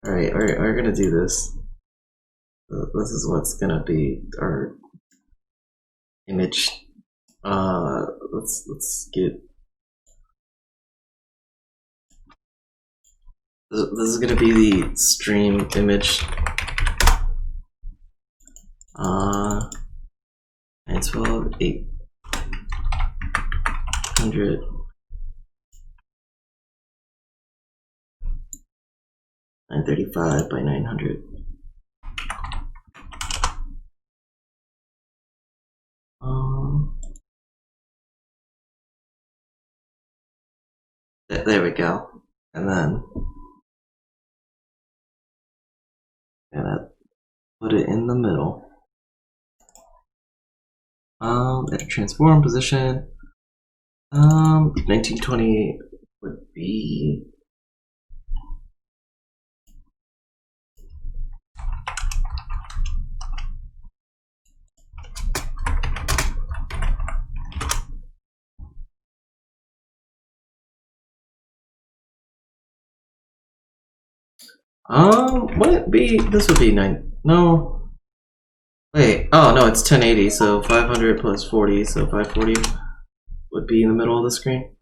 Alright, we're gonna do this. This is what's gonna be our image. Let's get. This is gonna be the stream image. 912, 800. $935 by 900. There we go. And then gonna put it in the middle. At transform position. 1920 would be. Would it be? This would be 9. No. Wait. Oh no, it's 1080. So 500 plus 40. So 540 would be in the middle of the screen.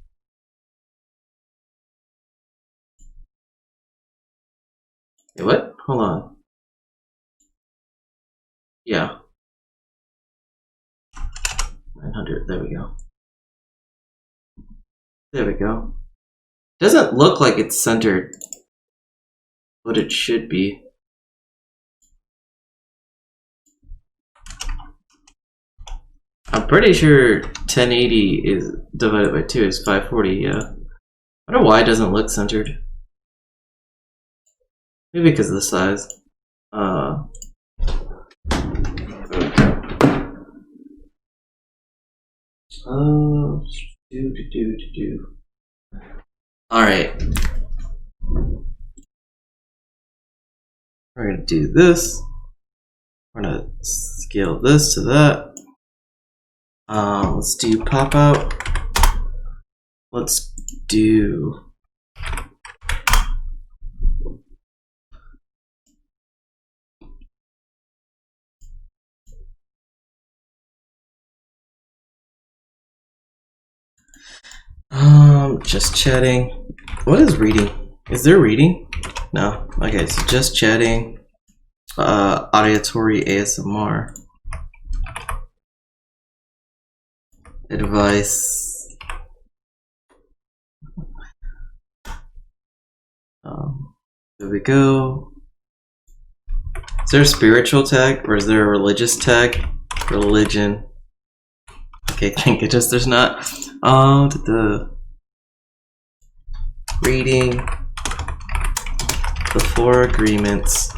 Wait, what? Hold on. Yeah. 900. There we go. There we go. Doesn't look like it's centered, but it should be. I'm pretty sure 1080 is divided by 2 is 540, yeah. I don't know why it doesn't look centered. Maybe because of the size. Alright. We're gonna do this. We're gonna scale this to that. Let's do pop out. Let's do just chatting. What is reading? Is there reading? No. Okay, so just chatting. Auditory ASMR. Advice. There we go. Is there a spiritual tag or is there a religious tag? Religion. Okay, thank goodness there's not. The reading the 4 agreements.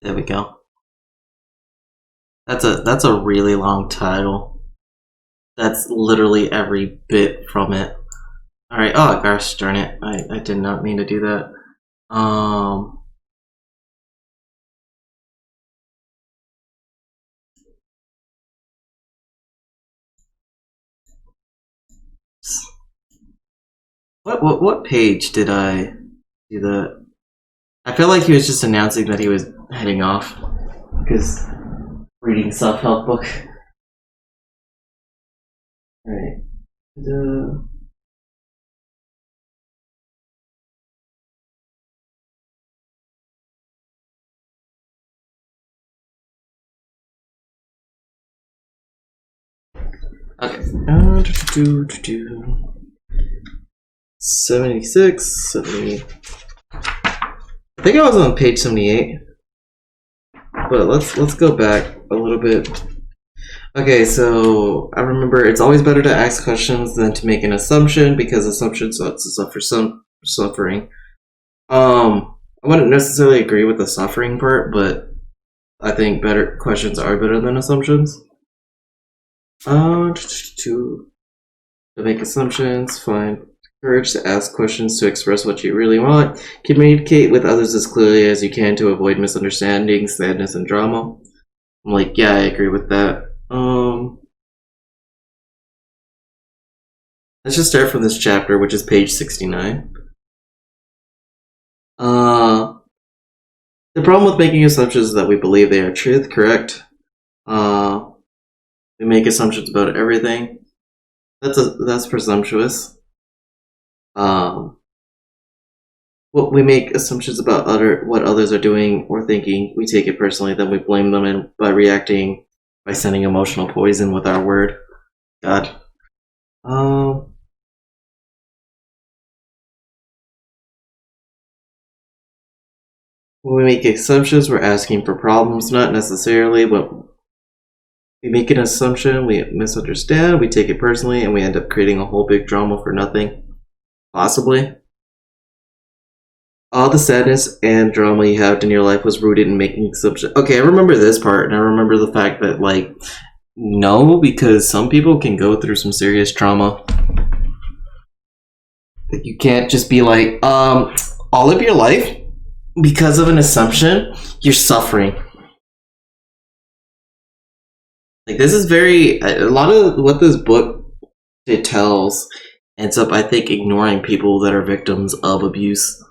There we go. That's a really long title. That's literally every bit from it. Alright, oh gosh darn it. I did not mean to do that. What page did I do that? I feel like he was just announcing that he was heading off because reading self-help book. All right. Okay. 76, 70. I think I was on page 78. But let's go back a little bit. Okay, so I remember it's always better to ask questions than to make an assumption because assumptions suffer some suffering. I wouldn't necessarily agree with the suffering part, but I think better questions are better than assumptions. To make assumptions, fine. Courage to ask questions to express what you really want. Communicate with others as clearly as you can to avoid misunderstandings, sadness, and drama. I'm like, yeah, I agree with that. Let's just start from this chapter, which is page 69. The problem with making assumptions is that we believe they are truth, correct? We make assumptions about everything. That's presumptuous. We make assumptions about what others are doing or thinking. We take it personally, then we blame them by reacting by sending emotional poison with our word. God. When we make assumptions, we're asking for problems, not necessarily. When we make an assumption, we misunderstand, we take it personally, and we end up creating a whole big drama for nothing. Possibly. All the sadness and drama you had in your life was rooted in making assumptions. Okay, I remember this part, and I remember the fact that, like, no, because some people can go through some serious trauma. You can't just be like, all of your life, because of an assumption, you're suffering. Like, this is a lot of what this book it tells ends up, I think, ignoring people that are victims of abuse.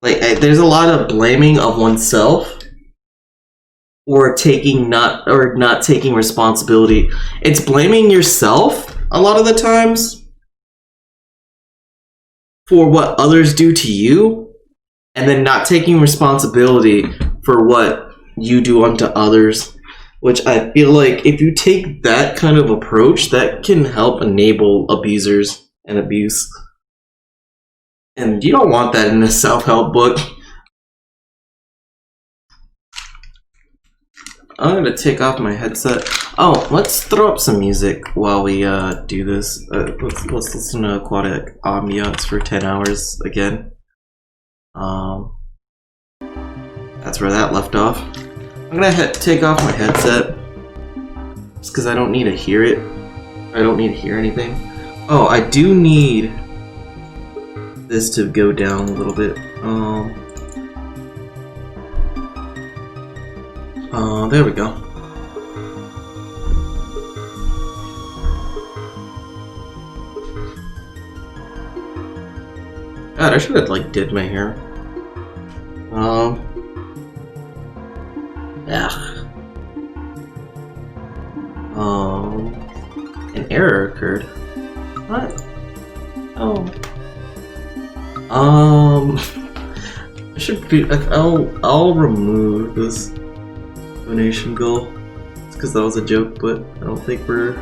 There's a lot of blaming of oneself or not taking responsibility. It's blaming yourself a lot of the times for what others do to you, and then not taking responsibility for what you do unto others, which I feel like if you take that kind of approach, that can help enable abusers and abuse. And you don't want that in a self-help book. I'm gonna take off my headset. Oh, let's throw up some music while we do this. Let's listen to Aquatic Ambiance for 10 hours again. That's where that left off. I'm gonna take off my headset just because I don't need to hear it. I don't need to hear anything. Oh, I do need this to go down a little bit. There we go. God, I should have did my hair. Yeah. An error occurred. What? Oh. I should be. I'll remove this donation goal. It's because that was a joke, but I don't think they're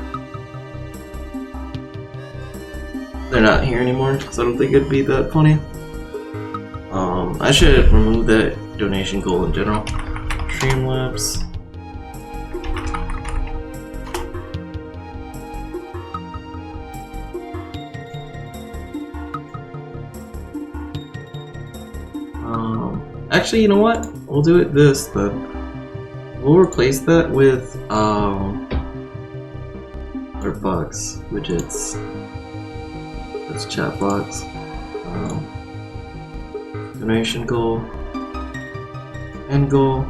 not here anymore, because I don't think it'd be that funny. I should remove that donation goal in general. Streamlabs. Actually, you know what? We'll do it this then. We'll replace that with our box widgets. That's chat box. Donation goal. End goal.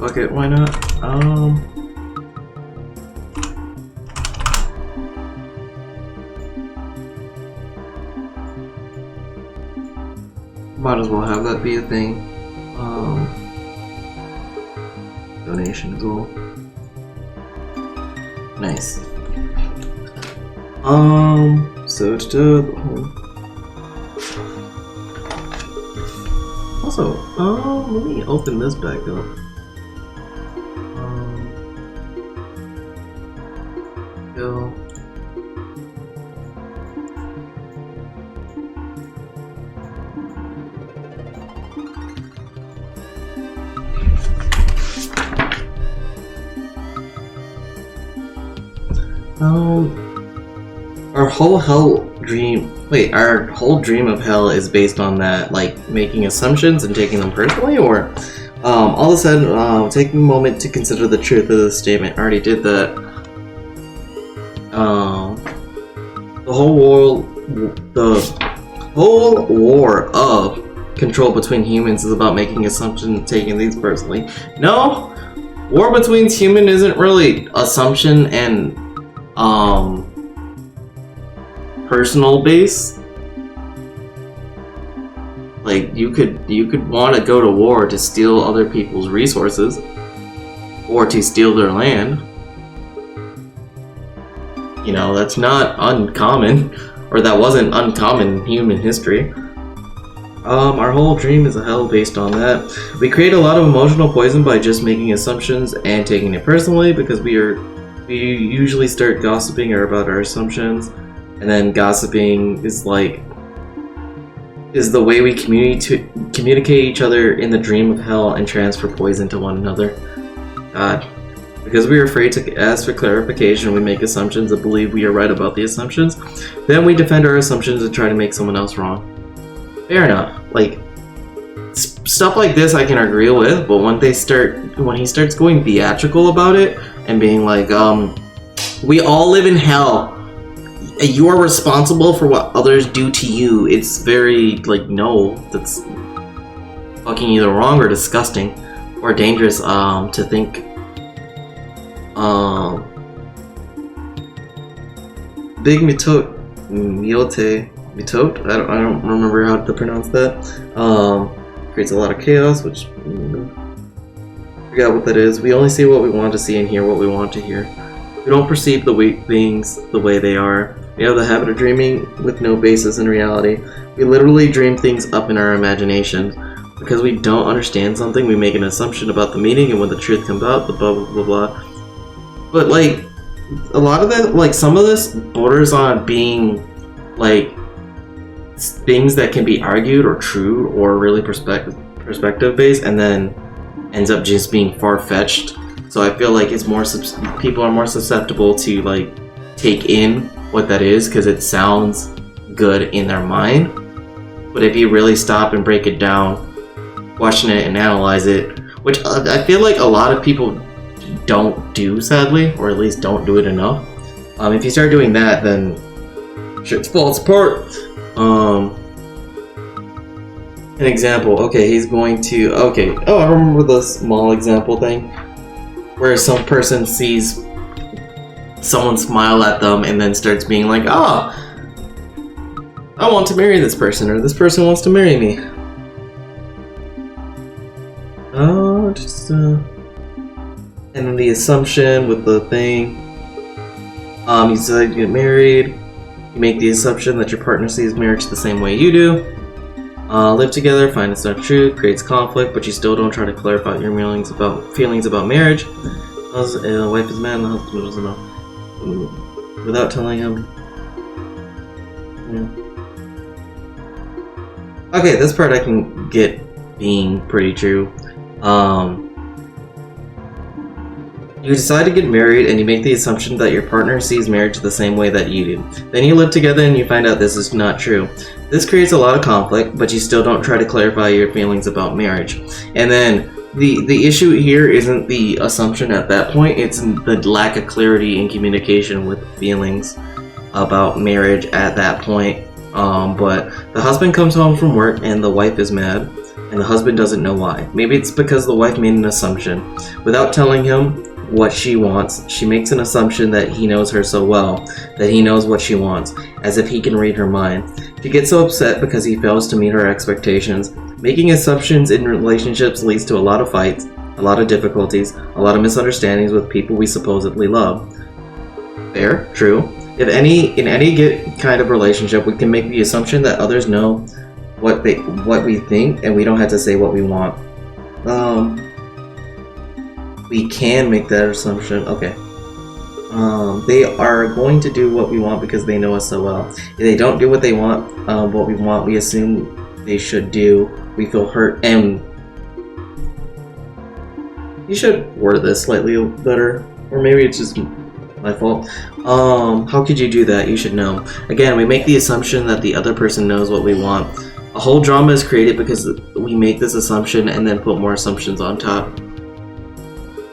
Fuck it, why not? Might as well have that be a thing. Donation as well. Nice. So to do the whole. Also, let me open this back up. Go. Our whole dream of hell is based on that, like making assumptions and taking them personally, or all of a sudden taking a moment to consider the truth of the statement. I already did that. The whole war of control between humans is about making assumptions and taking these personally. No, war between humans isn't really assumption and personal base. Like you could want to go to war to steal other people's resources or to steal their land. You know, that's not uncommon, or that wasn't uncommon in human history. Our whole dream is a hell based on that. We create a lot of emotional poison by just making assumptions and taking it personally, because we usually start gossiping about our assumptions, and then gossiping is the way we communicate each other in the dream of hell and transfer poison to one another. God. Because we are afraid to ask for clarification, we make assumptions and believe we are right about the assumptions. Then we defend our assumptions and try to make someone else wrong. Fair enough. Like, stuff like this I can agree with, but when he starts going theatrical about it and being like, we all live in hell. You are responsible for what others do to you. It's very, like, no, that's fucking either wrong or disgusting or dangerous to think. Big Miote, I don't remember how to pronounce that. Creates a lot of chaos, which forgot what that is. We only see what we want to see and hear what we want to hear. We don't perceive the things the way they are. We have the habit of dreaming with no basis in reality. We literally dream things up in our imagination. Because we don't understand something, we make an assumption about the meaning, and when the truth comes out, the blah blah blah blah. But like, a lot of that, like some of this borders on being like things that can be argued or true or really perspective based, and then ends up just being far-fetched. So I feel like it's more people are more susceptible to like take in what that is because it sounds good in their mind. But if you really stop and break it down, watching it and analyze it, which I feel like a lot of people don't do, sadly, or at least don't do it enough. If you start doing that, then shit falls apart. An example. Okay, he's going to. Okay. Oh, I remember the small example thing, where some person sees someone smile at them and then starts being like, "Ah, I want to marry this person," or "This person wants to marry me." Oh, just and then the assumption with the thing. You decide to get married. You make the assumption that your partner sees marriage the same way you do. Live together, find it's not true, creates conflict, but you still don't try to clarify your feelings about marriage. The wife is mad and the husband doesn't know. Without telling him. Yeah. Okay, this part I can get being pretty true. You decide to get married and you make the assumption that your partner sees marriage the same way that you do. Then you live together and you find out this is not true. This creates a lot of conflict, but you still don't try to clarify your feelings about marriage. And then the issue here isn't the assumption at that point, it's the lack of clarity in communication with feelings about marriage at that point. But the husband comes home from work and the wife is mad. and the husband doesn't know why. Maybe it's because the wife made an assumption. Without telling him what she wants, she makes an assumption that he knows her so well, that he knows what she wants, as if he can read her mind. She gets so upset because he fails to meet her expectations. Making assumptions in relationships leads to a lot of fights, a lot of difficulties, a lot of misunderstandings with people we supposedly love. Fair, true. In any kind of relationship, we can make the assumption that others know what we think, and we don't have to say what we want. We can make that assumption. Okay. They are going to do what we want because they know us so well. If they don't do what they want, what we want, we assume they should do. We feel hurt, and you should word this slightly better, or maybe it's just my fault. How could you do that? You should know. Again, we make the assumption that the other person knows what we want. A whole drama is created because we make this assumption and then put more assumptions on top.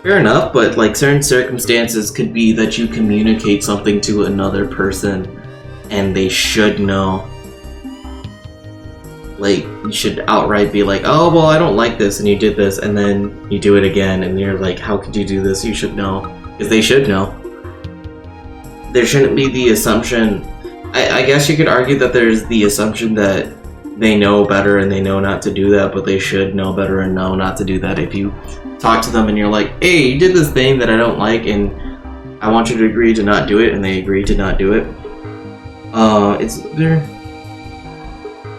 Fair enough, but like certain circumstances could be that you communicate something to another person and they should know. Like, you should outright be like, oh, well, I don't like this, and you did this, and then you do it again, and you're like, how could you do this? You should know. Because they should know. There shouldn't be the assumption. I guess you could argue that there's the assumption that they know better and they know not to do that, but they should know better and know not to do that. If you talk to them and you're like, hey, you did this thing that I don't like, and I want you to agree to not do it, and they agree to not do it.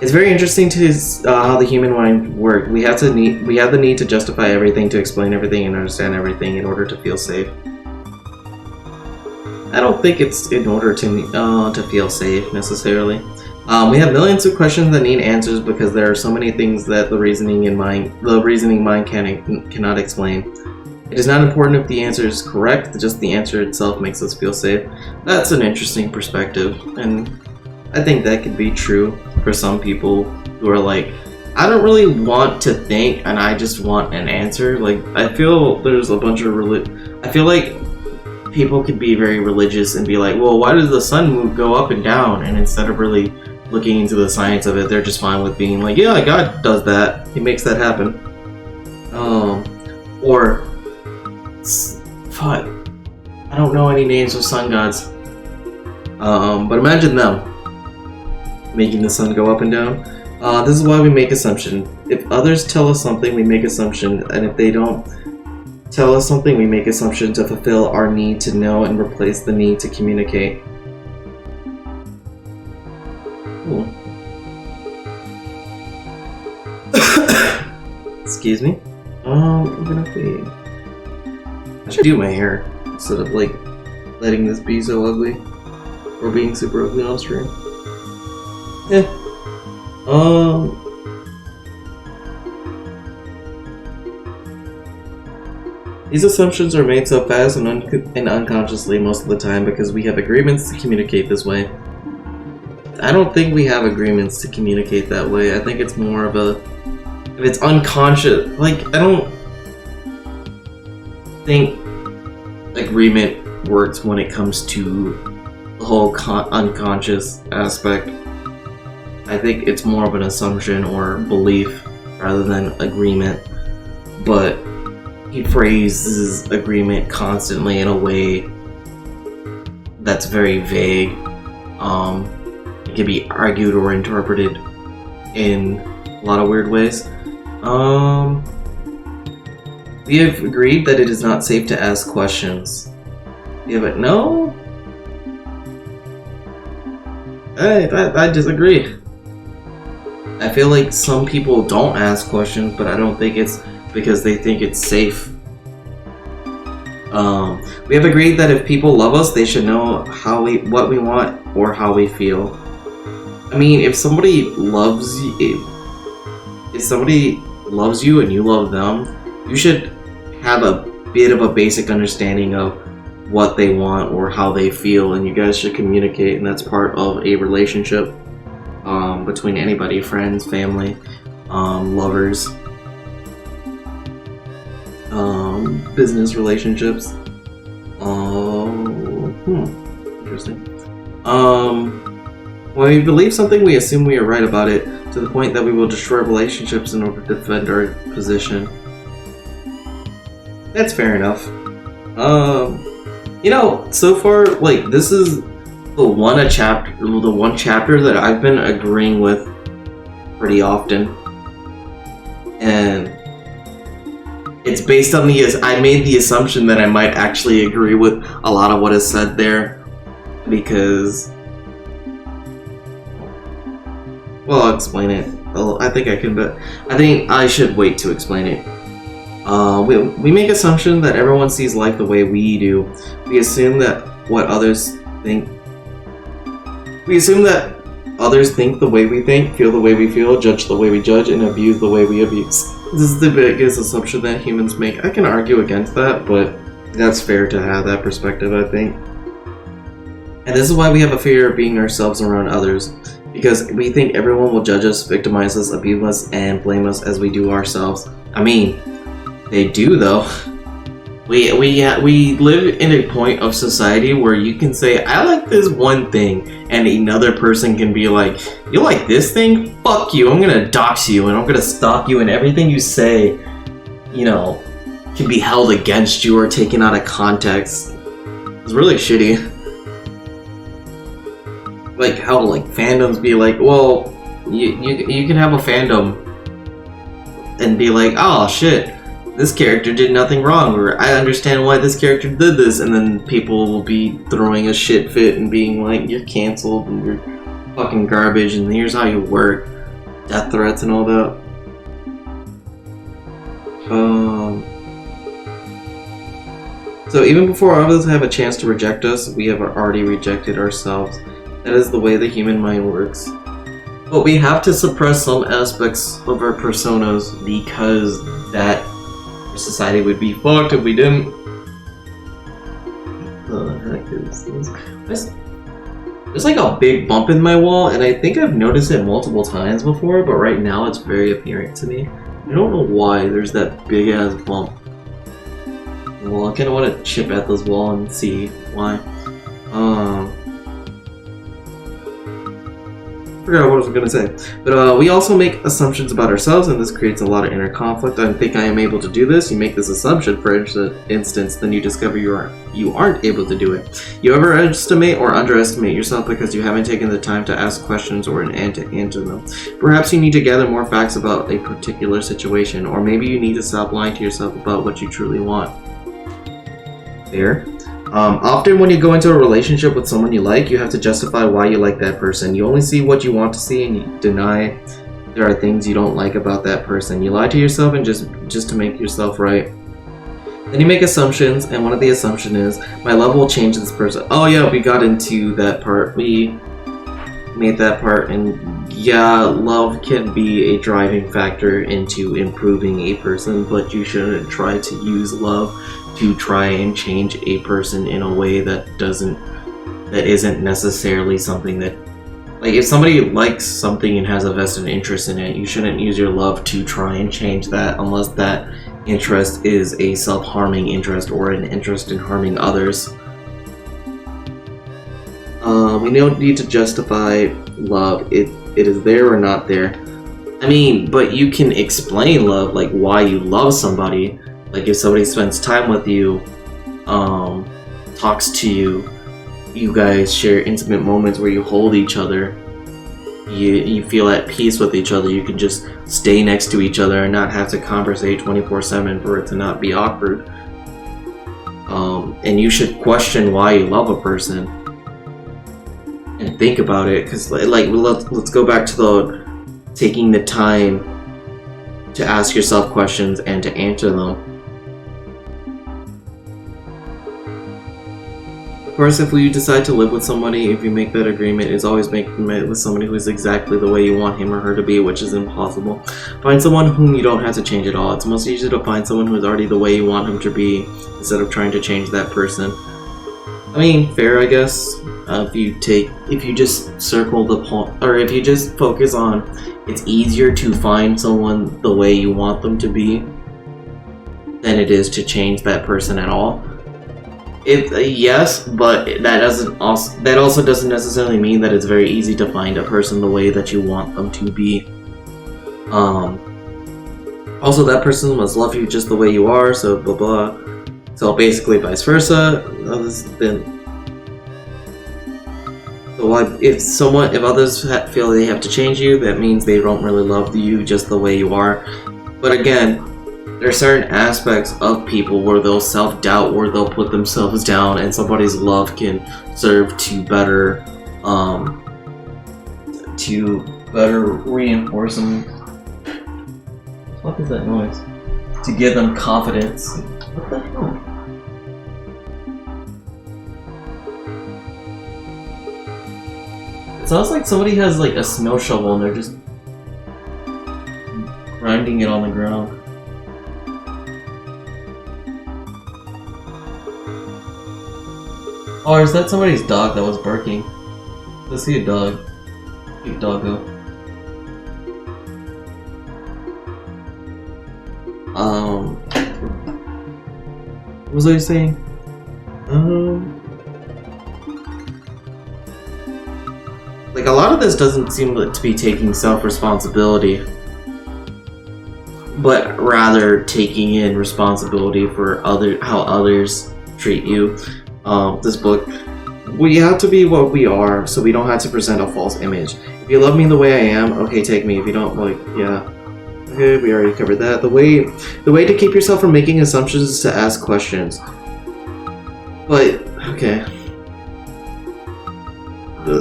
It's very interesting to how the human mind works. We have the need to justify everything, to explain everything, and understand everything in order to feel safe. I don't think it's in order to feel safe necessarily. We have millions of questions that need answers because there are so many things that the reasoning mind cannot explain. It is not important if the answer is correct; just the answer itself makes us feel safe. That's an interesting perspective, and I think that could be true for some people who are like, I don't really want to think, and I just want an answer. Like, I feel there's a bunch of I feel like people could be very religious and be like, well, why does the sun go up and down? And instead of really looking into the science of it, they're just fine with being like, yeah, God does that. He makes that happen. Or fuck, I don't know any names of sun gods. But imagine them making the sun go up and down. This is why we make assumption. If others tell us something, we make assumption, and if they don't tell us something, we make assumption to fulfill our need to know and replace the need to communicate. Cool. Excuse me. I'm gonna be. I should do my hair instead of like letting this be so ugly or being super ugly on stream. Yeah. These assumptions are made so fast and unconsciously most of the time because we have agreements to communicate this way. I don't think we have agreements to communicate that way. I think it's more of a... If it's unconscious... Like, I don't think agreement works when it comes to the whole unconscious aspect. I think it's more of an assumption or belief rather than agreement. But he phrases agreement constantly in a way that's very vague. It can be argued or interpreted in a lot of weird ways. We have agreed that it is not safe to ask questions. Yeah, but no? I disagree. I feel like some people don't ask questions, but I don't think it's because they think it's safe. We have agreed that if people love us, they should know what we want or how we feel. I mean, if somebody loves you, and you love them, you should have a bit of a basic understanding of what they want or how they feel, and you guys should communicate, and that's part of a relationship between anybody, friends, family, lovers, business relationships. Interesting. When we believe something, we assume we are right about it, to the point that we will destroy relationships in order to defend our position. That's fair enough. You know, so far, like, this is the one chapter that I've been agreeing with pretty often. And it's based on I made the assumption that I might actually agree with a lot of what is said there, because, well, I'll explain it. Well, I think I can, but I think I should wait to explain it. We make assumption that everyone sees life the way we do. We assume that others think the way we think, feel the way we feel, judge the way we judge, and abuse the way we abuse. This is the biggest assumption that humans make. I can argue against that, but that's fair to have that perspective, I think. And this is why we have a fear of being ourselves around others, because we think everyone will judge us, victimize us, abuse us, and blame us as we do ourselves. I mean, they do though. We live in a point of society where you can say, I like this one thing, and another person can be like, you like this thing? Fuck you, I'm gonna dox you, and I'm gonna stalk you, and everything you say, you know, can be held against you or taken out of context. It's really shitty. Like how, like, fandoms be like, well, you can have a fandom and be like, oh shit, this character did nothing wrong, or I understand why this character did this, and then people will be throwing a shit fit and being like, you're cancelled and you're fucking garbage and here's how you work, death threats and all that. So even before others have a chance to reject us, we have already rejected ourselves. That is the way the human mind works. But we have to suppress some aspects of our personas because that society would be fucked if we didn't. What the heck is this? There's like a big bump in my wall, and I think I've noticed it multiple times before, but right now it's very apparent to me. I don't know why there's that big ass bump. Well, I kind of want to chip at this wall and see why. Forgot what I was going to say. But we also make assumptions about ourselves, and this creates a lot of inner conflict. I think I am able to do this. You make this assumption, for instance, then you discover you aren't able to do it. You overestimate or underestimate yourself because you haven't taken the time to ask questions or to answer them. Perhaps you need to gather more facts about a particular situation, or maybe you need to stop lying to yourself about what you truly want. There. Often when you go into a relationship with someone you like, you have to justify why you like that person. You only see what you want to see, and you deny there are things you don't like about that person. You lie to yourself and just to make yourself right. Then you make assumptions, and one of the assumptions is, my love will change this person. Oh yeah, we got into that part. We made that part, and yeah, love can be a driving factor into improving a person, but you shouldn't try to use love to try and change a person in a way that isn't necessarily something that, like, if somebody likes something and has a vested interest in it, you shouldn't use your love to try and change that unless that interest is a self-harming interest or an interest in harming others. We don't need to justify love. It is there or not there. I mean, but you can explain love, like why you love somebody. Like if somebody spends time with you, talks to you, you guys share intimate moments where you hold each other, you feel at peace with each other, you can just stay next to each other and not have to conversate 24/7 for it to not be awkward. And you should question why you love a person and think about it, because like let's go back to the taking the time to ask yourself questions and to answer them. Of course, if you decide to live with somebody, if you make that agreement, it's always making it with somebody who is exactly the way you want him or her to be, which is impossible. Find someone whom you don't have to change at all. It's most easy to find someone who is already the way you want him to be, instead of trying to change that person. I mean, fair, I guess. If you just circle the point, or if you just focus on, it's easier to find someone the way you want them to be than it is to change that person at all. Yes, but that also doesn't necessarily mean that it's very easy to find a person the way that you want them to be. Also, that person must love you just the way you are. So blah blah. So basically, vice versa. So if others feel they have to change you, that means they don't really love you just the way you are. But again, there are certain aspects of people where they'll self-doubt, where they'll put themselves down, and somebody's love can serve to better reinforce them. What is that noise? To give them confidence. What the hell? It sounds like somebody has like a snow shovel and they're just grinding it on the ground. Or is that somebody's dog that was barking? Let's see a dog. Cute doggo. What was I saying? Like, a lot of this doesn't seem to be taking self-responsibility, but rather taking in responsibility for how others treat you. This book, we have to be what we are, so we don't have to present a false image. If you love me the way I am, okay, take me. If you don't, like, yeah. Okay, we already covered that. The way to keep yourself from making assumptions is to ask questions. But, okay.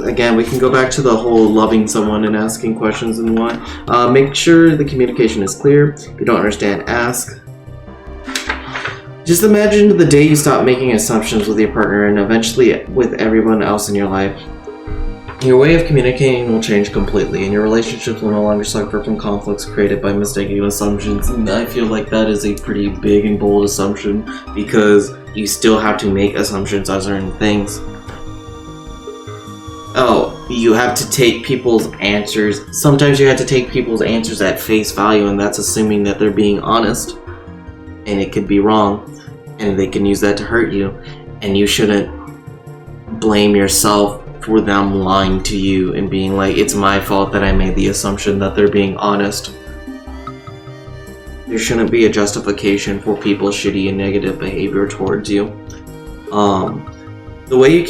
Again, we can go back to the whole loving someone and asking questions and what. Make sure the communication is clear. If you don't understand, ask. Just imagine the day you stop making assumptions with your partner and eventually with everyone else in your life. Your way of communicating will change completely, and your relationships will no longer suffer from conflicts created by mistaken assumptions. And I feel like that is a pretty big and bold assumption, because you still have to make assumptions on certain things. Oh, you have to take people's answers. Sometimes you have to take people's answers at face value, and that's assuming that they're being honest. And it could be wrong, and they can use that to hurt you, and you shouldn't blame yourself for them lying to you and being like, it's my fault that I made the assumption that they're being honest. There shouldn't be a justification for people's shitty and negative behavior towards you. The way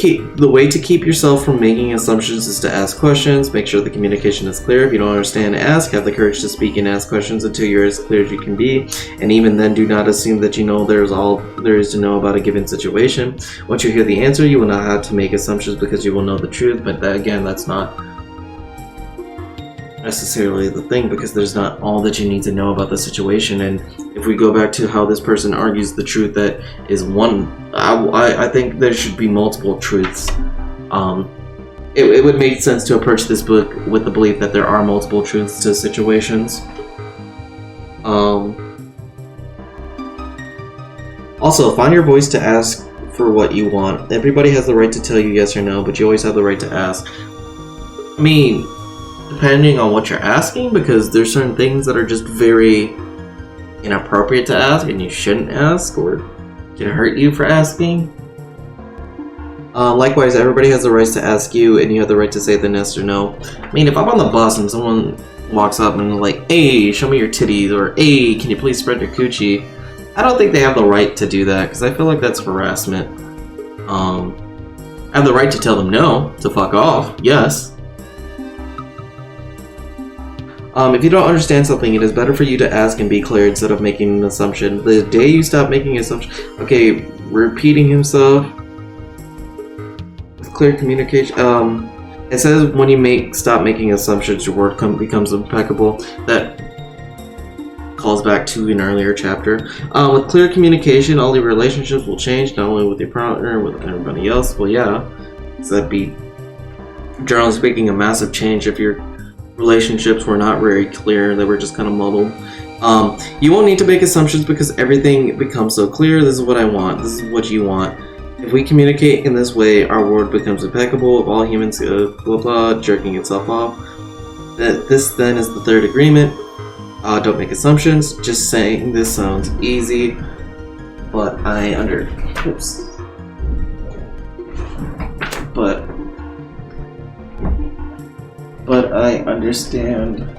to keep yourself from making assumptions is to ask questions. Make sure the communication is clear. If you don't understand, ask. Have the courage to speak and ask questions until you're as clear as you can be. And even then, do not assume that you know there's all there is to know about a given situation. Once you hear the answer, you will not have to make assumptions because you will know the truth. But that's not necessarily the thing, because there's not all that you need to know about the situation. And if we go back to how this person argues the truth, that is one. I think there should be multiple truths. It would make sense to approach this book with the belief that there are multiple truths to situations. Also, find your voice to ask for what you want. Everybody has the right to tell you yes or no, but you always have the right to ask. I mean, depending on what you're asking, because there's certain things that are just very inappropriate to ask and you shouldn't ask, or can hurt you for asking. Likewise, everybody has the right to ask you, and you have the right to say the yes or no. I mean, if I'm on the bus and someone walks up and like, hey, show me your titties, or hey, can you please spread your coochie, I don't think they have the right to do that, because I feel like that's harassment. I have the right to tell them no, to fuck off, yes. If you don't understand something, it is better for you to ask and be clear instead of making an assumption. The day you stop making assumptions... Okay, repeating himself. With clear communication. It says when you stop making assumptions, your word becomes impeccable. That calls back to an earlier chapter. With clear communication, all your relationships will change, not only with your partner, with everybody else. Well, yeah. So that'd be, generally speaking, a massive change if your relationships were not very clear, they were just kind of muddled. You won't need to make assumptions because everything becomes so clear. This is what I want, this is what you want. If we communicate in this way, our word becomes impeccable. If all humans blah blah, jerking itself off. This then is the third agreement. Don't make assumptions. Just saying this sounds easy, but oops. I understand.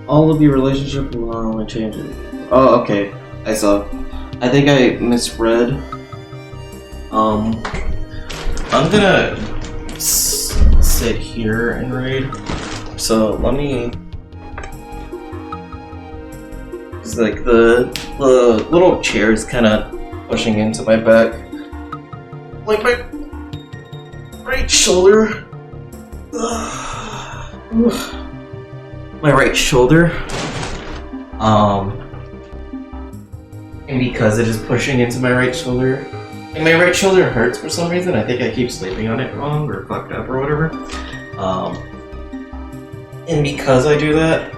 All of your relationship will not only change it. Oh, okay. I saw. I think I misread. I'm gonna sit here and read. So let me. It's like the little chair is kind of pushing into my back, like my right shoulder. My right shoulder. And because it is pushing into my right shoulder, and my right shoulder hurts for some reason. I think I keep sleeping on it wrong or fucked up or whatever. And because I do that,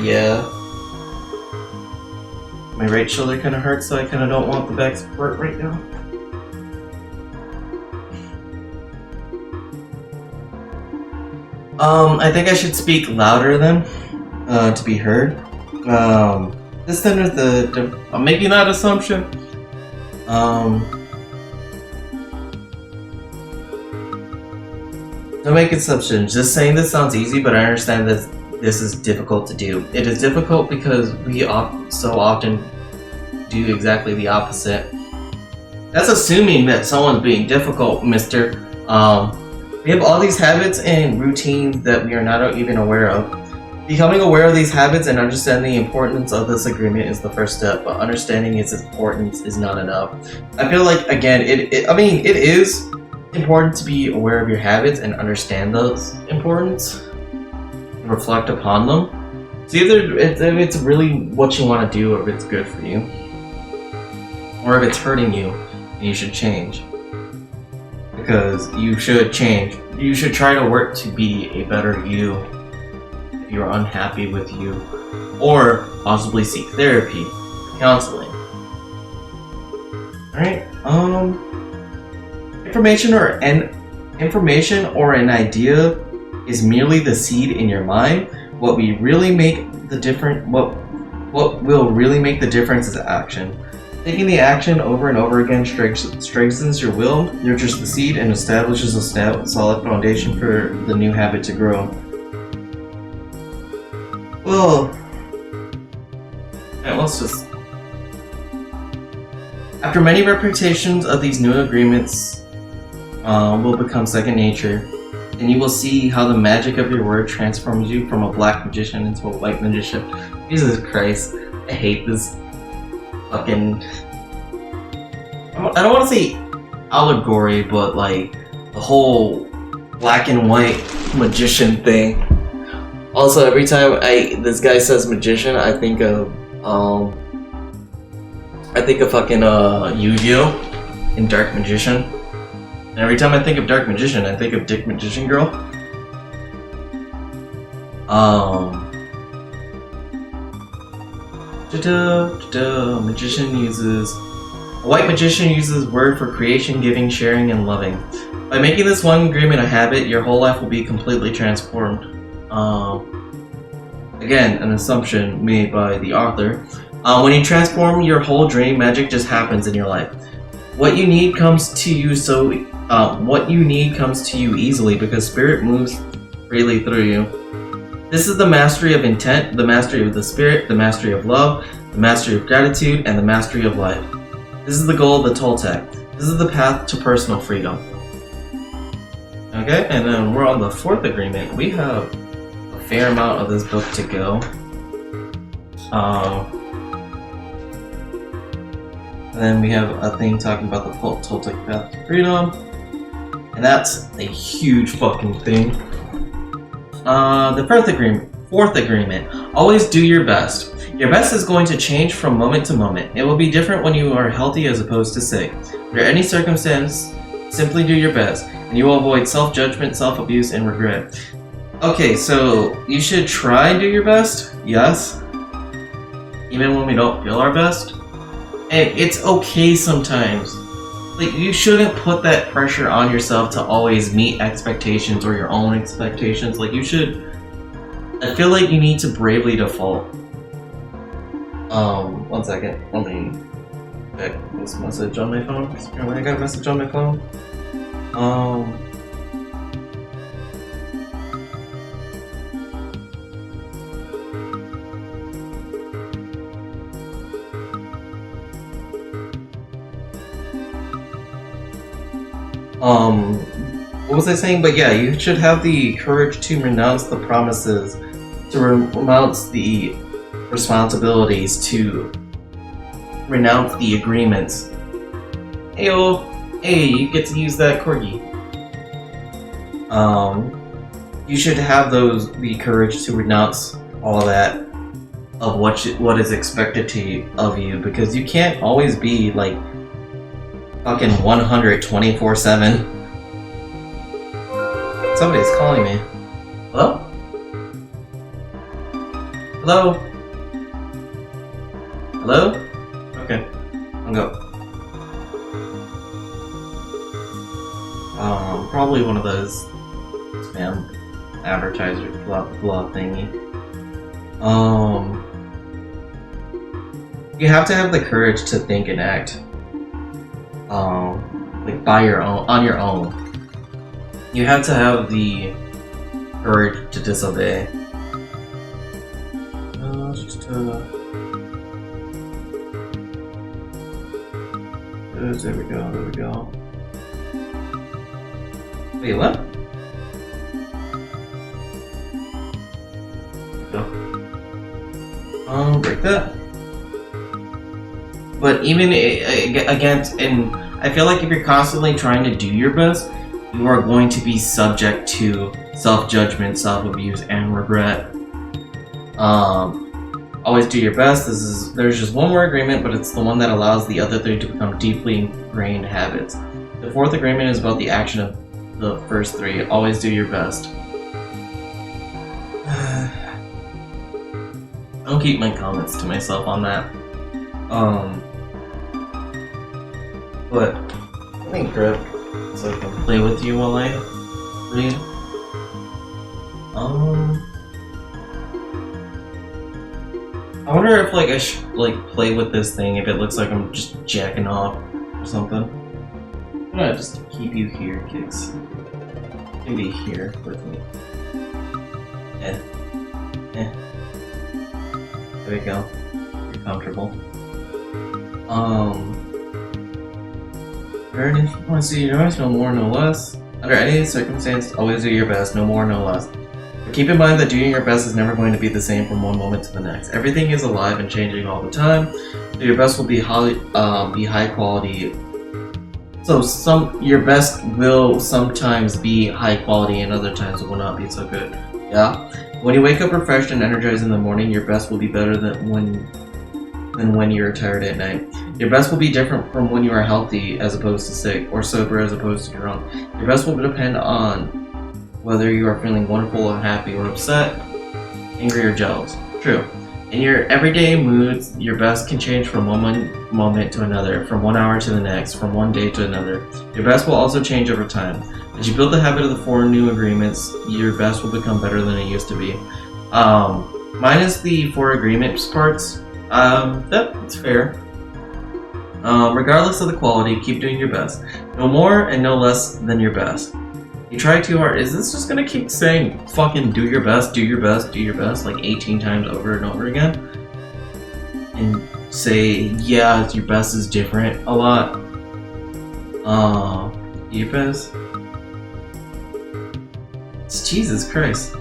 yeah, my right shoulder kind of hurts, so I kind of don't want the back support right now. I think I should speak louder then, to be heard. This then is I'm making that assumption. Don't make assumptions. Just saying this sounds easy, but I understand that this is difficult to do. It is difficult because we so often do exactly the opposite. That's assuming that someone's being difficult, mister. We have all these habits and routines that we are not even aware of. Becoming aware of these habits and understanding the importance of this agreement is the first step, but understanding its importance is not enough. I feel like, again, it is important to be aware of your habits and understand those importance and reflect upon them. See if it's really what you want to do, or if it's good for you, or if it's hurting you and you should change. Because you should change. You should try to work to be a better you if you're unhappy with you, or possibly seek therapy, counseling. Alright, information or an idea is merely the seed in your mind. What will really make the difference is action. Taking the action over and over again strengthens your will, nurtures the seed, and establishes a solid foundation for the new habit to grow. Well, let's just... After many repetitions of these new agreements will become second nature, and you will see how the magic of your word transforms you from a black magician into a white magician. Jesus Christ, I hate this fucking... I don't want to say allegory, but like the whole black and white magician thing. Also, every time this guy says magician, I think of fucking Yu-Gi-Oh! In Dark Magician. And every time I think of Dark Magician, I think of Dick Magician Girl. A white magician uses word for creation, giving, sharing, and loving. By making this one agreement a habit, your whole life will be completely transformed. Again, an assumption made by the author. When you transform your whole dream, magic just happens in your life. What you need comes to you easily because spirit moves freely through you. This is the mastery of intent, the mastery of the spirit, the mastery of love, the mastery of gratitude, and the mastery of life. This is the goal of the Toltec. This is the path to personal freedom. Okay, and then we're on the fourth agreement. We have a fair amount of this book to go. And then we have a thing talking about the Toltec path to freedom. And that's a huge fucking thing. The fourth agreement. Always do your best. Your best is going to change from moment to moment. It will be different when you are healthy as opposed to sick. Under any circumstance, simply do your best, and you will avoid self-judgment, self-abuse, and regret. Okay, so you should try and do your best, yes, even when we don't feel our best. And it's okay sometimes like, you shouldn't put that pressure on yourself to always meet expectations or your own expectations. Like, you should, I feel like you need to bravely default. 1 second, let me check this message on my phone. Apparently I got a message on my phone. What was I saying? But yeah, you should have the courage to renounce the promises, to renounce the responsibilities, to renounce the agreements. Heyo, hey, you get to use that corgi. You should have the courage to renounce all of that, of what is expected of you, because you can't always be like fucking 100 24/7. Somebody's calling me. Hello? Hello? Hello? Okay, I'll go. Probably one of those spam advertiser blah thingy. You have to have the courage to think and act. Like on your own. You have to have the courage to disobey. There we go. Wait, what? Go. Break that. But even against, and I feel like if you're constantly trying to do your best, you are going to be subject to self-judgment, self-abuse, and regret. Always do your best. There's just one more agreement, but it's the one that allows the other three to become deeply ingrained habits. The fourth agreement is about the action of the first three. Always do your best. I'll keep my comments to myself on that. But I think grip, so I can play with you while I read. I wonder if like I should like play with this thing if it looks like I'm just jacking off or something. I'm gonna just keep you here, Kicks. Maybe here with me. There we go. You're comfortable. Under any circumstance, do your best, no more, no less. Under any circumstance, always do your best, no more, no less. But keep in mind that doing your best is never going to be the same from one moment to the next. Everything is alive and changing all the time. So your best will be high quality. So your best will sometimes be high quality and other times it will not be so good. Yeah? When you wake up refreshed and energized in the morning, your best will be better than when you're tired at night. Your best will be different from when you are healthy as opposed to sick, or sober as opposed to drunk. Your best will depend on whether you are feeling wonderful or happy or upset, angry or jealous. True. In your everyday moods, your best can change from one moment to another, from 1 hour to the next, from one day to another. Your best will also change over time. As you build the habit of the 4 new agreements, your best will become better than it used to be. Minus the 4 agreements parts, that's fair. Regardless of the quality, keep doing your best. No more and no less than your best. You try too hard. Is this just gonna keep saying fucking do your best, do your best, do your best like 18 times over and over again? And say, yeah, your best is different a lot. Your best? Jesus Christ.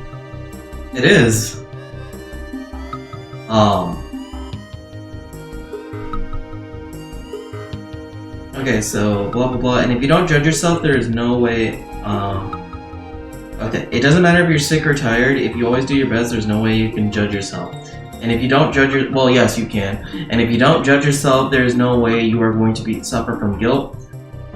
It is. Okay, so blah blah blah, and if you don't judge yourself, there is no way, okay, it doesn't matter if you're sick or tired, if you always do your best, there's no way you can judge yourself. And if you don't judge well, yes, you can. And if you don't judge yourself, there is no way you are going to suffer from guilt,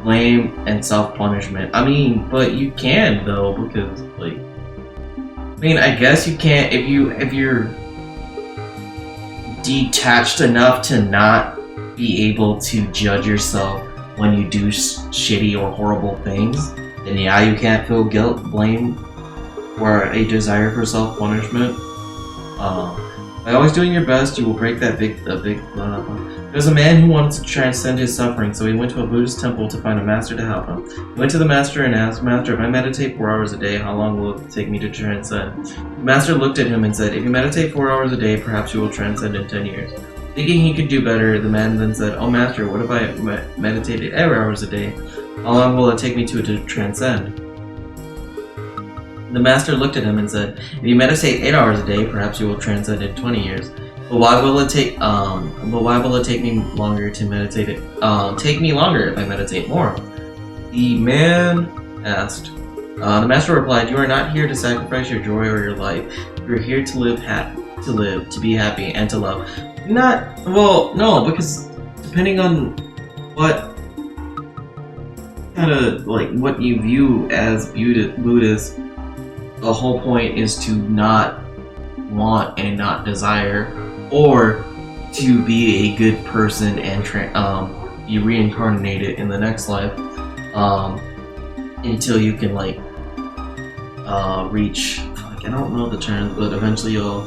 blame, and self-punishment. I mean, but you can, though, because, like, I mean, I guess you can't if you're detached enough to not be able to judge yourself when you do shitty or horrible things, then yeah, you can't feel guilt, blame, or a desire for self-punishment. By always doing your best, you will break that big. There's a man who wanted to transcend his suffering, so he went to a Buddhist temple to find a master to help him. He went to the master and asked, "Master, if I meditate 4 hours a day, how long will it take me to transcend?" The master looked at him and said, "If you meditate 4 hours a day, perhaps you will transcend in 10 years. Thinking he could do better, the man then said, "Oh, master, what if I meditated 8 hours a day? How long will it take me to transcend?" The master looked at him and said, "If you meditate 8 hours a day, perhaps you will transcend in 20 years. But why will it take me longer to meditate it? Take me longer if I meditate more?" The man asked. The master replied, "You are not here to sacrifice your joy or your life. You are here to live, to be happy, and to love." No, because depending on what kind of what you view as Buddhist. The whole point is to not want and not desire, or to be a good person and be reincarnated in the next life until you can reach. I don't know the terms, but eventually you'll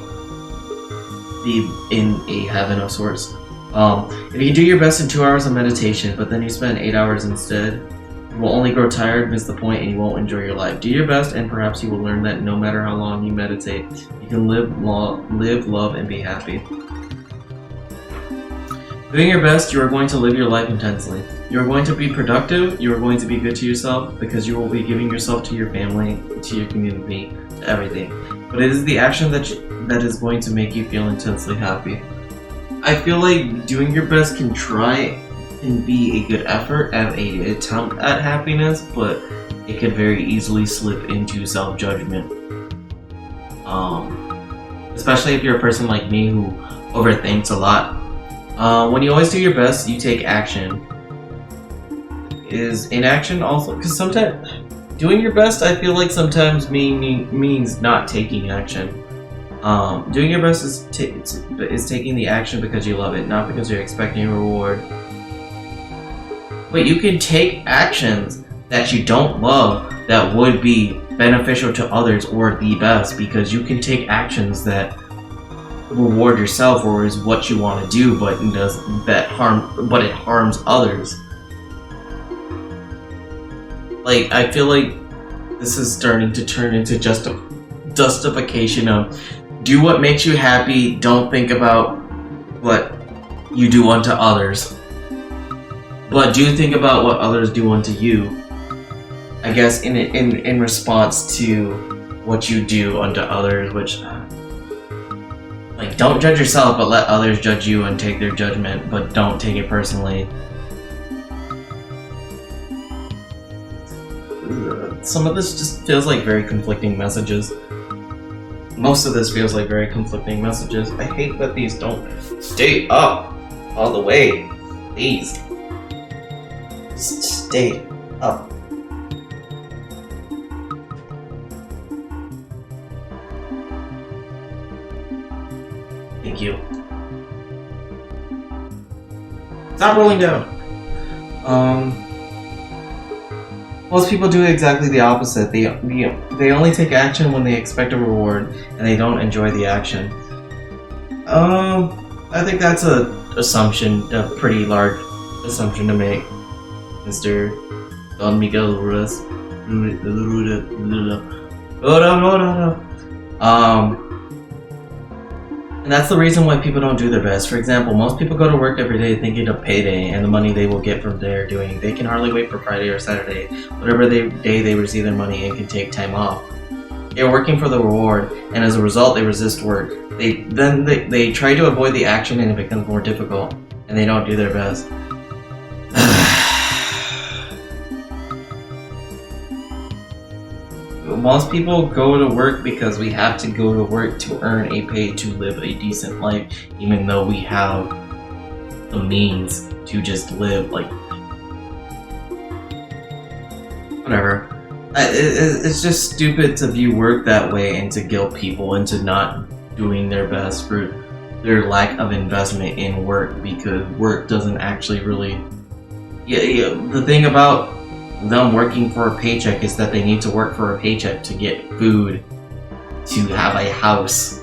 be in a heaven of sorts. If you do your best in 2 hours of meditation, but then you spend 8 hours instead, you will only grow tired, miss the point, and you won't enjoy your life. Do your best, and perhaps you will learn that no matter how long you meditate, you can live, love, and be happy. Doing your best, you are going to live your life intensely. You are going to be productive, you are going to be good to yourself, because you will be giving yourself to your family, to your community, to everything. But it is the action that is going to make you feel intensely happy. I feel like doing your best can be a good effort at an attempt at happiness, but it could very easily slip into self-judgment. Especially if you're a person like me who overthinks a lot. When you always do your best, you take action. Is inaction also? Because sometimes doing your best, I feel like sometimes means not taking action. Doing your best is taking the action because you love it, not because you're expecting a reward. But you can take actions that you don't love that would be beneficial to others or the best, because you can take actions that reward yourself or is what you want to do, but it harms others. I feel like this is starting to turn into justification of do what makes you happy, don't think about what you do unto others. But do think about what others do unto you. I guess in response to what you do unto others, which don't judge yourself, but let others judge you and take their judgment, but don't take it personally. Some of this just feels like very conflicting messages. Most of this feels like very conflicting messages. I hate that these don't stay up all the way. Please. Stay up. Thank you. Stop rolling down. Most people do exactly the opposite. They only take action when they expect a reward, and they don't enjoy the action. I think that's a pretty large assumption to make, Mr. Don Miguel Ruiz. And that's the reason why people don't do their best. For example, most people go to work every day thinking of payday and the money they will get from their doing. They can hardly wait for Friday or Saturday, whatever day they receive their money, and can take time off. They're working for the reward, and as a result, they resist work. They try to avoid the action, and it becomes more difficult, and they don't do their best. Most people go to work because we have to go to work to earn a pay to live a decent life, even though we have the means to just live whatever. It's just stupid to view work that way and to guilt people into not doing their best for their lack of investment in work, because work doesn't actually really Yeah, the thing about them working for a paycheck is that they need to work for a paycheck to get food, to have a house,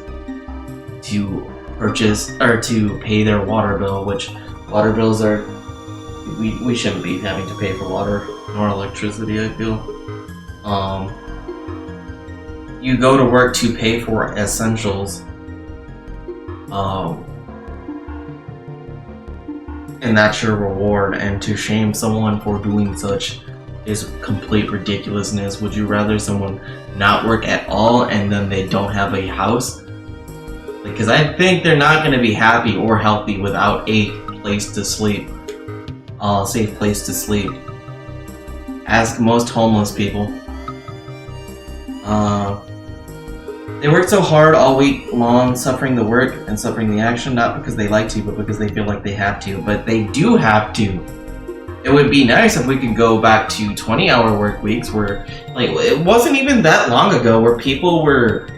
to purchase or to pay their water bill, which water bills are we shouldn't be having to pay for water nor electricity, I feel. You go to work to pay for essentials. And that's your reward, and to shame someone for doing such is complete ridiculousness. Would you rather someone not work at all and then they don't have a house? Because I think they're not going to be happy or healthy without a place to sleep. A safe place to sleep. Ask most homeless people. They work so hard all week long, suffering the work and suffering the action, not because they like to, but because they feel like they have to. But they do have to. It would be nice if we could go back to 20-hour work weeks where, like, it wasn't even that long ago where people were,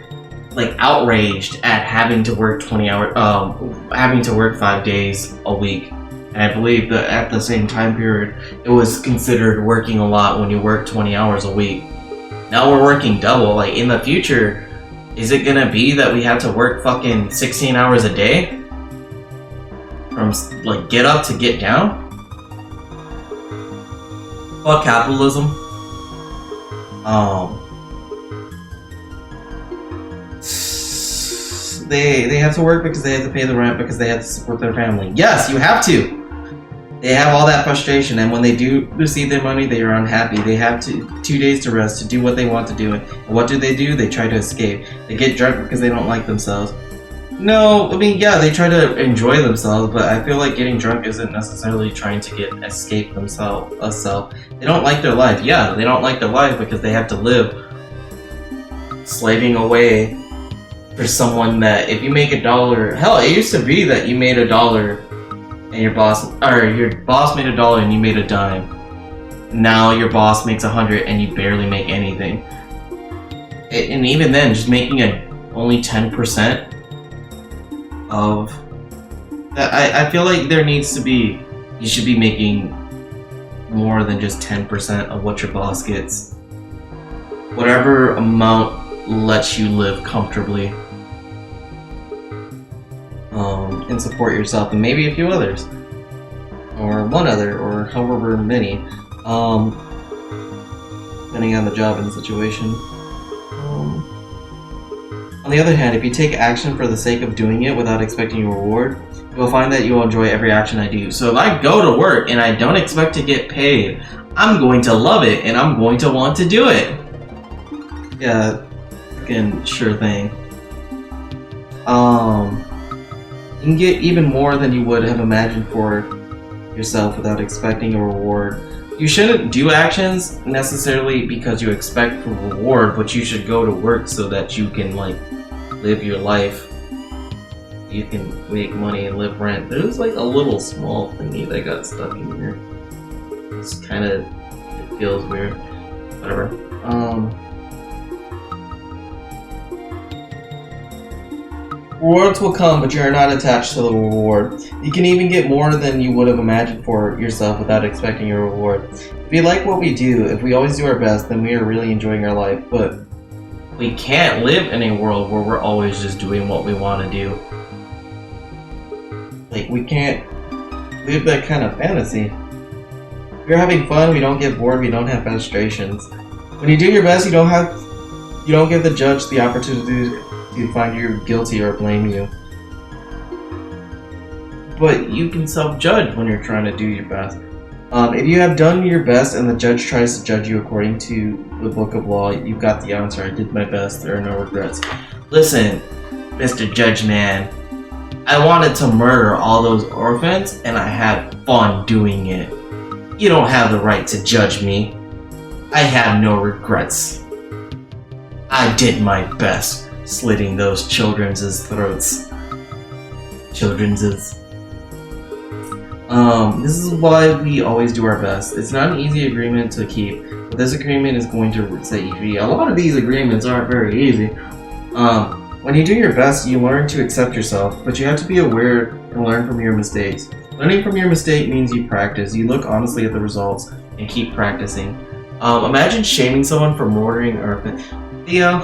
like, outraged at having to work 5 days a week. And I believe that at the same time period, it was considered working a lot when you work 20 hours a week. Now we're working double. Like, in the future, is it gonna be that we have to work fucking 16 hours a day? From, like, get up to get down? Fuck capitalism. They have to work because they have to pay the rent, because they have to support their family. Yes, you have to! They have all that frustration, and when they do receive their money, they are unhappy. They have 2 days to rest, to do what they want to do. And what do? They try to escape. They get drunk because they don't like themselves. No, I mean, yeah, they try to enjoy themselves, but I feel like getting drunk isn't necessarily trying to escape themselves. They don't like their life. Yeah, they don't like their life because they have to live slaving away for someone that, if you make $1, hell, it used to be that you made $1 and your boss made $1 and you made a dime. Now your boss makes 100 and you barely make anything. And even then, just making only 10% of that, I feel like there needs to be, you should be making more than just 10% of what your boss gets. Whatever amount lets you live comfortably. And support yourself and maybe a few others. Or one other, or however many. Depending on the job and the situation. On the other hand, if you take action for the sake of doing it without expecting a reward, you will find that you will enjoy every action I do. So if I go to work and I don't expect to get paid, I'm going to love it and I'm going to want to do it. Yeah, fucking sure thing. You can get even more than you would have imagined for yourself without expecting a reward. You shouldn't do actions necessarily because you expect a reward, but you should go to work so that you can, like, live your life. You can make money and live rent. There's, like, a little small thingy that got stuck in here. It's kind of, it feels weird. Whatever. Rewards will come, but you are not attached to the reward. You can even get more than you would have imagined for yourself without expecting a reward. If we like what we do, if we always do our best, then we are really enjoying our life. But we can't live in a world where we're always just doing what we want to do. Like, we can't live that kind of fantasy. If you're having fun, we don't get bored, we don't have frustrations. When you do your best, you don't give the judge the opportunity to find you guilty or blame you. But you can self-judge when you're trying to do your best. If you have done your best and the judge tries to judge you according to the book of law, you've got the answer. I did my best. There are no regrets. Listen, Mr. Judge Man, I wanted to murder all those orphans and I had fun doing it. You don't have the right to judge me. I have no regrets. I did my best slitting those children's throats. This is why we always do our best. It's not an easy agreement to keep, but this agreement is going to set you free. A lot of these agreements aren't very easy. When you do your best, you learn to accept yourself, but you have to be aware and learn from your mistakes. Learning from your mistake means you practice. You look honestly at the results and keep practicing. Imagine shaming someone for murdering or Theo.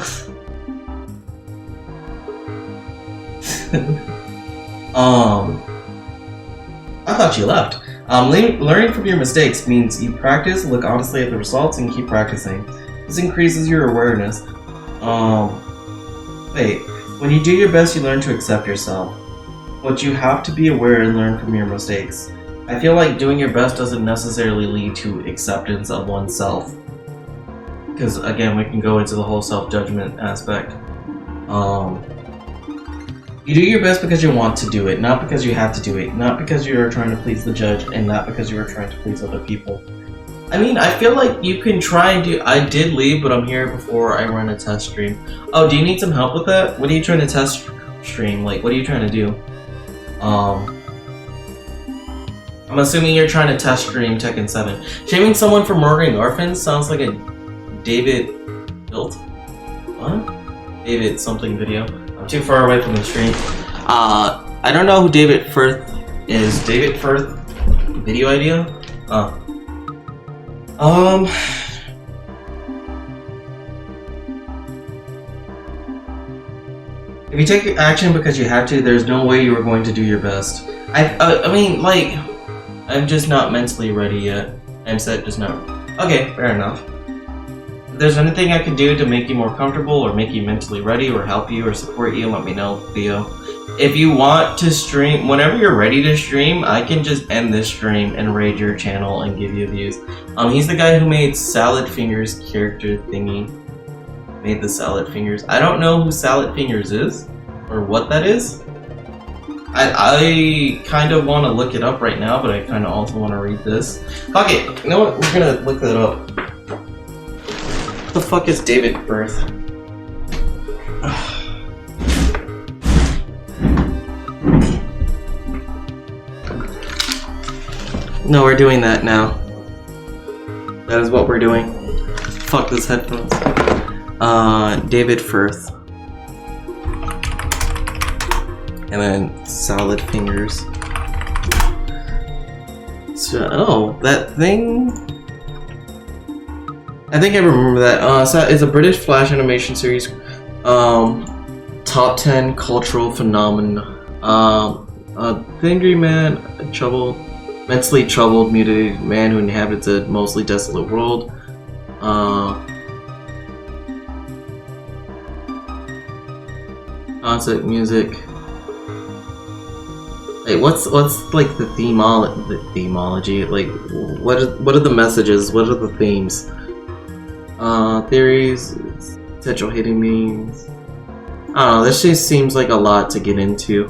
I thought you left. Learning from your mistakes means you practice, look honestly at the results, and keep practicing. This increases your awareness. Wait. When you do your best, you learn to accept yourself. But you have to be aware and learn from your mistakes. I feel like doing your best doesn't necessarily lead to acceptance of oneself. Because, again, we can go into the whole self-judgment aspect. You do your best because you want to do it, not because you have to do it, not because you are trying to please the judge, and not because you are trying to please other people. I mean, I feel like you can try and do... I did leave, but I'm here before I run a test stream. Oh, do you need some help with that? What are you trying to test stream? Like, what are you trying to do? I'm assuming you're trying to test stream Tekken 7. Shaming someone for murdering orphans sounds like a David built? What? David something video. I'm too far away from the stream. I don't know who David Firth is. David Firth? Video idea? If you take action because you have to, there's no way you are going to do your best. I mean, like, I'm just not mentally ready yet. I'm set, just not. Okay, fair enough. If there's anything I can do to make you more comfortable, or make you mentally ready, or help you, or support you, let me know, Theo. If you want to stream, whenever you're ready to stream, I can just end this stream and raid your channel and give you views. He's the guy who made Salad Fingers character thingy. Made the Salad Fingers. I don't know who Salad Fingers is, or what that is. I kind of want to look it up right now, but I kind of also want to read this. Fuck it. You know what? We're gonna look that up. What the fuck is David Firth? No, we're doing that now. That is what we're doing. Fuck this headphones. David Firth. And then Salad Fingers. So, oh, that thing? I think I remember that. It's a British Flash animation series. Top 10 cultural phenomenon. The angry man, mentally troubled, mutilated man who inhabits a mostly desolate world. Concert music. Hey, what's like the themology? Like, what are the messages? What are the themes? Theories, potential hidden meanings. I don't know. This just seems like a lot to get into.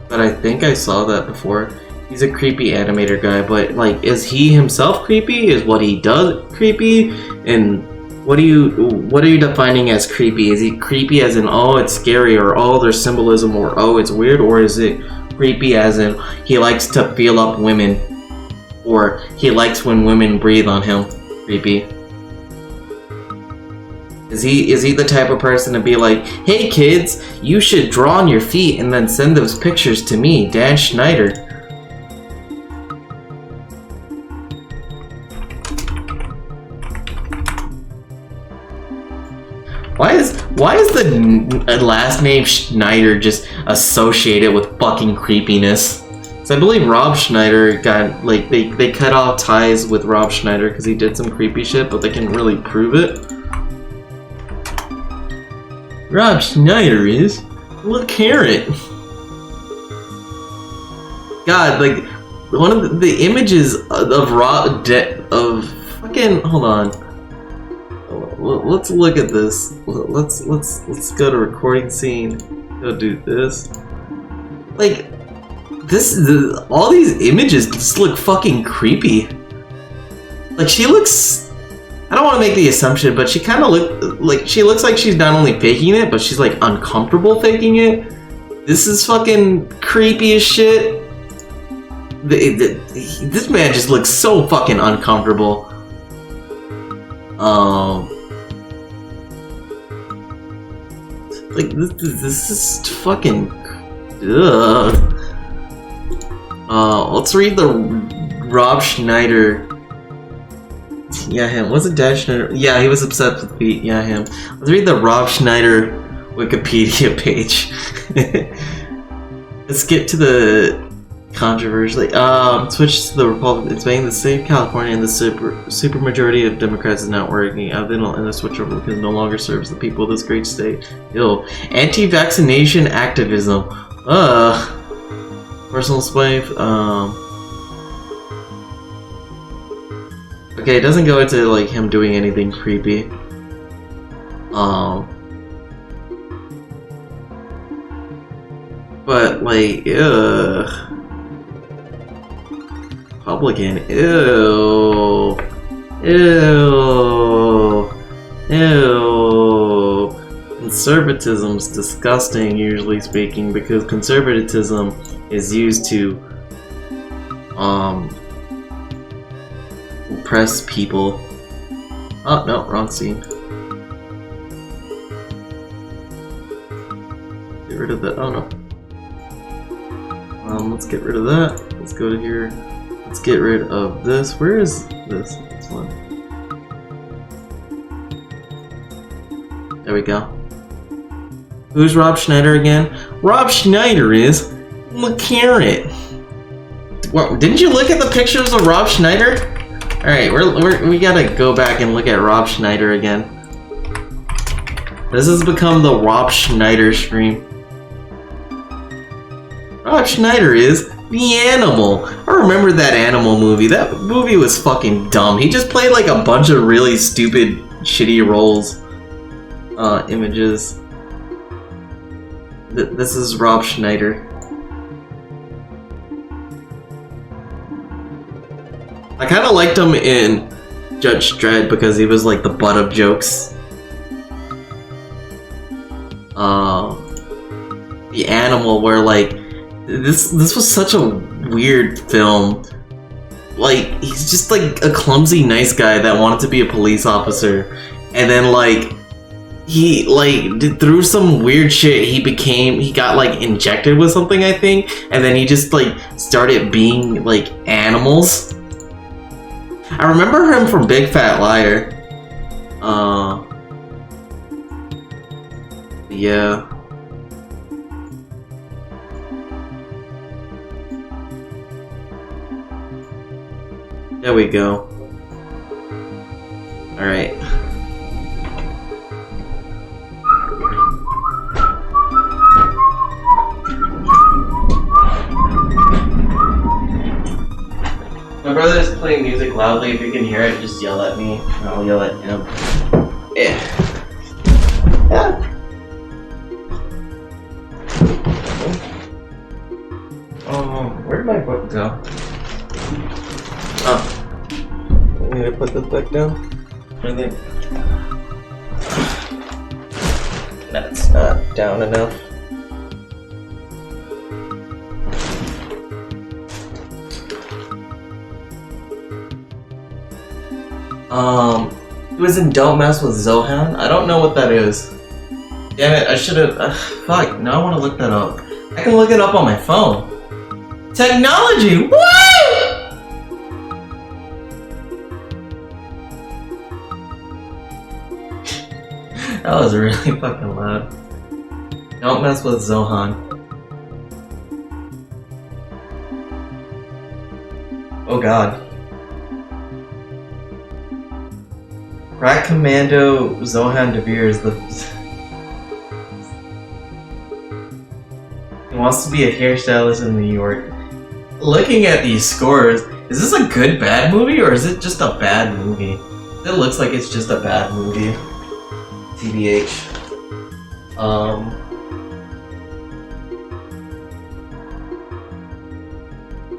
But I think I saw that before. He's a creepy animator guy, but like, is he himself creepy? Is what he does creepy? And what are you defining as creepy? Is he creepy as in, oh, it's scary, or oh, there's symbolism, or oh, it's weird, or is it creepy as in he likes to feel up women, or he likes when women breathe on him? Creepy. Is he the type of person to be like, hey kids, you should draw on your feet and then send those pictures to me, Dan Schneider? Why is the last name Schneider just associated with fucking creepiness? So I believe Rob Schneider got, like, they cut off ties with Rob Schneider because he did some creepy shit, but they couldn't really prove it. Rob Schneider is? Look, Carrot. God, like, one of the images of fucking, hold on. Let's look at this. Let's go to recording scene. Go do this. Like, all these images just look fucking creepy. Like, she looks, I don't want to make the assumption, but she kind of looks like she's not only faking it, but she's like uncomfortable faking it. This is fucking creepy as shit. This man just looks so fucking uncomfortable. Like, this is fucking... Ugh. Let's read the Rob Schneider. Yeah, him. Was it Dan Schneider? Yeah, he was upset with Pete. Yeah, him. Let's read the Rob Schneider Wikipedia page. Let's get to the controversy. Switch to the Republican. It's saying the state of California and the super majority of Democrats is not working. I've been in the switch to Republicans no longer serves the people of this great state. Ew. Anti-vaccination activism. Personal space. Okay, it doesn't go into like him doing anything creepy. But like, ugh. Republican, ew. Ew. Ew. Conservatism's disgusting, usually speaking, because conservatism is used to, oppress people. Oh, no, wrong scene. Get rid of that. Oh, no. Let's get rid of that. Let's go to here. Let's get rid of this. Where is this? This one. There we go. Who's Rob Schneider again? Rob Schneider is McCarrot. What? Didn't you look at the pictures of Rob Schneider? All right, we gotta go back and look at Rob Schneider again. This has become the Rob Schneider stream. Rob Schneider is the Animal. I remember that Animal movie. That movie was fucking dumb. He just played like a bunch of really stupid, shitty roles. Images. This is Rob Schneider. I kind of liked him in Judge Dredd because he was like the butt of jokes. The Animal, where like this was such a weird film. Like, he's just like a clumsy nice guy that wanted to be a police officer, and then like he through some weird shit he got like injected with something, I think, and then he just like started being like animals. I remember him from Big Fat Liar. Yeah. There we go. Alright. My brother is playing music loudly. If you can hear it, just yell at me. I'll yell at him. Yeah. Where'd my book go? Oh. I'm gonna put this back down. I think that's not down enough. It was in Don't Mess with Zohan. I don't know what that is. Damn it, I should've... fuck, now I wanna look that up. I can look it up on my phone. Technology! What? That was really fucking loud. Don't Mess with Zohan. Oh god. Crack Commando Zohan Devere is the... He wants to be a hairstylist in New York. Looking at these scores, is this a good bad movie or is it just a bad movie? It looks like it's just a bad movie. TBH.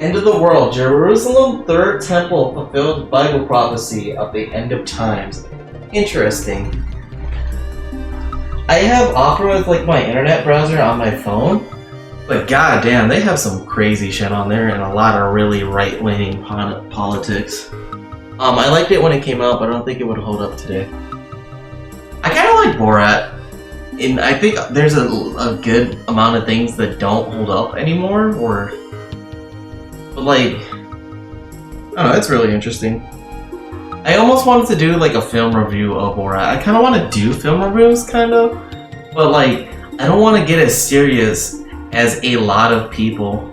End of the world. Jerusalem Third Temple fulfilled Bible prophecy of the end of times. Interesting. I have Opera with like my internet browser on my phone, but goddamn, they have some crazy shit on there and a lot of really right-leaning politics. I liked it when it came out, but I don't think it would hold up today. I kind of like Borat. and I think there's a good amount of things that don't hold up anymore, but like, I don't know, it's really interesting. I almost wanted to do like a film review of Borat. I kind of want to do film reviews, kind of, but like, I don't want to get as serious as a lot of people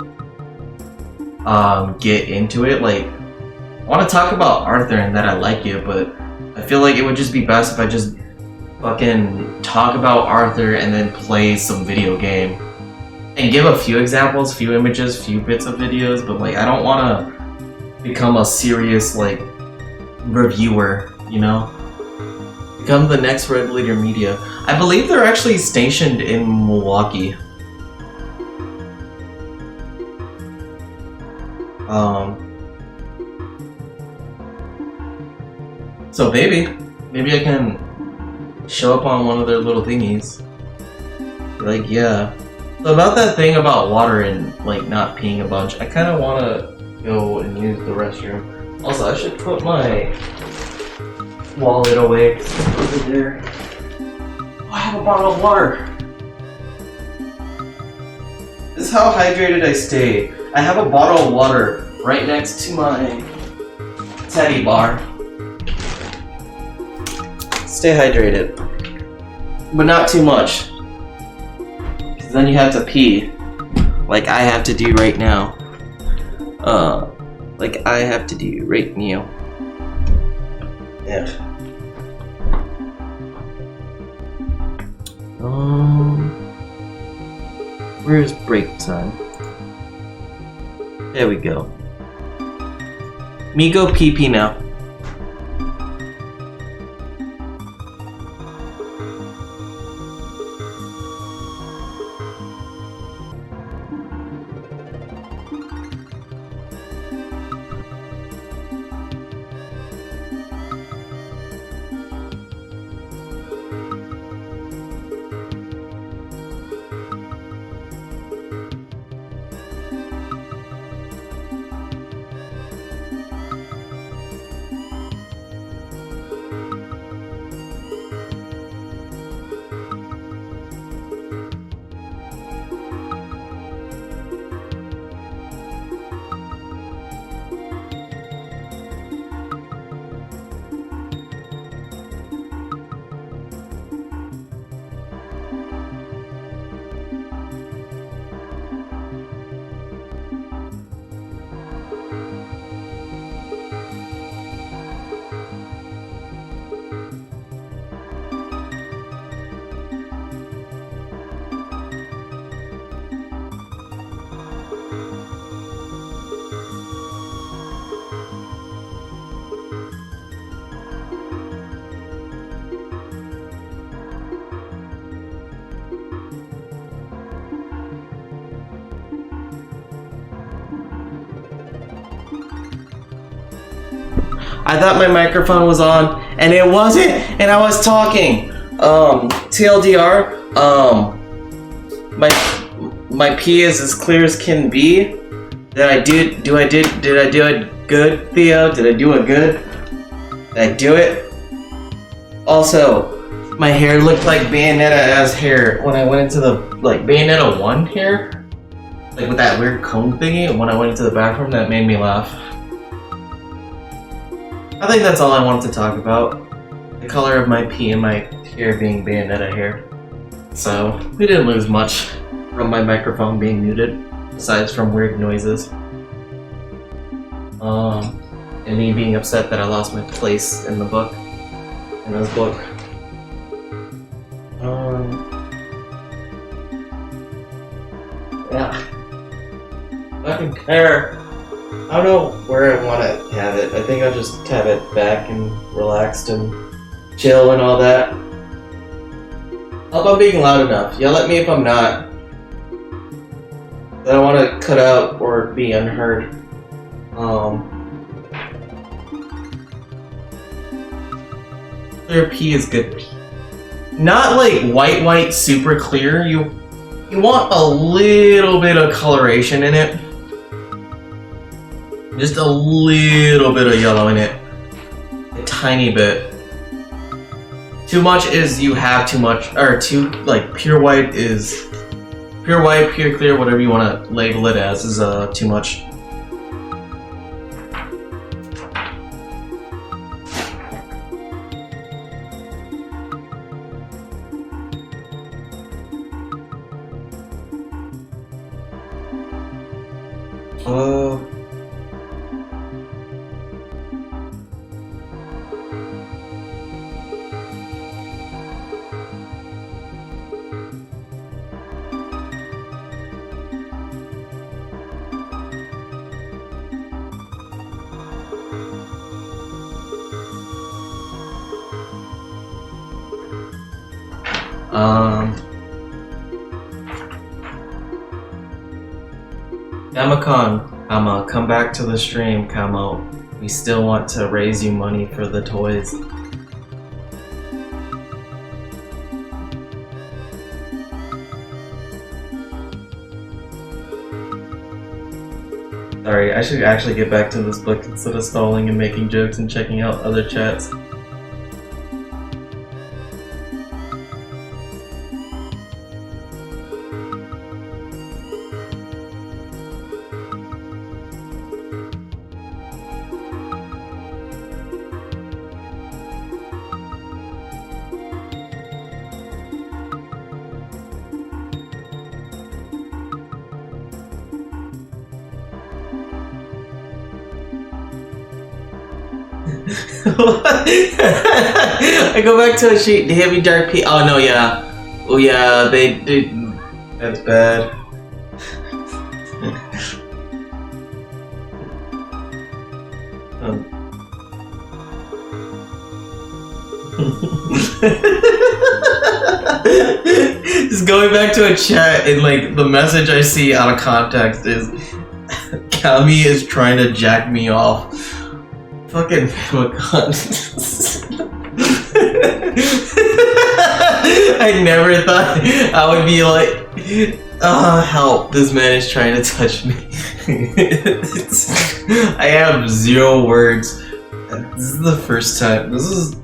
get into it. Like, I want to talk about Arthur and that I like it, but I feel like it would just be best if I just fucking talk about Arthur and then play some video game and give a few examples, few images, few bits of videos, but like, I don't want to become a serious like reviewer, you know? Become the next Red Leader Media. I believe they're actually stationed in Milwaukee. So maybe I can show up on one of their little thingies. Like, yeah. So about that thing about water and like not peeing a bunch, I kind of want to go and use the restroom. Also, I should put my wallet away over there. Oh, I have a bottle of water. This is how hydrated I stay. I have a bottle of water right next to my teddy bar. Stay hydrated, but not too much, because then you have to pee, like I have to do right now. Like I have to do right now. Yeah. Where's break time? There we go. Me go pee pee now. I thought my microphone was on, and it wasn't, and I was talking. TLDR, my pee is as clear as can be. Did I do it good, Theo? Did I do it good? Did I do it? Also, my hair looked like Bayonetta-ass hair when I went into the, like, Bayonetta 1 hair. Like, with that weird cone thingy, and when I went into the bathroom, that made me laugh. I think that's all I wanted to talk about. The color of my pee and my hair being Bayonetta hair. So, we didn't lose much from my microphone being muted, aside from weird noises. And me being upset that I lost my place in the book. In this book. Yeah. I don't care. I don't know where I want to have it. I think I'll just have it back and relaxed and chill and all that. Hope I'm being loud enough. Yell at me if I'm not. I don't want to cut out or be unheard. Clear pee is good pee. Not like white, super clear. You want a little bit of coloration in it. Just a little bit of yellow in it. A tiny bit. Too much is you have too much, or too, like, pure white is... Pure white, pure clear, whatever you want to label it as, is too much. Yamakon, come back to the stream, Kamo. We still want to raise you money for the toys. Sorry, I should actually get back to this book instead of stalling and making jokes and checking out other chats. I go back to a sheet, the heavy dark P. Oh no, yeah. Oh yeah, they that's bad. Just going back to a chat and like the message I see out of context is Kami is trying to jack me off. Fucking Famicom. I never thought I would be like, oh, help, this man is trying to touch me. I have 0 words. This is the first time. This is...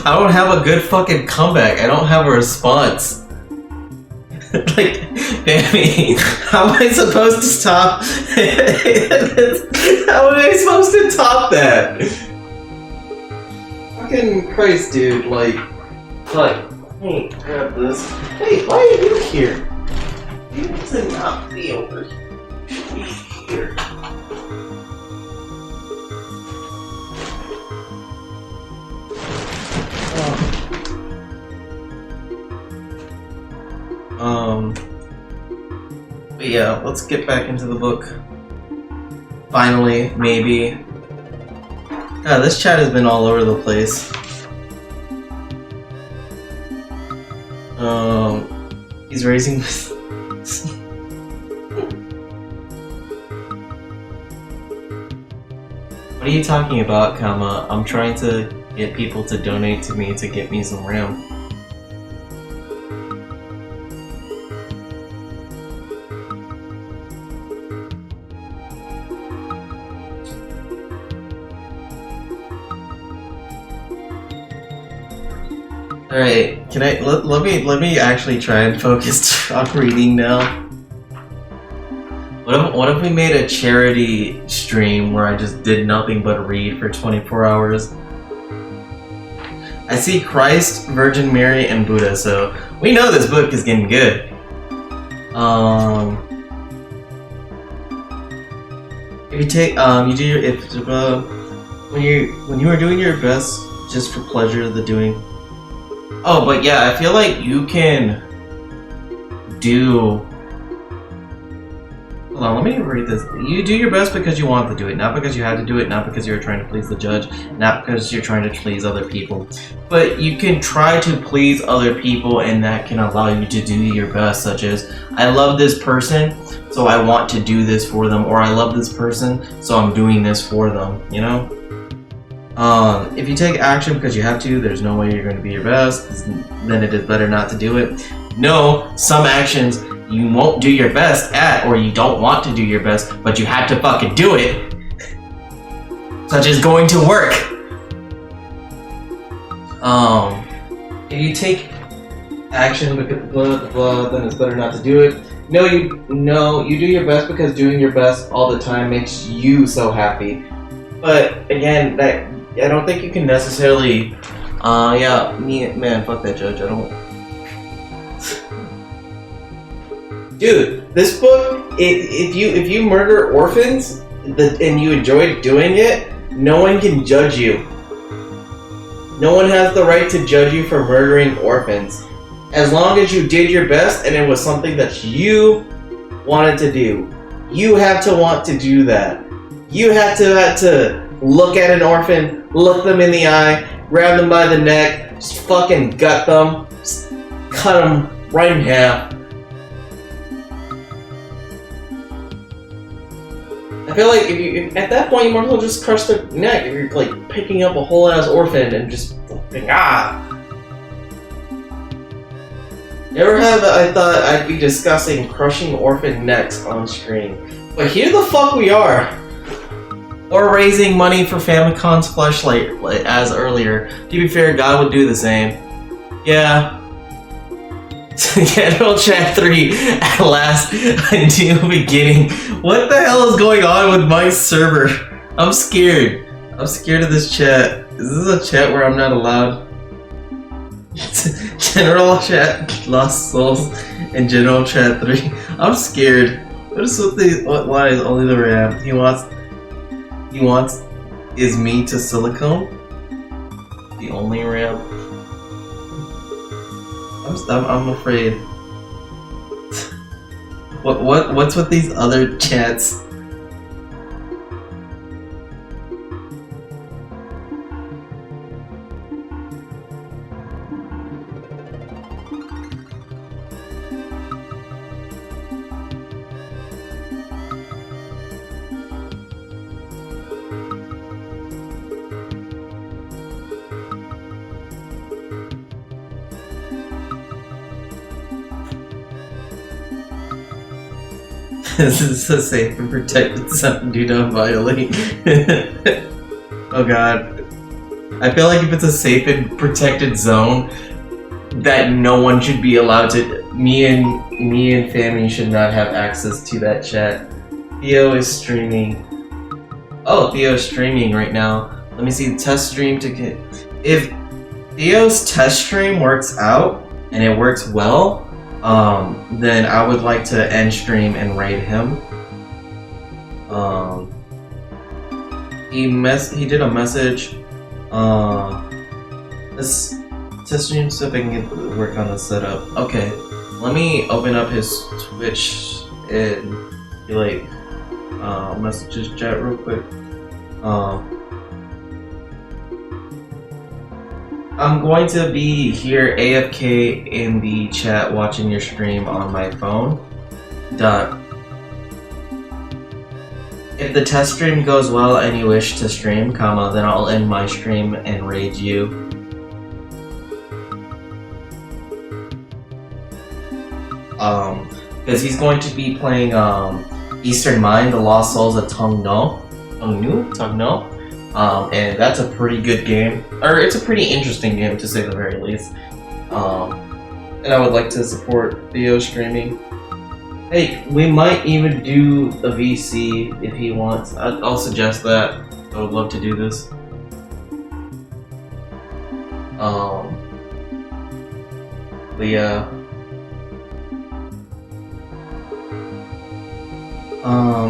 I don't have a good fucking comeback. I don't have a response. Like, Bammy, how am I supposed to top? How am I supposed to top that? Fucking Christ, dude. Like, hey, grab this. Hey, why are you here? You need to not be over here. You should be here. But yeah, let's get back into the book. Finally, maybe. God, this chat has been all over the place. He's raising this. What are you talking about, Kama? I'm trying to get people to donate to me to get me some RAM. Alright, can I let me actually try and focus on reading now. What if we made a charity stream where I just did nothing but read for 24 hours? I see Christ, Virgin Mary, and Buddha, so we know this book is getting good. If you take you do your when you are doing your best just for pleasure, the doing. Oh, but yeah, I feel like you can do. Hold on, let me read this. You do your best because you want to do it, not because you have to do it, not because you're trying to please the judge, not because you're trying to please other people. But you can try to please other people, and that can allow you to do your best, such as, I love this person, so I want to do this for them, or I love this person, so I'm doing this for them, you know? If you take action because you have to, there's no way you're going to be your best, then it is better not to do it. No, some actions you won't do your best at, or you don't want to do your best, but you have to fucking do it. Such as going to work. If you take action because blah blah blah, then it's better not to do it. No, you do your best because doing your best all the time makes you so happy. But again, that I don't think you can necessarily. Man, fuck that judge. I don't. Dude, this book, if you murder orphans and you enjoy doing it, no one can judge you. No one has the right to judge you for murdering orphans. As long as you did your best and it was something that you wanted to do. You have to want to do that. You have to look at an orphan, look them in the eye, grab them by the neck, just fucking gut them, just cut them right in half. I feel like if at that point you might as well just crush their neck if you're like picking up a whole ass orphan and just fucking Never have I thought I'd be discussing crushing orphan necks on screen, but here the fuck we are. Or raising money for Famicon's fleshlight as earlier. To be fair, God would do the same. Yeah. General Chat 3, at last, a new beginning. What the hell is going on with my server? I'm scared. I'm scared of this chat. Is this a chat where I'm not allowed? General Chat Lost Souls and General Chat 3. I'm scared. What is with these? Why is only the RAM? He wants is me to silicone? The only RAM? I'm afraid. What's with these other chats? This is so safe and protected zone. Do not violate. Oh god. I feel like if it's a safe and protected zone, that no one should be allowed to. Me and Fami should not have access to that chat. Theo is streaming. Oh, Theo is streaming right now. Let me see the test stream to get. If Theo's test stream works out and it works well, then I would like to end stream and raid him. He did a message. This test stream so if I can get work on the setup. Okay, let me open up his Twitch and be like messages chat real quick. I'm going to be here AFK in the chat watching your stream on my phone. If the test stream goes well and you wish to stream, comma, then I'll end my stream and raid you. Because he's going to be playing Eastern Mind, The Lost Souls of Tong No. And that's a pretty good game, or it's a pretty interesting game to say the very least. And I would like to support Theo streaming. Hey, we might even do a VC if he wants. I'll suggest that. I would love to do this. But yeah.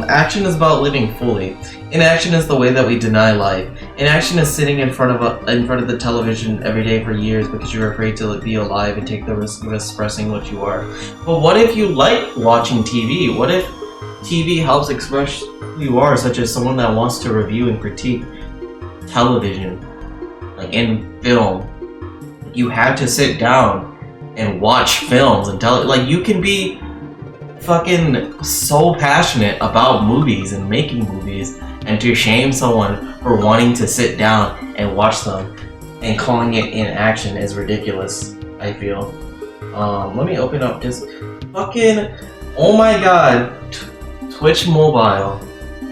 Action is about living fully. Inaction is the way that we deny life. Inaction is sitting in front of the television every day for years because you're afraid to be alive and take the risk of expressing what you are. But what if you like watching TV? What if TV helps express who you are, such as someone that wants to review and critique television, like in film. You have to sit down and watch films and like you can be fucking so passionate about movies and making movies, and to shame someone for wanting to sit down and watch them and calling it in action is ridiculous, I feel. Let me open up this fucking, oh my god, Twitch mobile.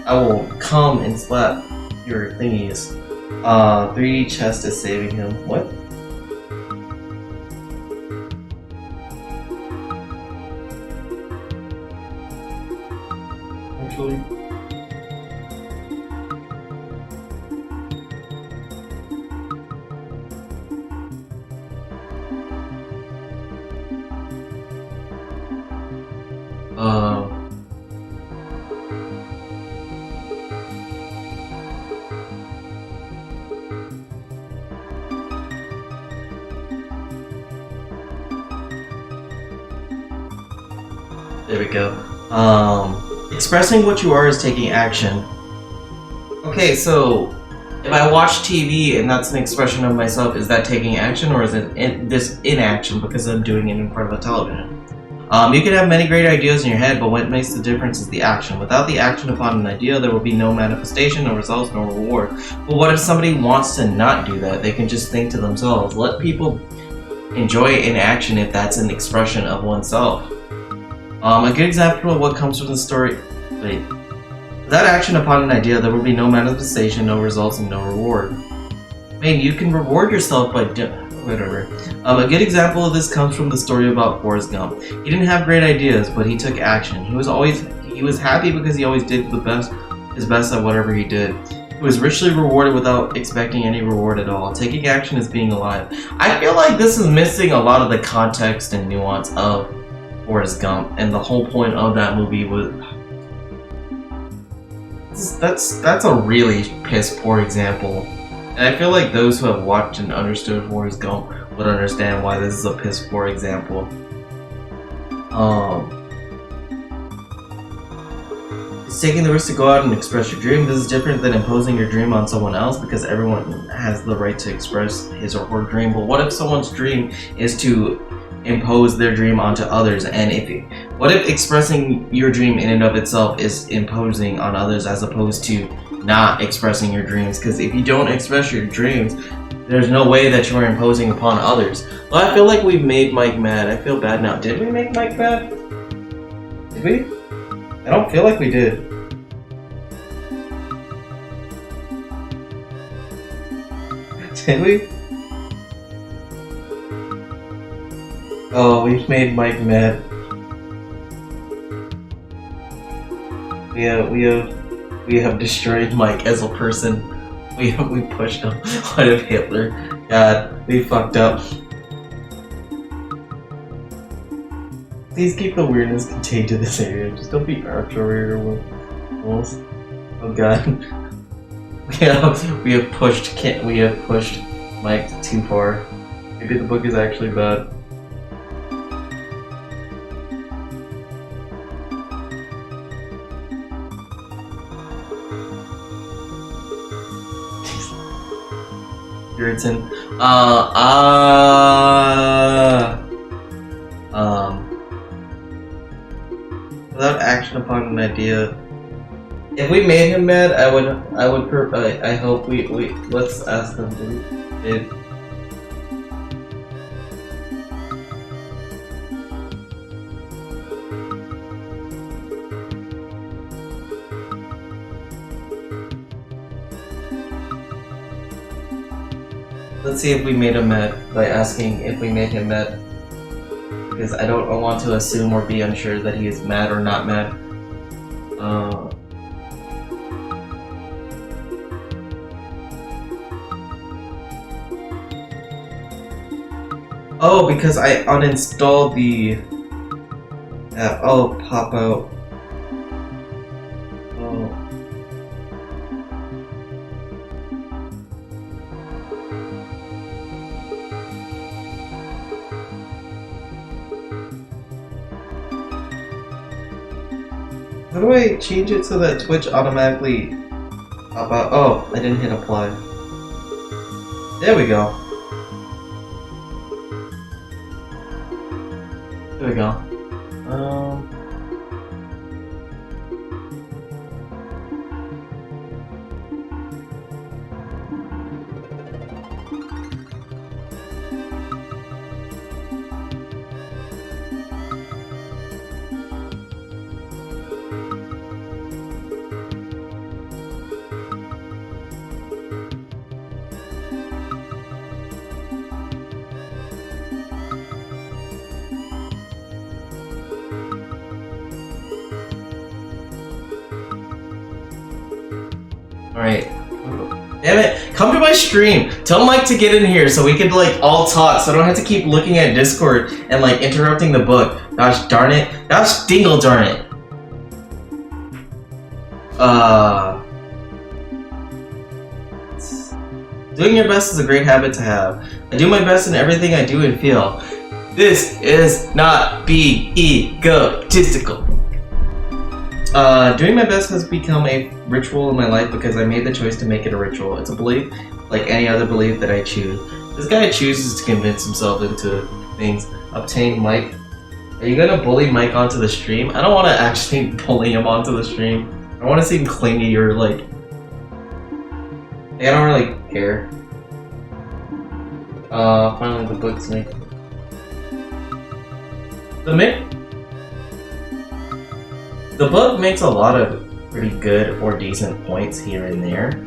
I will come and slap your thingies. 3D chest is saving him. What? Actually. There we go. Expressing what you are is taking action. Okay, so if I watch TV and that's an expression of myself, is that taking action, or is it inaction because I'm doing it in front of a television? You can have many great ideas in your head, but what makes the difference is the action. Without the action upon an idea, there will be no manifestation, no results, no reward. But what if somebody wants to not do that? They can just think to themselves. Let people enjoy inaction if that's an expression of oneself. A good example of what comes from the story. Wait. Without action upon an idea, there will be no manifestation, no results, and no reward. I mean, you can reward yourself by whatever. A good example of this comes from the story about Forrest Gump. He didn't have great ideas, but he took action. He was happy because he always did his best at whatever he did. He was richly rewarded without expecting any reward at all. Taking action is being alive. I feel like this is missing a lot of the context and nuance of Forrest Gump, and the whole point of that movie was that's a really piss poor example, and I feel like those who have watched and understood Forrest Gump would understand why this is a piss poor example. It's taking the risk to go out and express your dream. This is different than imposing your dream on someone else, because everyone has the right to express his or her dream. But what if someone's dream is to impose their dream onto others? And what if expressing your dream in and of itself is imposing on others as opposed to not expressing your dreams? Because if you don't express your dreams, there's no way that you are imposing upon others. Well, I feel like we've made Mike mad. I feel bad now. Did we make Mike mad? Did we? I don't feel like we did. Did we? Oh, we've made Mike mad. We have destroyed Mike as a person. We pushed him out of Hitler. God, we fucked up. Please keep the weirdness contained to this area. Just don't be arbitrary or rules. Oh god. We have pushed Mike too far. Maybe the book is actually bad. Puritan. Without action upon an idea. If we made him mad, I hope let's ask them to. Let's see if we made him mad by asking if we made him mad. Because I don't want to assume or be unsure that he is mad or not mad. Oh, because I uninstalled the app. Oh, pop out. Oh. How do I change it so that Twitch automatically pop out? Oh, I didn't hit apply. There we go. There we go. Alright. Damn it! Come to my stream! Tell Mike to get in here so we could, like, all talk so I don't have to keep looking at Discord and, like, interrupting the book. Gosh darn it. Gosh dingle darn it. Doing your best is a great habit to have. I do my best in everything I do and feel. This is not being egotistical. Doing my best has become a ritual in my life because I made the choice to make it a ritual. It's a belief like any other belief that I choose. This guy chooses to convince himself into things. Obtain Mike. Are you gonna bully Mike onto the stream? I don't want to actually bully him onto the stream. I want to see him clingy or like... I don't really care. Finally the book's made. The book makes a lot of pretty good or decent points here and there.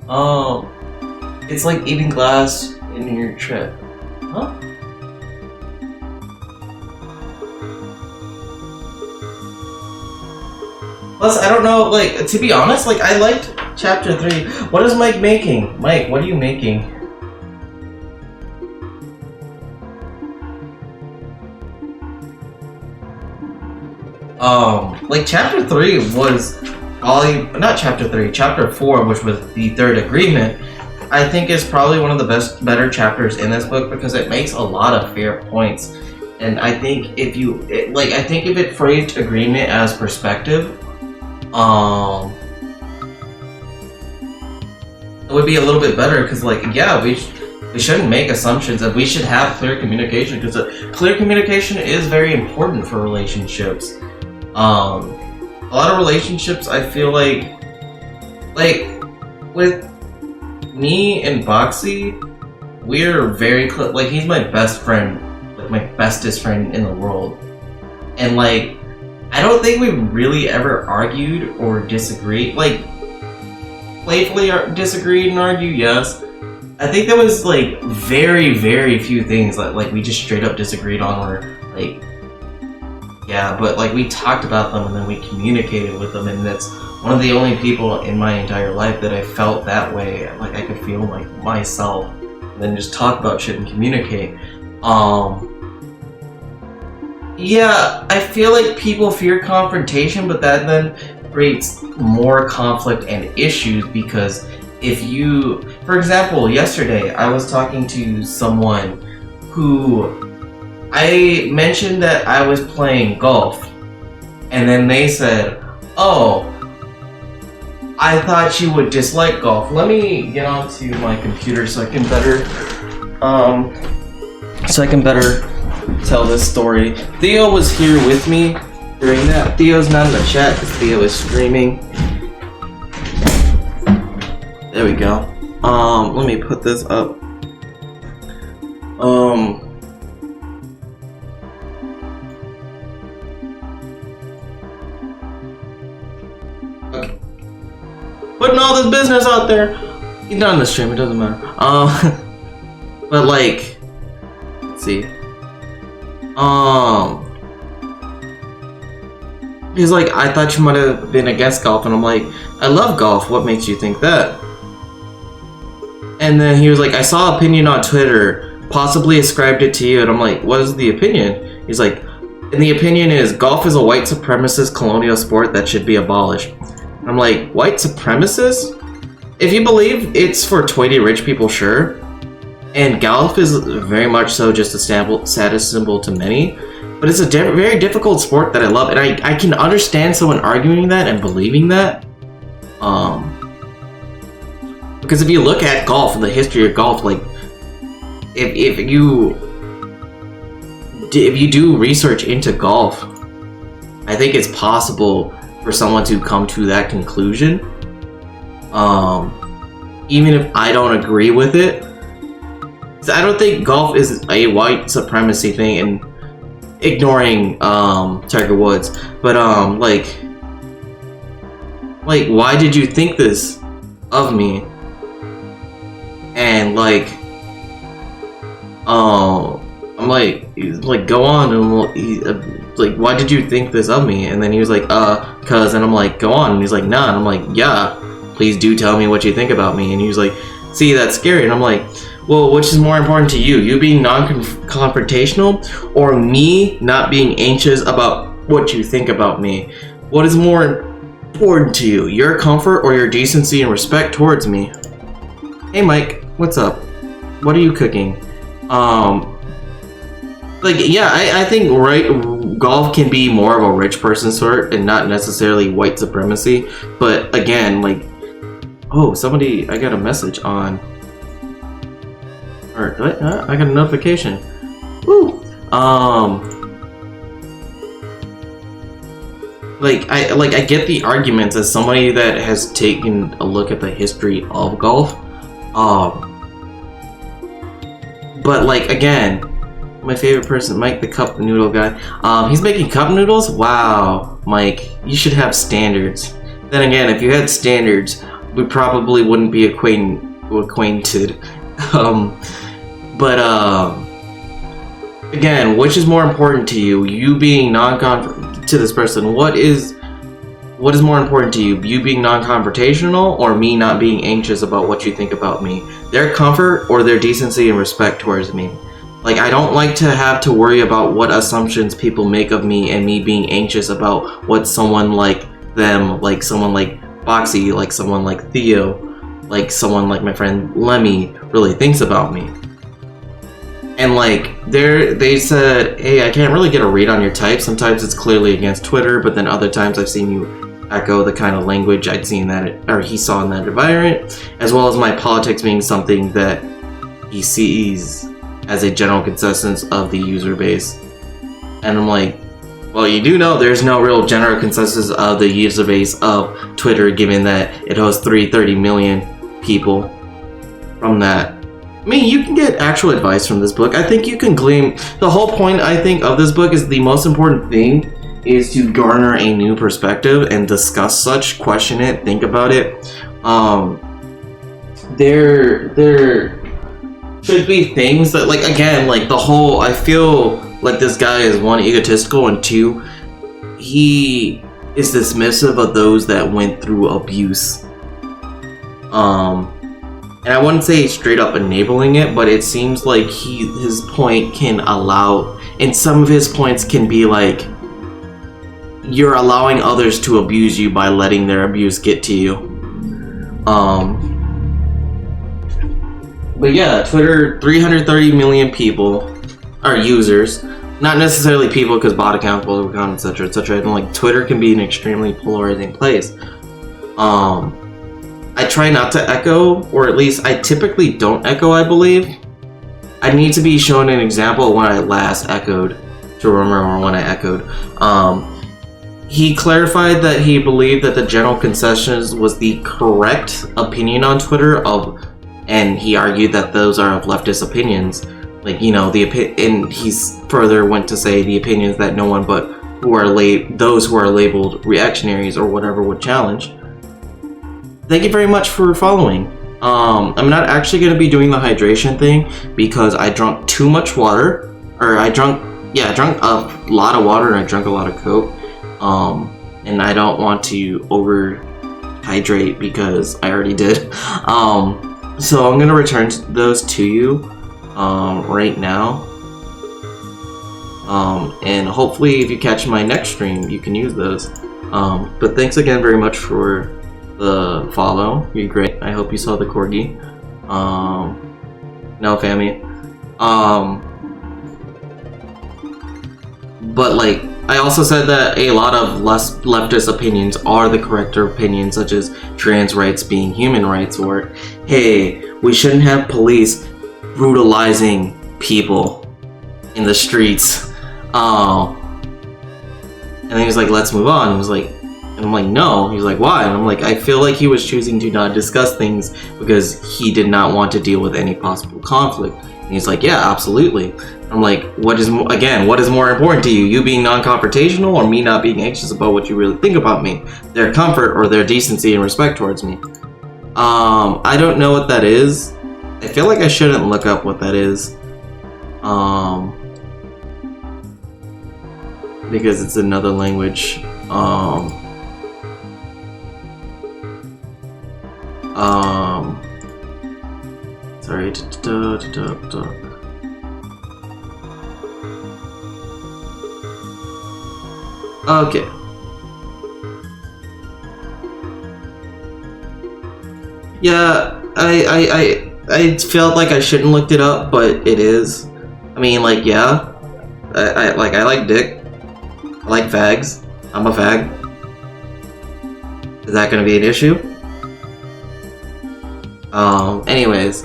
Oh, it's like eating glass in your trip. Huh? Plus, I don't know, like, to be honest, like, I liked chapter 3. What is Mike making? Mike, what are you making? Like, chapter 3 was not chapter 3, chapter 4, which was the third agreement, I think is probably one of the better chapters in this book because it makes a lot of fair points. And I think if if it phrased agreement as perspective, it would be a little bit better because, like, yeah, we shouldn't make assumptions and we should have clear communication because clear communication is very important for relationships. A lot of relationships, I feel like with me and Boxy, we're very close. Like, he's my best friend, like my bestest friend in the world, and like, I don't think we really ever argued or disagreed. Like, playfully disagreed and argued, yes. I think there was like very, very few things that like we just straight up disagreed on, or like. Yeah, but like we talked about them and then we communicated with them, and that's one of the only people in my entire life that I felt that way. Like I could feel like myself, and then just talk about shit and communicate. Yeah, I feel like people fear confrontation, but that then creates more conflict and issues because if you, for example, yesterday I was talking to someone who. I mentioned that I was playing golf, and then they said, "Oh, I thought you would dislike golf." Let me get onto my computer so I can better tell this story. Theo was here with me during that. Theo's not in the chat because Theo is streaming. There we go. Let me put this up. putting all this business out there. He's not in the stream, it doesn't matter. But like, let's see. He's like, I thought you might have been against golf, and I'm like, I love golf. What makes you think that? And then he was like, I saw opinion on Twitter, possibly ascribed it to you, and I'm like, what is the opinion? He's like, and the opinion is golf is a white supremacist colonial sport that should be abolished. I'm like, white supremacist? If you believe it's for twitty rich people, sure. And golf is very much so just a status symbol to many. But it's a very difficult sport that I love. And I can understand someone arguing that and believing that. Because if you look at golf, the history of golf, like, if you do research into golf, I think it's possible for someone to come to that conclusion. Even if I don't agree with it. So I don't think golf is a white supremacy thing, and ignoring Tiger Woods. But like why did you think this of me? And like I'm like, he's like, go on, and like, why did you think this of me? And then he was like, cause, and I'm like, go on, and he's like, nah, and I'm like, yeah, please do tell me what you think about me. And he was like, see, that's scary. And I'm like, well, which is more important to you? You being non-confrontational, or me not being anxious about what you think about me? What is more important to you? Your comfort or your decency and respect towards me? Hey Mike, what's up? What are you cooking? Like, yeah, I think golf can be more of a rich person sort and not necessarily white supremacy. But again, like, oh, somebody, I got a message on, or I got a notification. Woo. I get the arguments as somebody that has taken a look at the history of golf. But like, again, my favorite person, Mike the cup noodle guy. He's making cup noodles? Wow, Mike, you should have standards. Then again, if you had standards, we probably wouldn't be acquainted. Again, which is more important to you? You being to this person, what is more important to you? You being non-confrontational, or me not being anxious about what you think about me? Their comfort or their decency and respect towards me? Like, I don't like to have to worry about what assumptions people make of me, and me being anxious about what someone like them, like someone like Boxy, like someone like Theo, like someone like my friend Lemmy really thinks about me. And like, they said, hey, I can't really get a read on your type. Sometimes it's clearly against Twitter, but then other times I've seen you echo the kind of language I'd seen that, or he saw in that environment, as well as my politics being something that he sees as a general consensus of the user base. And I'm like, well, you do know there's no real general consensus of the user base of Twitter, given that it hosts 330 million people from that. I mean, you can get actual advice from this book. I think you can glean. The whole point, I think, of this book is the most important thing is to garner a new perspective and discuss such, question it, think about it. There should be things that, like, again, like the whole, I feel like this guy is, one, egotistical, and two, he is dismissive of those that went through abuse. And I wouldn't say straight up enabling it, but it seems like his point can allow, and some of his points can be like, you're allowing others to abuse you by letting their abuse get to you. But yeah, Twitter, 330 million people are users. Not necessarily people, because bot account, follower account, etc., etc. And like, Twitter can be an extremely polarizing place. I try not to echo, or at least I typically don't echo, I believe. I need to be shown an example of when I last echoed to remember when I echoed. He clarified that he believed that the general consensus was the correct opinion on Twitter and he argued that those are of leftist opinions. Like, you know, and he's further went to say the opinions that no one but those who are labeled reactionaries or whatever would challenge. thank you very much for following. I'm not actually going to be doing the hydration thing because I drank too much water, or I drank a lot of water and I drank a lot of Coke, and I don't want to overhydrate because I already did. So I'm going to return those to you right now, and hopefully if you catch my next stream you can use those. But thanks again very much for the follow. You're great. I hope you saw the corgi. No, Fammy. But like, I also said that a lot of leftist opinions are the correct opinions, such as trans rights being human rights, or hey, we shouldn't have police brutalizing people in the streets. And then he was like, let's move on. He was like, and I'm like, no. He was like, why? And I'm like, I feel like he was choosing to not discuss things because he did not want to deal with any possible conflict. And he's like, yeah, absolutely. I'm like, what is more important to you? You being non-confrontational or me not being anxious about what you really think about me? Their comfort or their decency and respect towards me? I don't know what that is. I feel like I shouldn't look up what that is. Because it's another language. Sorry. Okay. Yeah, I felt like I shouldn't looked it up, but it is. I mean, like, yeah. I like dick. I like fags. I'm a fag. Is that gonna be an issue? Anyways.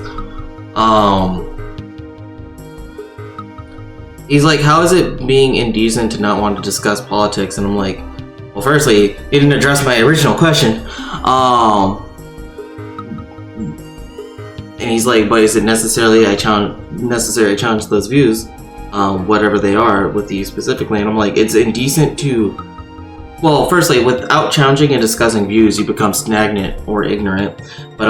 He's like, how is it being indecent to not want to discuss politics? And I'm like, well, firstly, you didn't address my original question. And he's like, but is it necessary I challenge those views, whatever they are, with you specifically? And I'm like, it's indecent to... Well, firstly, without challenging and discussing views, you become stagnant or ignorant. But,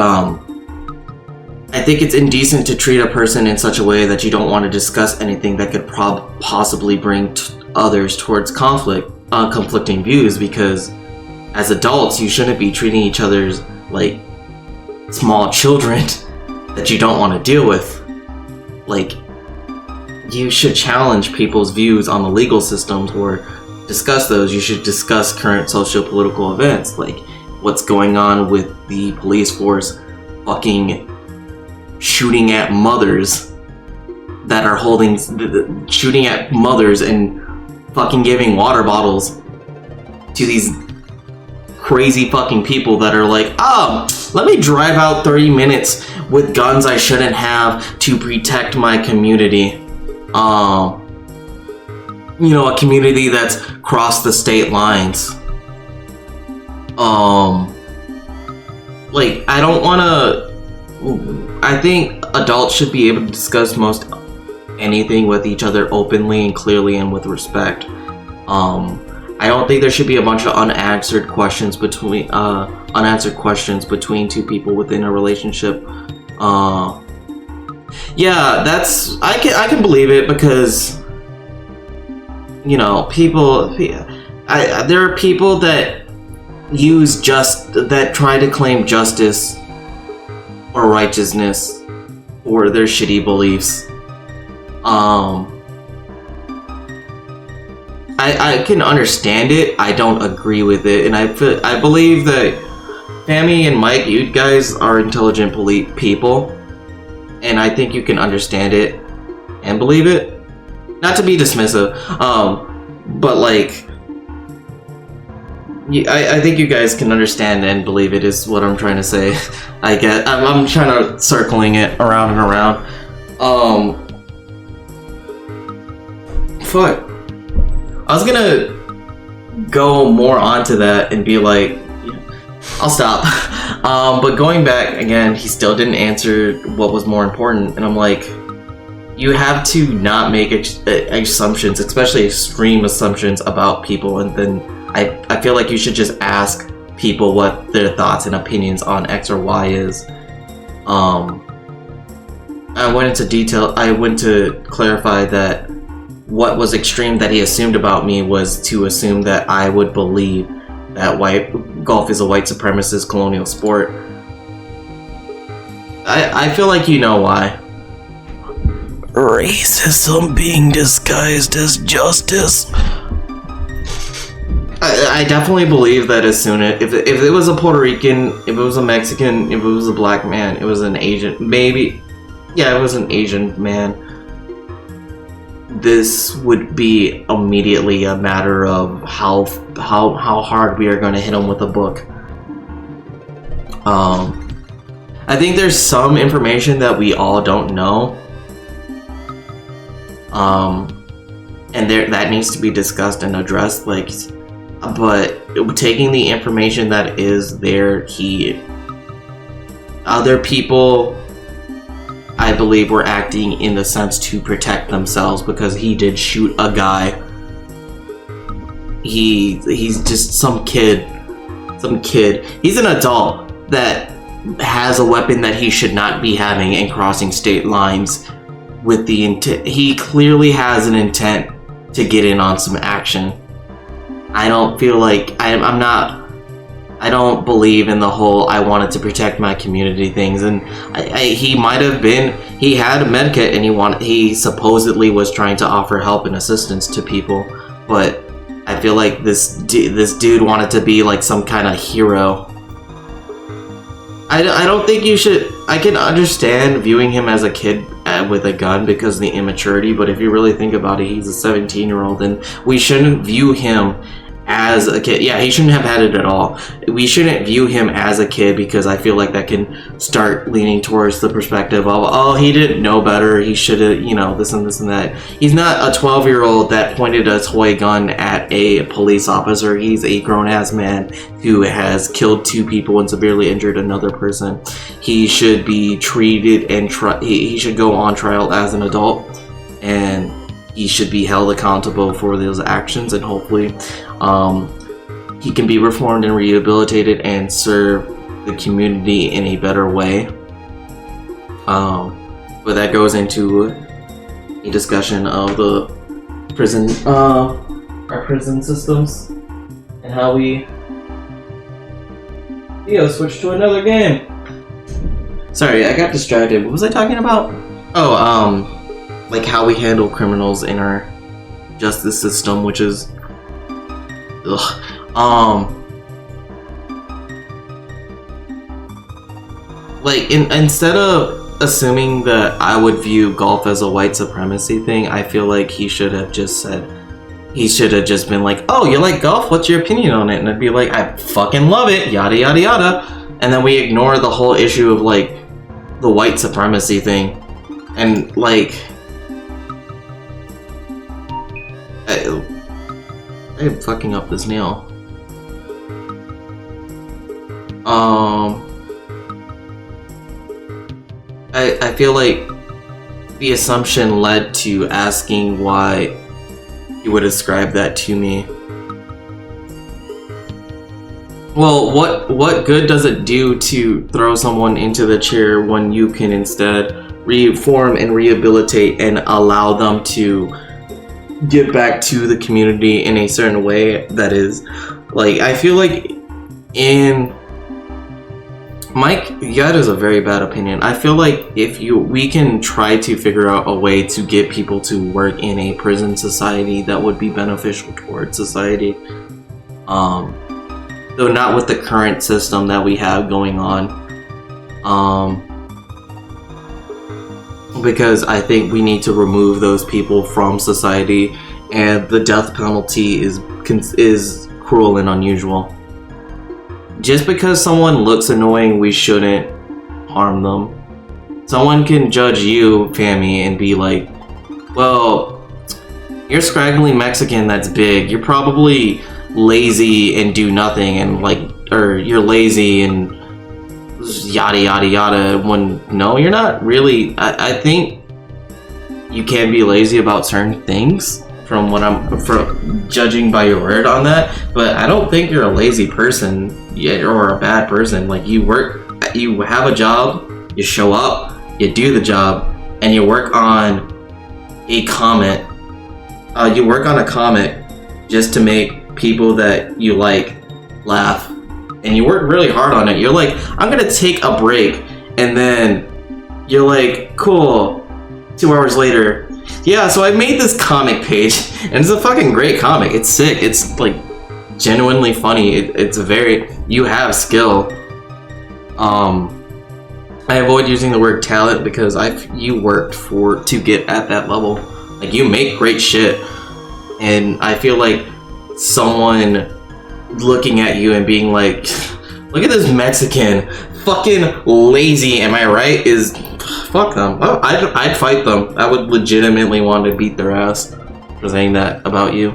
I think it's indecent to treat a person in such a way that you don't want to discuss anything that could possibly bring others towards conflicting views, because as adults, you shouldn't be treating each other like small children that you don't want to deal with. Like, you should challenge people's views on the legal systems or discuss those. You should discuss current socio-political events, like what's going on with the police force fucking shooting at mothers that are shooting at mothers and fucking giving water bottles to these crazy fucking people that are like, let me drive out 30 minutes with guns I shouldn't have to protect my community. You know, a community that's crossed the state lines. Like, I don't wanna... I think adults should be able to discuss most anything with each other openly and clearly and with respect. I don't think there should be a bunch of unanswered questions between two people within a relationship. Yeah, that's... I can believe it because, you know, there are people that that try to claim justice or righteousness for their shitty beliefs. I can understand it. I don't agree with it, and I believe that Fammy and Mike, you guys are intelligent people, and I think you can understand it and believe it. Not to be dismissive, but like, I think you guys can understand and believe it is what I'm trying to say. I'm trying to circling it around and around. Fuck. I was gonna go more onto that and be like, I'll stop. But going back again, he still didn't answer what was more important, and I'm like, you have to not make assumptions, especially extreme assumptions about people, and then I feel like you should just ask people what their thoughts and opinions on X or Y is. I went into detail. I went to clarify that what was extreme that he assumed about me was to assume that I would believe that golf is a white supremacist colonial sport. I feel like you know why. Racism being disguised as justice. I definitely believe that as soon as if it was a Puerto Rican, if it was a Mexican, if it was a black man, it was an Asian, maybe, yeah, it was an Asian man, this would be immediately a matter of how hard we are going to hit them with a book. I think there's some information that we all don't know, and that needs to be discussed and addressed. But taking the information that is there, other people, I believe, were acting in the sense to protect themselves because he did shoot a guy. He's just some kid. He's an adult that has a weapon that he should not be having and crossing state lines with the intent. He clearly has an intent to get in on some action. I don't feel like I don't believe in the whole I wanted to protect my community things, and he might have been, he had a med kit and he supposedly was trying to offer help and assistance to people, but I feel like this dude wanted to be like some kind of hero. I don't think you should. I can understand viewing him as a kid with a gun because of the immaturity, but if you really think about it, he's a 17-year-old, and we shouldn't view him as a kid. Yeah, he shouldn't have had it at all. We shouldn't view him as a kid because I feel like that can start leaning towards the perspective of, oh, he didn't know better, he should have, this and this and that. He's not a 12-year-old that pointed a toy gun at a police officer. He's a grown-ass man who has killed 2 people and severely injured another person. He should be treated and he should go on trial as an adult, and he should be held accountable for those actions, and hopefully he can be reformed and rehabilitated and serve the community in a better way. But that goes into a discussion of the prison, our prison systems, and how we switch to another game. Sorry, I got distracted. What was I talking about? Oh, like how we handle criminals in our justice system, which is, instead of assuming that I would view golf as a white supremacy thing, I feel like he should have just been like, oh, you like golf? What's your opinion on it? And I'd be like, I fucking love it, yada yada yada. And then we ignore the whole issue of like the white supremacy thing, and like, I am fucking up this nail. I feel like the assumption led to asking why you would ascribe that to me. Well, what good does it do to throw someone into the chair when you can instead reform and rehabilitate and allow them to get back to the community in a certain way that is, like, I feel like Mike, that is a very bad opinion. I feel like we can try to figure out a way to get people to work in a prison society that would be beneficial towards society. Though not with the current system that we have going on. Because I think we need to remove those people from society, and the death penalty is cruel and unusual. Just because someone looks annoying, we shouldn't harm them. Someone can judge you, Fami, and be like, well, you're scraggly Mexican that's big, you're probably lazy and do nothing, and or you're lazy and yada yada yada, when no, you're not really. I think you can be lazy about certain things from what I'm from judging by your word on that, but I don't think you're a lazy person yet or a bad person. Like you work, you have a job, you show up, you do the job, and you work on a comic. You work on a comic just to make people that you like laugh, and you work really hard on it. You're like, I'm gonna take a break, and then you're like, cool. 2 hours later, yeah, so I made this comic page, and it's a fucking great comic. It's sick. It's like genuinely funny. It's very, you have skill. I avoid using the word talent because you worked to get at that level. Like you make great shit, and I feel like someone looking at you and being like, look at this Mexican, fucking lazy, am I right? Is fuck them. Oh, I'd fight them. I would legitimately want to beat their ass for saying that about you.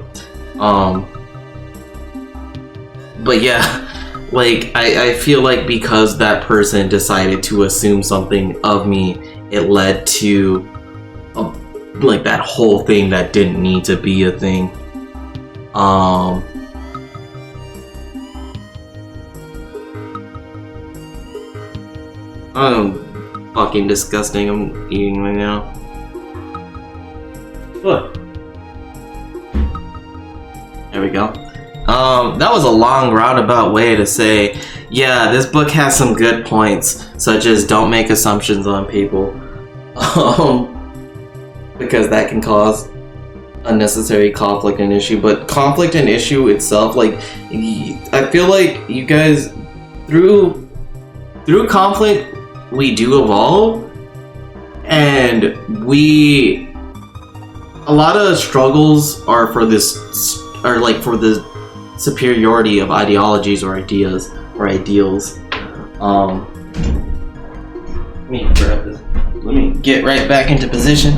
But yeah, like I feel like because that person decided to assume something of me, it led to like that whole thing that didn't need to be a thing. Fucking disgusting. I'm eating right now. What? There we go. That was a long roundabout way to say, yeah, this book has some good points, such as don't make assumptions on people. Because that can cause unnecessary conflict and issue. But conflict and issue itself, like, I feel like you guys, through conflict, we do evolve, and a lot of struggles are for the superiority of ideologies or ideas or ideals. Let me get right back into position.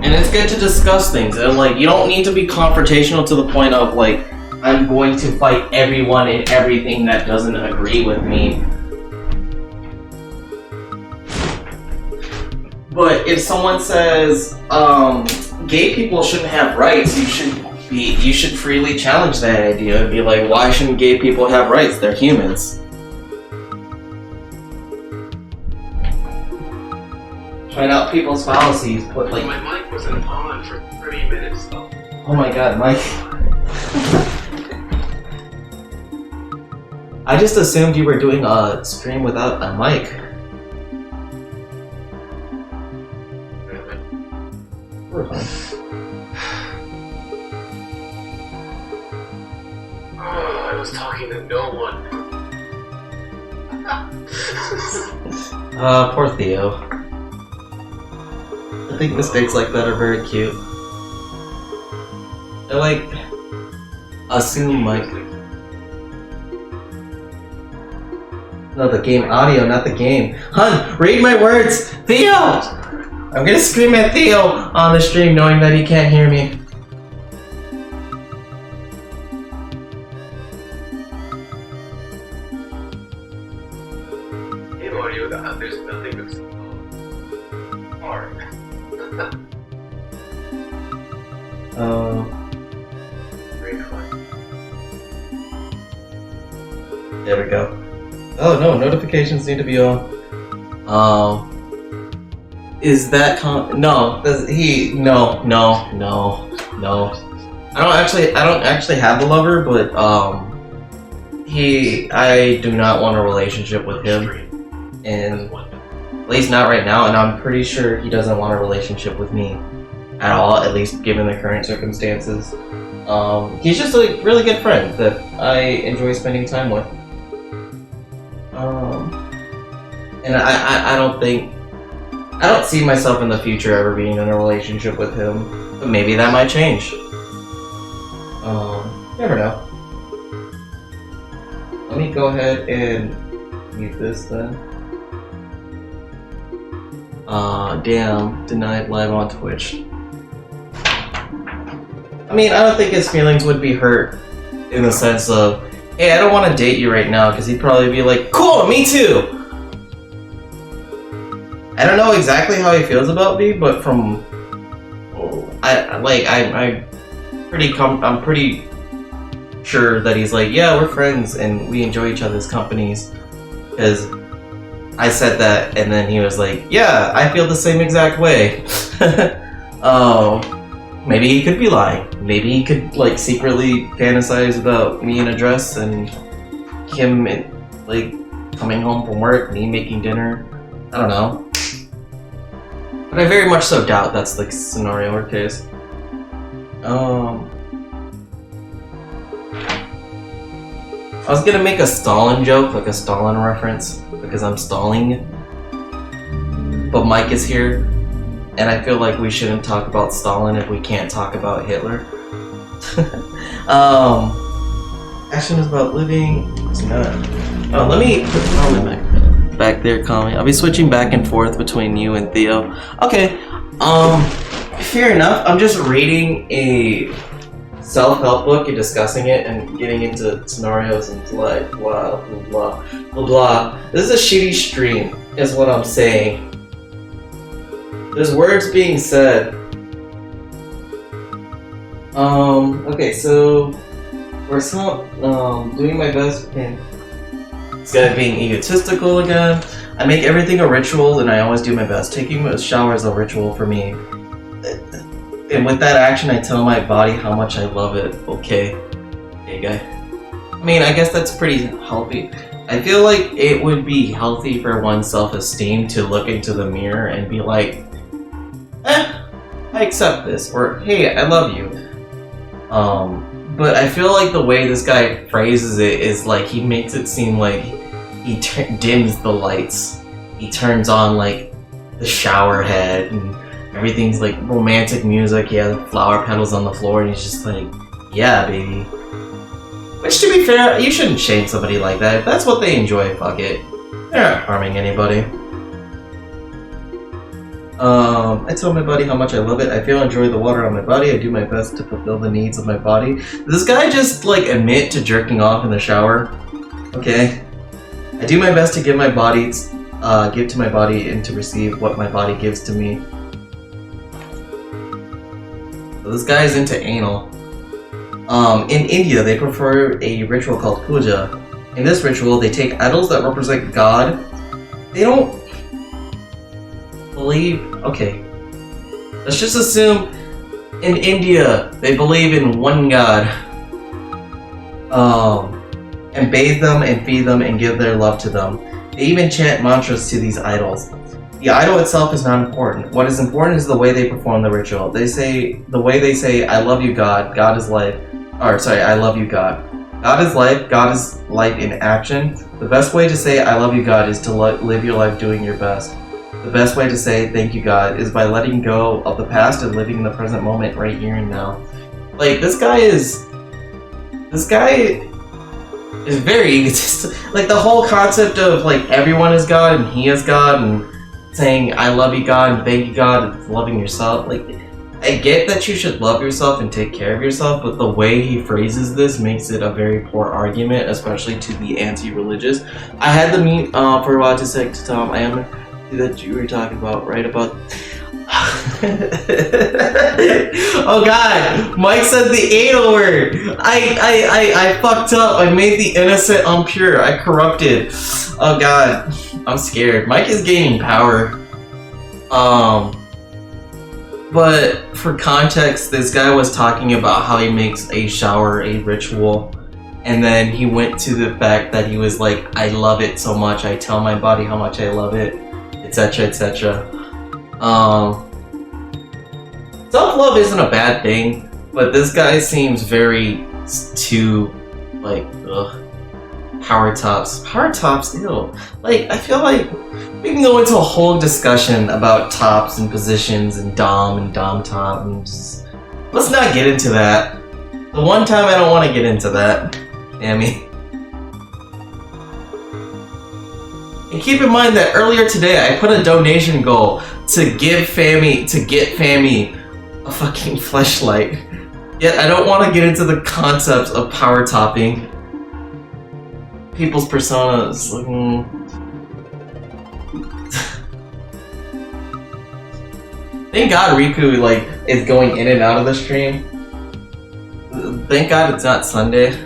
And it's good to discuss things, and like you don't need to be confrontational to the point of like, I'm going to fight everyone and everything that doesn't agree with me. But if someone says, gay people shouldn't have rights, you should freely challenge that idea and be like, why shouldn't gay people have rights? They're humans. Point out people's fallacies, but like... My mic wasn't on for 30 minutes though. Oh my god, Mike. I just assumed you were doing a stream without a mic. We're fine. Oh, I was talking to no one. Poor Theo. I think mistakes like that are very cute. I like assume like no, the game audio, not the game. Hun, read my words, Theo. I'm gonna scream at Theo on the stream, knowing that he can't hear me. In audio, there's nothing that's hard. Very fun. There we go. Oh no, notifications need to be on. Is that no? Does he? No. I don't actually have a lover, but I do not want a relationship with him, and at least not right now. And I'm pretty sure he doesn't want a relationship with me at all, at least given the current circumstances. He's just a really good friend that I enjoy spending time with. And I don't see myself in the future ever being in a relationship with him, but maybe that might change. Never know. Let me go ahead and mute this then. Damn, denied live on Twitch. I mean, I don't think his feelings would be hurt in the sense of, hey, I don't want to date you right now, because he'd probably be like, cool, me too! I don't know exactly how he feels about me, but from I'm pretty sure that he's like, yeah, we're friends and we enjoy each other's companies. Because I said that, and then he was like, yeah, I feel the same exact way. Maybe he could be lying. Maybe he could like secretly fantasize about me in a dress and him like coming home from work, me making dinner. I don't know. But I very much so doubt that's the scenario or case. I was gonna make a Stalin joke, like a Stalin reference, because I'm stalling. But Mike is here, and I feel like we shouldn't talk about Stalin if we can't talk about Hitler. Action is about living. It's not. Oh, let me put Tommy back there, Kami. I'll be switching back and forth between you and Theo. Okay. Fair enough. I'm just reading a self-help book and discussing it and getting into scenarios and like blah blah blah blah blah. This is a shitty stream, is what I'm saying. There's words being said. Okay, so we're still doing my best and this guy being egotistical again. I make everything a ritual and I always do my best. Taking a shower is a ritual for me. And with that action, I tell my body how much I love it. Okay. Okay, guy. I mean, I guess that's pretty healthy. I feel like it would be healthy for one's self-esteem to look into the mirror and be like, I accept this, or hey, I love you. But I feel like the way this guy phrases it is like he makes it seem like he dims the lights. He turns on like the shower head and everything's like romantic music. He has flower petals on the floor and he's just like, yeah, baby. Which, to be fair, you shouldn't shame somebody like that. If that's what they enjoy, fuck it. They're not harming anybody. I tell my body how much I love it. I feel enjoy the water on my body. I do my best to fulfill the needs of my body. Does this guy just like admit to jerking off in the shower? Okay. I do my best to give my body, give to my body and to receive what my body gives to me. So this guy's into anal. In India, they prefer a ritual called puja. In this ritual, they take idols that represent God. They don't believe. Okay, let's just assume in India they believe in one God. And bathe them and feed them and give their love to them. They even chant mantras to these idols. The idol itself is not important. What is important is the way they perform the ritual. The way they say, I love you, God. God is life. Or, sorry, I love you, God. God is life. God is life in action. The best way to say, I love you, God, is to live your life doing your best. The best way to say, thank you, God, is by letting go of the past and living in the present moment right here and now. Like, this guy is very egotistic. Like, the whole concept of, like, everyone is God and he is God and saying, I love you, God, and thank you, God, and loving yourself. Like, I get that you should love yourself and take care of yourself, but the way he phrases this makes it a very poor argument, especially to the anti-religious. I had the meme for a while to say to Tom, I am that you were talking about, right? About oh God, Mike said the anal word. I fucked up. I made the innocent impure. I corrupted. Oh God, I'm scared. Mike is gaining power. But for context, this guy was talking about how he makes a shower a ritual, and then he went to the fact that he was like, I love it so much. I tell my body how much I love it, etc., etc. Self-love isn't a bad thing, but this guy seems very too, like, ugh. Power tops. Power tops, ew. Like, I feel like we can go into a whole discussion about tops and positions and dom top and just... Let's not get into that. The one time I don't want to get into that. Dammy. And keep in mind that earlier today I put a donation goal to get Fammy a fucking fleshlight. Yet I don't want to get into the concepts of power topping. People's personas. Thank God Riku like is going in and out of the stream. Thank God it's not Sunday.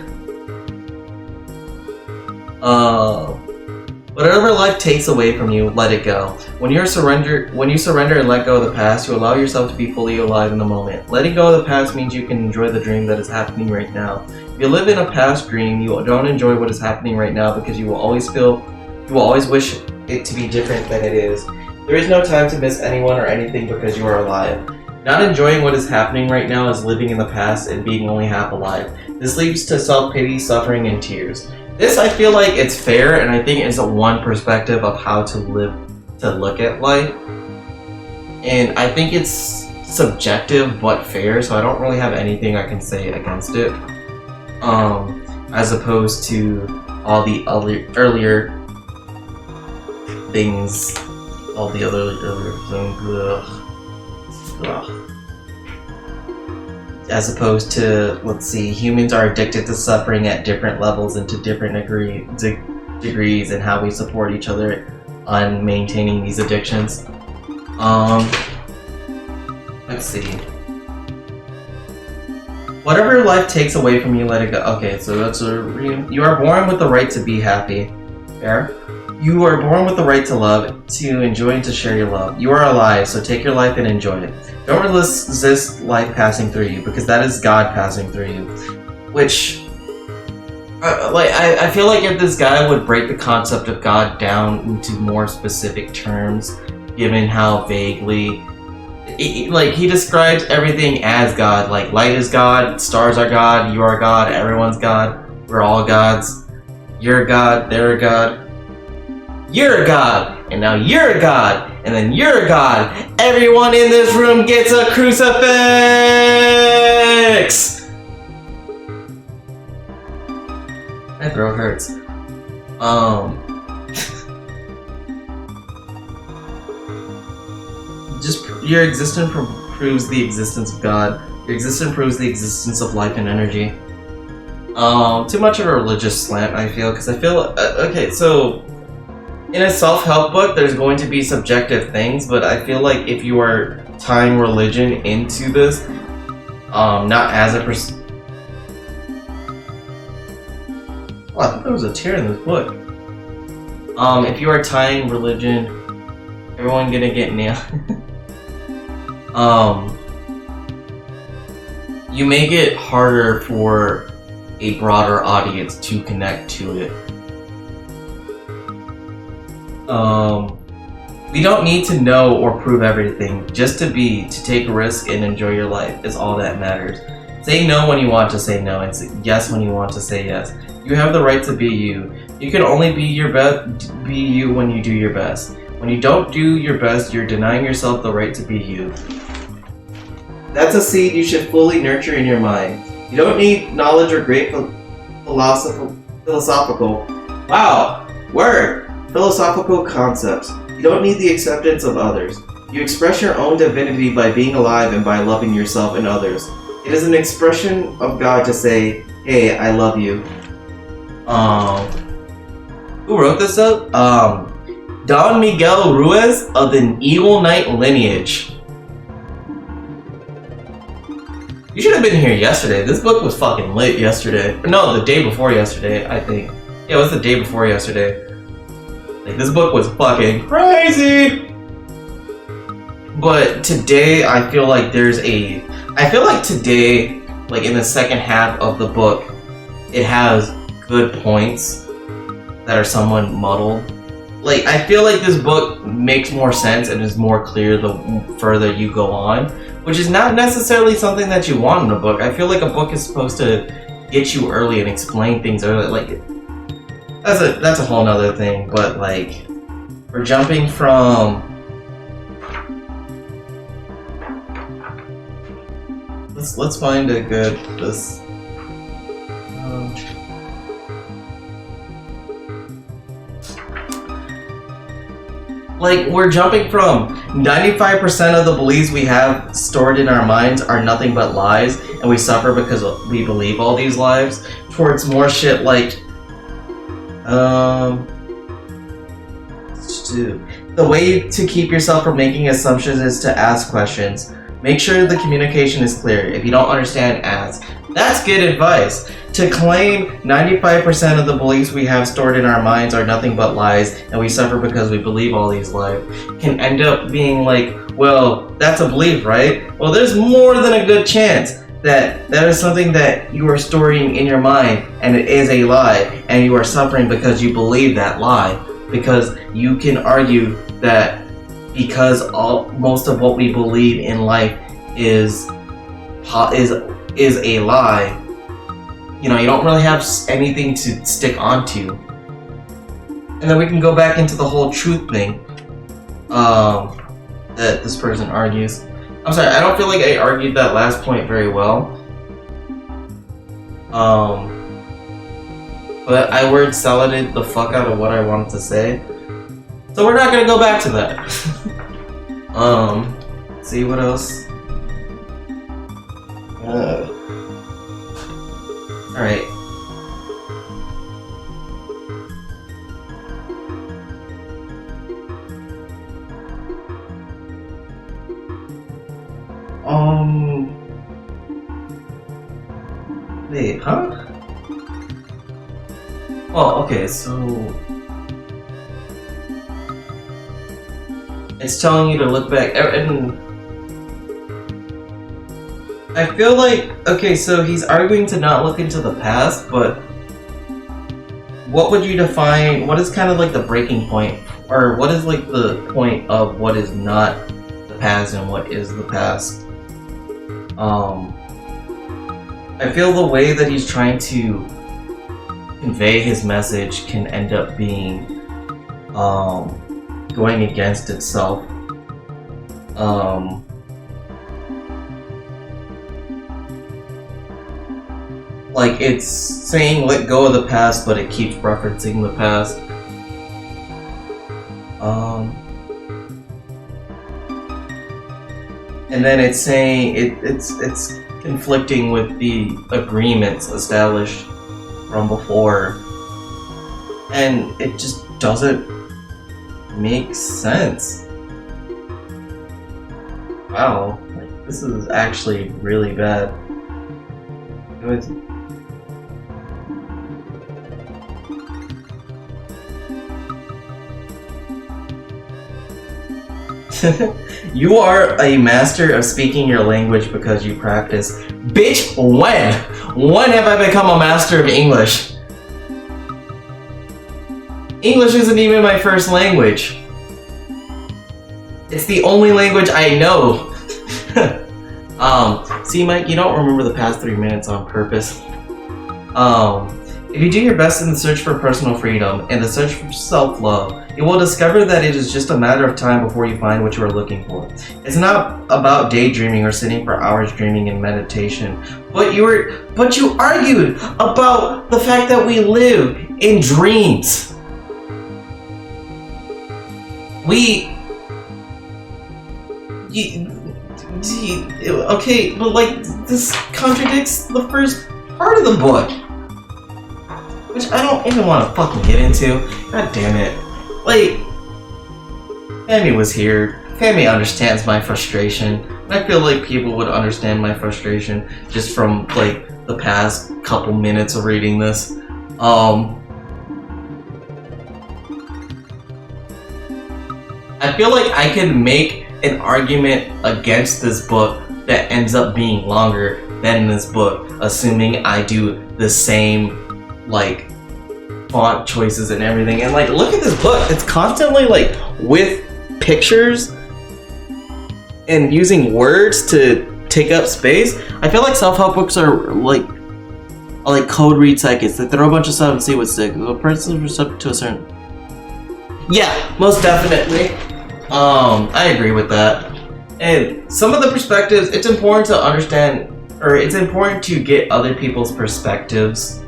Whatever life takes away from you, let it go. When you surrender and let go of the past, you allow yourself to be fully alive in the moment. Letting go of the past means you can enjoy the dream that is happening right now. If you live in a past dream, you don't enjoy what is happening right now because you will always wish it to be different than it is. There is no time to miss anyone or anything because you are alive. Not enjoying what is happening right now is living in the past and being only half alive. This leads to self-pity, suffering, and tears. This, I feel like it's fair, and I think it's a one perspective of how to look at life. And I think it's subjective but fair, so I don't really have anything I can say against it. As opposed to all the earlier things, all the other earlier things. Ugh. As opposed to, let's see, humans are addicted to suffering at different levels and to different degrees, and how we support each other on maintaining these addictions. Let's see. Whatever life takes away from you, let it go. Okay, so that's you are born with the right to be happy. Fair. You are born with the right to love, to enjoy, and to share your love. You are alive, so take your life and enjoy it. Don't resist life passing through you, because that is God passing through you. Which, I feel like if this guy would break the concept of God down into more specific terms, given how vaguely, he describes everything as God. Like, light is God, stars are God, you are God, everyone's God, we're all gods. You're God, they're a God. You're a god, and now you're a god, and then you're a god. Everyone in this room gets a crucifix! My throat hurts. Just your existence proves the existence of God. Your existence proves the existence of life and energy. Too much of a religious slant, I feel, because I feel okay. So, in a self-help book, there's going to be subjective things, but I feel like if you are tying religion into this, not as a oh, I thought there was a tear in this book. If you are tying religion, everyone gonna get nailed. You make it harder for a broader audience to connect to it. We don't need to know or prove everything. Just to take a risk and enjoy your life is all that matters. Say no when you want to say no, and say yes when you want to say yes. You have the right to be you. You can only be you when you do your best. When you don't do your best, you're denying yourself the right to be you. That's a seed you should fully nurture in your mind. You don't need knowledge or great philosophical. Wow, word. Philosophical concepts. You don't need the acceptance of others. You express your own divinity by being alive and by loving yourself and others. It is an expression of God to say, hey, I love you. Who wrote this up? Don Miguel Ruiz of the Evil Knight lineage. You should have been here yesterday. This book was fucking lit yesterday. No, the day before yesterday, I think. Yeah, it was the day before yesterday. Like, this book was fucking crazy! But today, I feel like today, like in the second half of the book, it has good points that are somewhat muddled. Like, I feel like this book makes more sense and is more clear the further you go on, which is not necessarily something that you want in a book. I feel like a book is supposed to get you early and explain things early. Like, that's a whole nother thing, but like, we're jumping from... Let's find a good... Like, we're jumping from 95% of the beliefs we have stored in our minds are nothing but lies, and we suffer because we believe all these lies, towards more shit like, The way to keep yourself from making assumptions is to ask questions. Make sure the communication is clear. If you don't understand, ask. That's good advice. To claim 95% of the beliefs we have stored in our minds are nothing but lies, and we suffer because we believe all these lies, can end up being like, well, that's a belief, right? Well, there's more than a good chance that that is something that you are storing in your mind, and it is a lie, and you are suffering because you believe that lie. Because you can argue that because most of what we believe in life is a lie, you know, you don't really have anything to stick onto. And then we can go back into the whole truth thing that this person argues. I'm sorry, I don't feel like I argued that last point very well. But I word saladed the fuck out of what I wanted to say. So we're not gonna go back to that. See what else? Alright. Wait, huh? Oh, okay, so it's telling you to look back, and I feel like, okay, so he's arguing to not look into the past, but what would you define, what is kind of like the breaking point, or what is like the point of what is not the past and what is the past? I feel the way that he's trying to convey his message can end up being going against itself. Like it's saying let go of the past, but it keeps referencing the past. And then it's saying it's conflicting with the agreements established from before, and it just doesn't make sense. Wow, like, this is actually really bad. You are a master of speaking your language because you practice. Bitch, when? When have I become a master of English? English isn't even my first language. It's the only language I know. See, Mike, you don't remember the past 3 minutes on purpose. If you do your best in the search for personal freedom and the search for self-love, you will discover that it is just a matter of time before you find what you are looking for. It's not about daydreaming or sitting for hours dreaming in meditation, but you argued about the fact that we live in dreams. Okay, but like this contradicts the first part of the book, which I don't even want to fucking get into. God damn it. Like, Fami was here. Fami understands my frustration. I feel like people would understand my frustration just from like the past couple minutes of reading this. I feel like I can make an argument against this book that ends up being longer than this book, assuming I do the same like font choices and everything. And like, look at this book, it's constantly like with pictures and using words to take up space. I feel like self-help books are like code read psychics. They throw a bunch of stuff and see what sticks. A person's receptive to a certain, yeah, most definitely. I agree with that. And some of the perspectives, it's important to understand, or it's important to get other people's perspectives,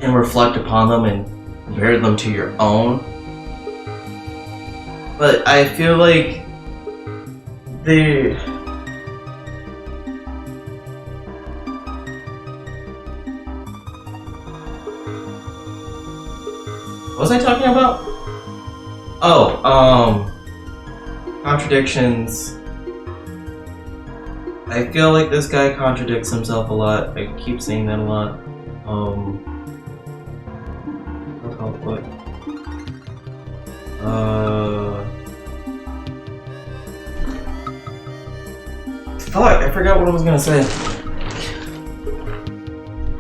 and reflect upon them and compare them to your own. But I feel like What was I talking about? Oh, contradictions. I feel like this guy contradicts himself a lot. I keep saying that a lot. What? Fuck, I forgot what I was gonna say.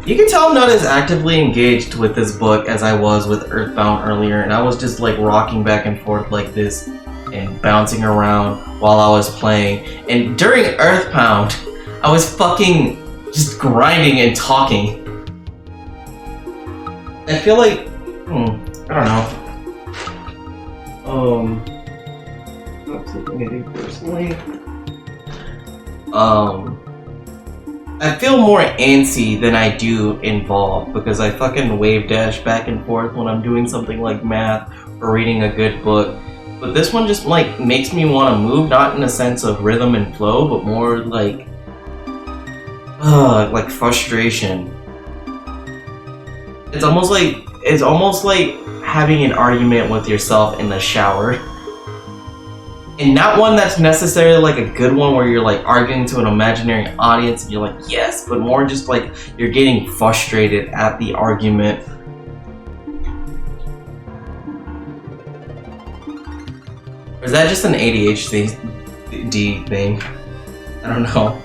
You can tell I'm not as actively engaged with this book as I was with Earthbound earlier, and I was just like rocking back and forth like this and bouncing around while I was playing. And during Earthbound, I was fucking just grinding and talking. I feel like, I don't know. Not taking anything personally. I feel more antsy than I do involved because I fucking wave dash back and forth when I'm doing something like math or reading a good book. But this one just like makes me want to move, not in a sense of rhythm and flow, but more like frustration. It's almost like having an argument with yourself in the shower. And not one that's necessarily like a good one where you're like arguing to an imaginary audience and you're like, yes, but more just like you're getting frustrated at the argument. Or is that just an ADHD thing? I don't know.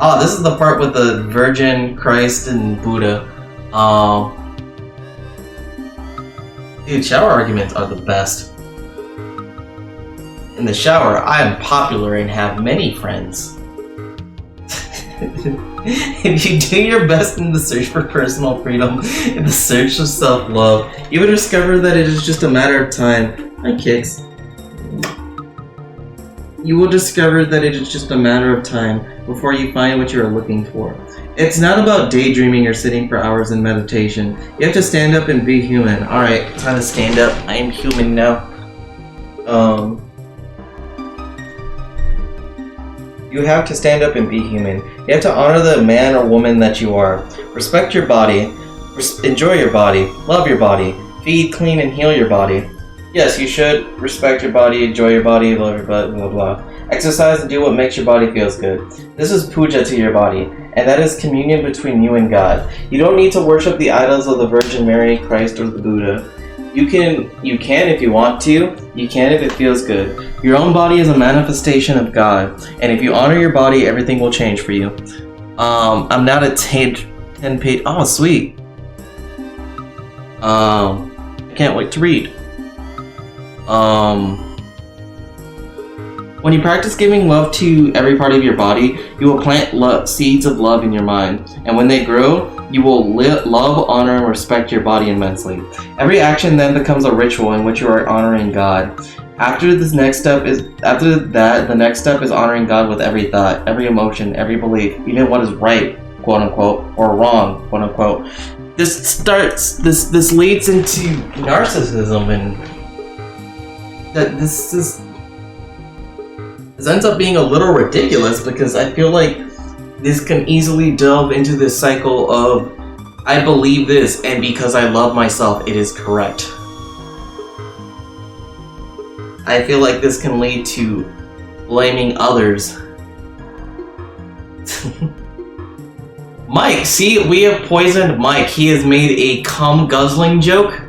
Oh, this is the part with the Virgin, Christ, and Buddha. Dude, shower arguments are the best. In the shower, I am popular and have many friends. If you do your best in the search for personal freedom, in the search of self-love, you will discover that it is just a matter of time. Hi, Kicks. You will discover that it is just a matter of time before you find what you are looking for. It's not about daydreaming or sitting for hours in meditation. You have to stand up and be human. Alright, time to stand up. I am human now. You have to stand up and be human. You have to honor the man or woman that you are. Respect your body. Enjoy your body. Love your body. Feed, clean, and heal your body. Yes, you should respect your body, enjoy your body, love your body, blah blah. Exercise and do what makes your body feels good. This is puja to your body, and that is communion between you and God. You don't need to worship the idols of the Virgin Mary, Christ, or the Buddha. You can if you want to. You can if it feels good. Your own body is a manifestation of God, and if you honor your body, everything will change for you. I'm now at 10 page. Oh, sweet. I can't wait to read. When you practice giving love to every part of your body, you will plant seeds of love in your mind, and when they grow, you will love, honor, and respect your body immensely. Every action then becomes a ritual in which you are honoring God. The next step is honoring God with every thought, every emotion, every belief, even what is right, quote unquote, or wrong, quote unquote. This leads into narcissism, and that this ends up being a little ridiculous because I feel like this can easily delve into this cycle of I believe this, and because I love myself, it is correct. I feel like this can lead to blaming others. Mike, see, we have poisoned Mike. He has made a cum guzzling joke.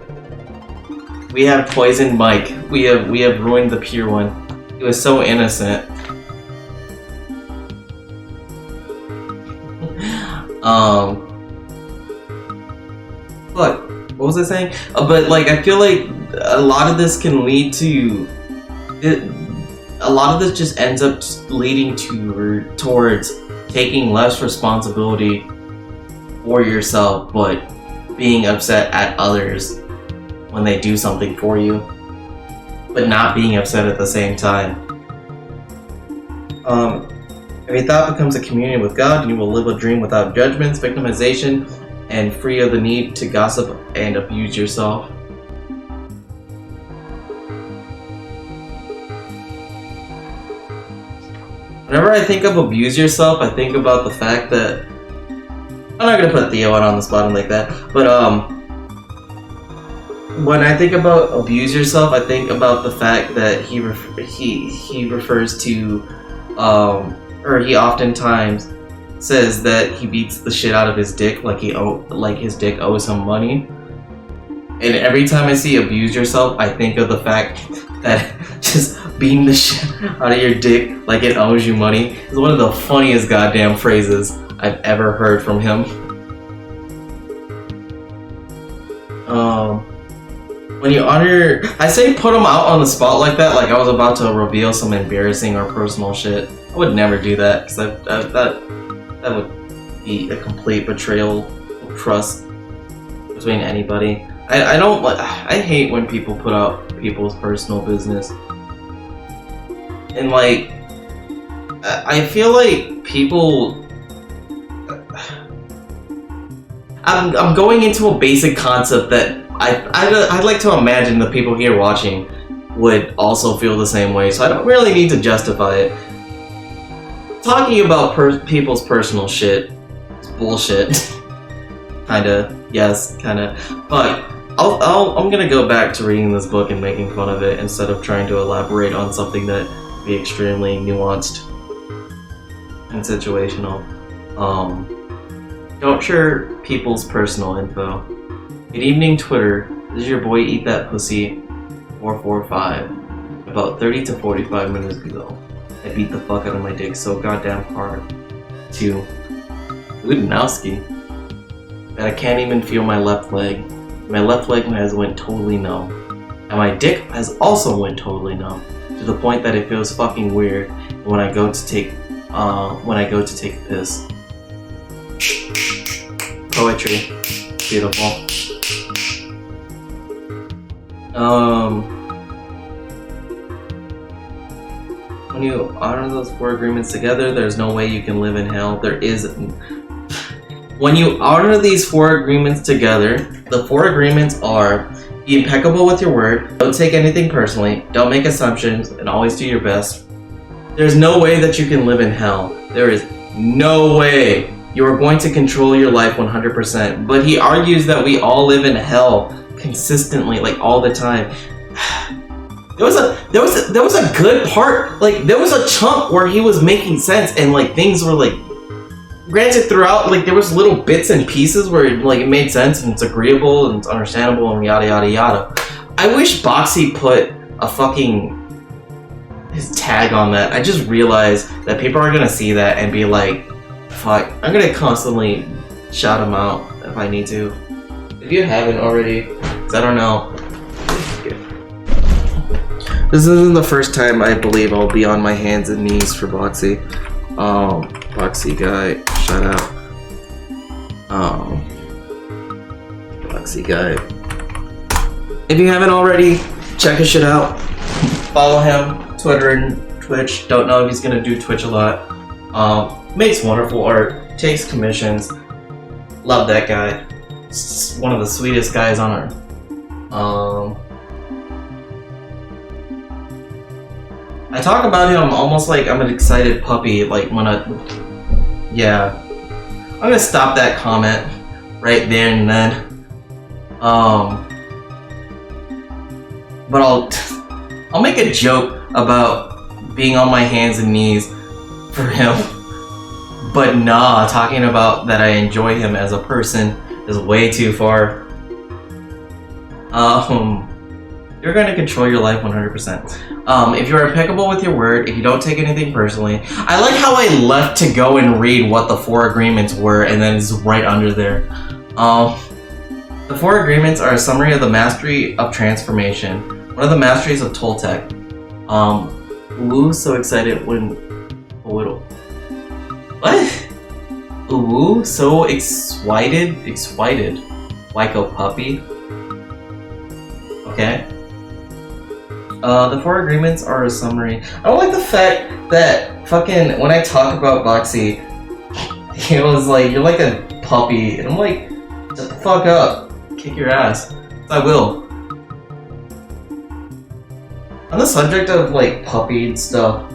We have poisoned Mike. We have ruined the pure one. He was so innocent. What was I saying? But like, I feel like a lot of this can lead to a lot of this just ends up leading towards taking less responsibility for yourself, but being upset at others when they do something for you, but not being upset at the same time. Every thought becomes a communion with God, and you will live a dream without judgments, victimization, and free of the need to gossip and abuse yourself. Whenever I think of abuse yourself, I think about the fact that I'm not gonna put Theo out on the spot and like that, but when I think about abuse yourself, I think about the fact that he refers to, or he oftentimes says that he beats the shit out of his dick, like his dick owes him money. And every time I see abuse yourself, I think of the fact that just beating the shit out of your dick like it owes you money is one of the funniest goddamn phrases I've ever heard from him. When you honor, I say put him out on the spot like that, like I was about to reveal some embarrassing or personal shit. I would never do that, because that would be a complete betrayal of trust between anybody. I don't like. I hate when people put out people's personal business, and like, I feel like people. I'm going into a basic concept that I'd like to imagine the people here watching would also feel the same way, so I don't really need to justify it. Talking about people's personal shit is bullshit. Kinda, yes, kinda. But I'm gonna go back to reading this book and making fun of it instead of trying to elaborate on something that would be extremely nuanced and situational. Don't share people's personal info. Good evening, Twitter. This is your boy Eat That Pussy 445. About 30 to 45 minutes ago, I beat the fuck out of my dick so goddamn hard. To Udanowski that I can't even feel my left leg. My left leg has went totally numb. And my dick has also went totally numb. To the point that it feels fucking weird when I go to take a piss. Poetry. Beautiful. When you honor those 4 agreements together, there's no way you can live in hell. There is. When you honor these 4 agreements together, the 4 agreements are: be impeccable with your word, don't take anything personally, don't make assumptions, and always do your best. There's no way that you can live in hell. There is no way you are going to control your life 100%. But he argues that we all live in hell consistently, like all the time. There was a good part, like there was a chunk where he was making sense and like things were like, granted throughout, like there was little bits and pieces where like it made sense and it's agreeable and it's understandable and yada yada yada. I wish Boxy put a fucking his tag on that. I just realized that people are gonna see that and be like, fuck, I'm gonna constantly shout him out if I need to. If you haven't already, because I don't know. This isn't the first time I believe I'll be on my hands and knees for Boxy. Boxy guy, shout out. Boxy guy. If you haven't already, check his shit out. Follow him, Twitter and Twitch. Don't know if he's gonna do Twitch a lot. Makes wonderful art, takes commissions. Love that guy. One of the sweetest guys on earth. I talk about him almost like I'm an excited puppy, like when yeah. I'm gonna stop that comment right there and then. But I'll make a joke about being on my hands and knees for him. But nah, talking about that I enjoy him as a person is way too far. You're going to control your life 100%. If you're impeccable with your word, if you don't take anything personally. I like how I left to go and read what the 4 agreements were, and then it's right under there. The 4 agreements are a summary of the mastery of transformation. One of the masteries of Toltec. Ooh, so excited when... What? Ooh, so excited? Like a puppy? Okay. The 4 agreements are a summary. I don't like the fact that fucking when I talk about Boxy, it was like, you're like a puppy, and I'm like, shut the fuck up, kick your ass. I will. On the subject of like puppy and stuff,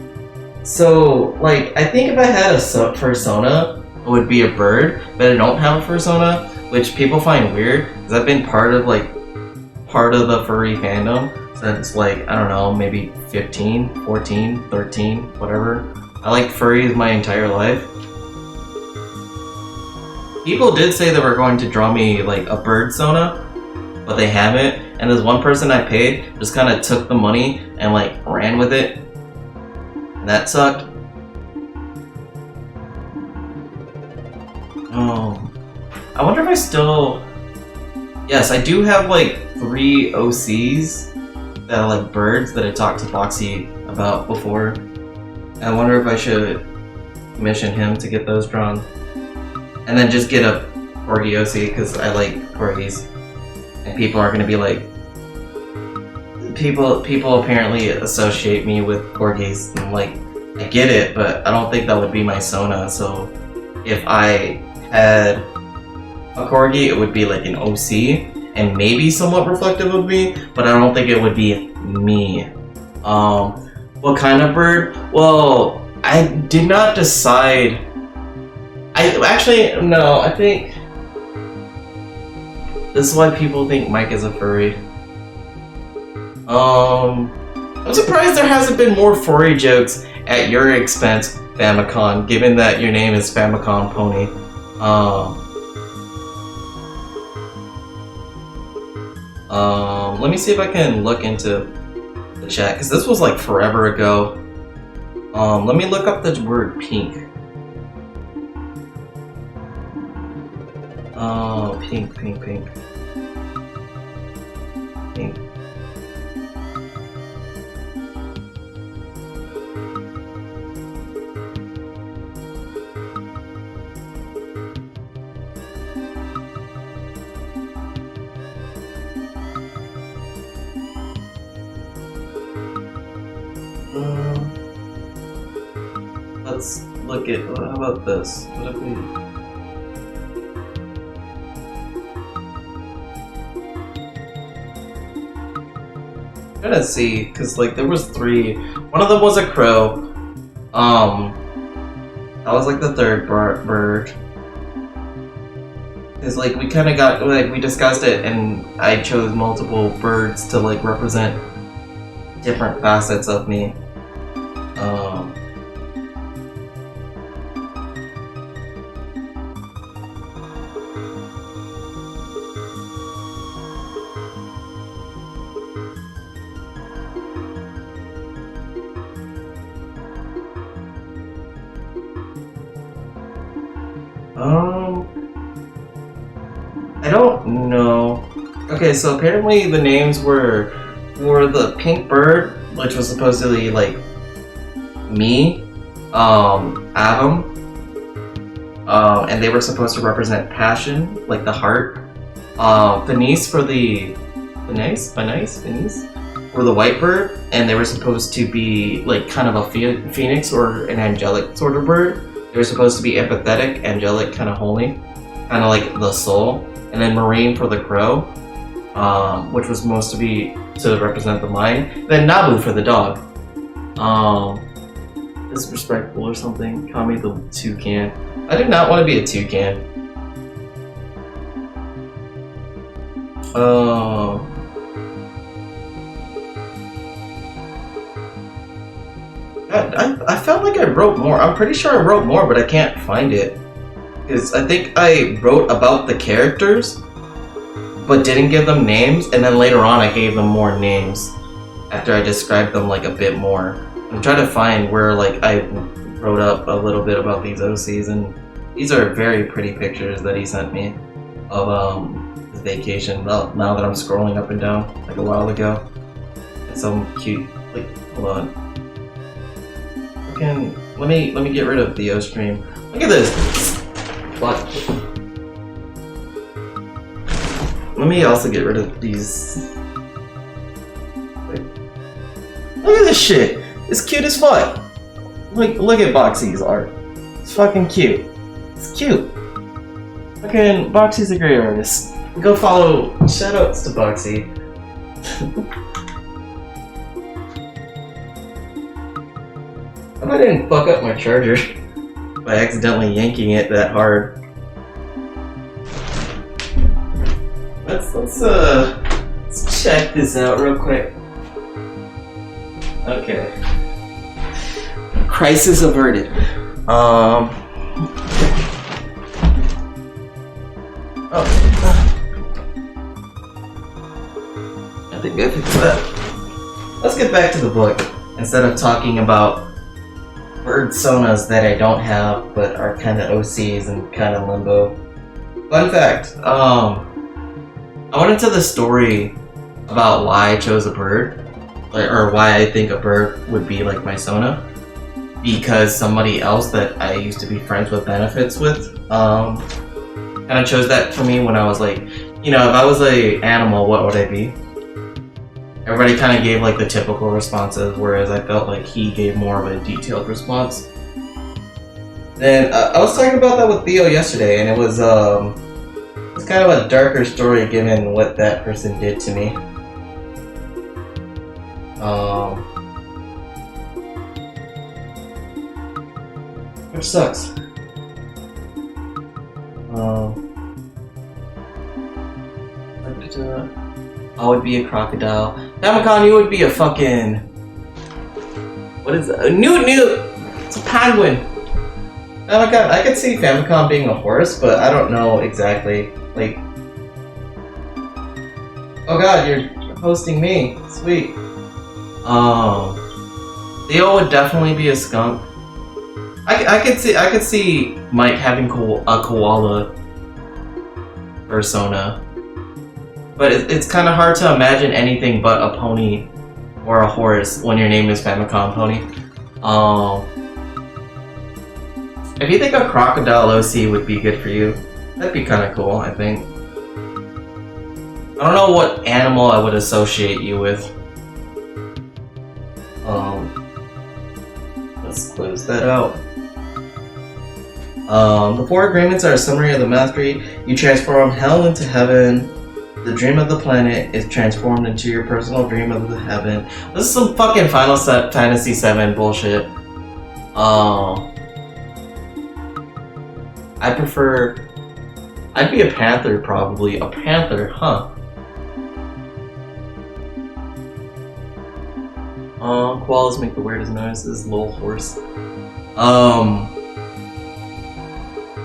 so like I think if I had a persona, would be a bird, but I don't have a fursona, which people find weird because I've been part of the furry fandom since like, I don't know, maybe 15, 14, 13, whatever. I like furries my entire life. People did say they were going to draw me like a bird sona, but they haven't. And this one person I paid just kind of took the money and like ran with it. And that sucked. I wonder if I still... Yes, I do have like 3 OCs that are like birds that I talked to Foxy about before. I wonder if I should commission him to get those drawn. And then just get a Corgi OC because I like Corgis. And people are gonna be like... People apparently associate me with Corgis. And like, I get it, but I don't think that would be my Sona. So if I had a Corgi, it would be like an OC. And maybe somewhat reflective of me, but I don't think it would be me. What kind of bird? Well, I did not decide. I think this is why people think Mike is a furry. I'm surprised there hasn't been more furry jokes at your expense, Famicom, given that your name is Famicom Pony. Let me see if I can look into the chat, because this was like forever ago. Let me look up the word pink. Oh, pink. Pink. Let's look at, how about this? What if we... I'm trying to see, because like there was 3. One of them was a crow. That was like the 3rd bird. Because like we kind of got, like we discussed it and I chose multiple birds to like represent different facets of me. I don't know. Okay, so apparently the names were for the pink bird, which was supposedly like me, Adam, and they were supposed to represent passion, like the heart. Venice for the Venice for the white bird, and they were supposed to be like kind of a phoenix or an angelic sort of bird. They were supposed to be empathetic, angelic, kind of holy, kind of like the soul. And then Marine for the crow, which was supposed to be to represent the mind. Then Nabu for the dog. Disrespectful or something. Kami the toucan. I do not want to be a toucan. I felt like I wrote more. I'm pretty sure I wrote more, but I can't find it. Because I think I wrote about the characters, but didn't give them names, and then later on I gave them more names after I described them like a bit more. I'm trying to find where like I wrote up a little bit about these OCs, and these are very pretty pictures that he sent me of his vacation. Well, now that I'm scrolling up and down like a while ago, and some cute. Like, hold on. Let me get rid of the O stream. Look at this. What? Let me also get rid of these. Wait. Look at this shit. It's cute as fuck. Look at Boxy's art. It's fucking cute. It's cute. Fucking Boxy's a great artist. Go follow. Shoutouts to Boxy. I didn't fuck up my charger. by accidentally yanking it that hard. Let's check this out real quick. Okay. Crisis averted. Oh. I think I fixed that. Let's get back to the book instead of talking about bird sonas that I don't have but are kind of OCs and kind of limbo. Fun fact, I went into the story about why I chose a bird, or why I think a bird would be like my sona, because somebody else that I used to be friends with benefits with, kind of chose that for me when I was like, you know, if I was an animal, what would I be? Everybody kind of gave like the typical responses, whereas I felt like he gave more of a detailed response. And I was talking about that with Theo yesterday, and it was kind of a darker story given what that person did to me. Which sucks. I would be a crocodile. Famicom, you would be a fucking... What is that? A newt! It's a penguin! Famicom, I could see Famicom being a horse, but I don't know exactly. Like... Oh god, you're hosting me. Sweet. Theo would definitely be a skunk. I could see Mike having a koala persona. But it's kind of hard to imagine anything but a pony or a horse when your name is Famicom Pony. If you think a crocodile OC would be good for you, that'd be kind of cool, I think. I don't know what animal I would associate you with. Let's close that out. The 4 agreements are a summary of the mastery. You transform hell into heaven. The dream of the planet is transformed into your personal dream of the heaven. This is some fucking Final Fantasy VII bullshit. I'd be a panther probably. A panther, huh? Koalas make the weirdest noises. Lol horse.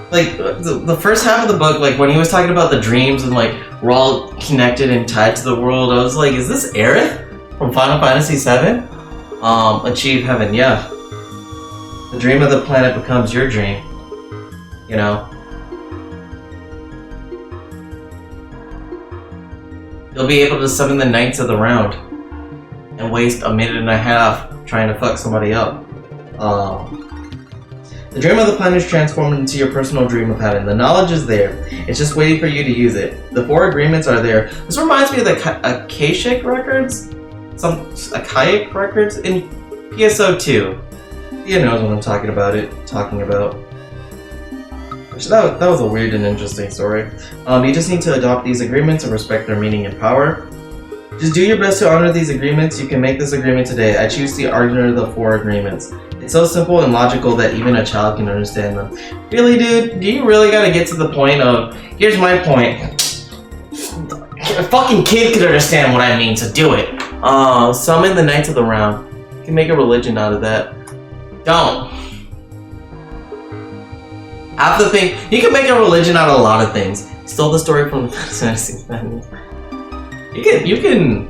Like the first half of the book, like when he was talking about the dreams and like we're all connected and tied to the world, I was like, is this Aerith from Final Fantasy VII? Achieve heaven, yeah. The dream of the planet becomes your dream. You know? You'll be able to summon the Knights of the Round and waste a minute and a half trying to fuck somebody up. The dream of the planet is transformed into your personal dream of heaven. The knowledge is there. It's just waiting for you to use it. The 4 agreements are there. This reminds me of the Akashic records? Akashic records in PSO2. You knows what I'm talking about. Which that was a weird and interesting story. You just need to adopt these agreements and respect their meaning and power. Just do your best to honor these agreements. You can make this agreement today. I choose to honor the 4 agreements. It's so simple and logical that even a child can understand them. Really, dude? Do you really gotta get to the point of, here's my point. A fucking kid could understand what I mean, so do it. Summon the Knights of the Round. You can make a religion out of that. Don't. Half the thing, you can make a religion out of a lot of things. Stole the story from the Fantasy family. You can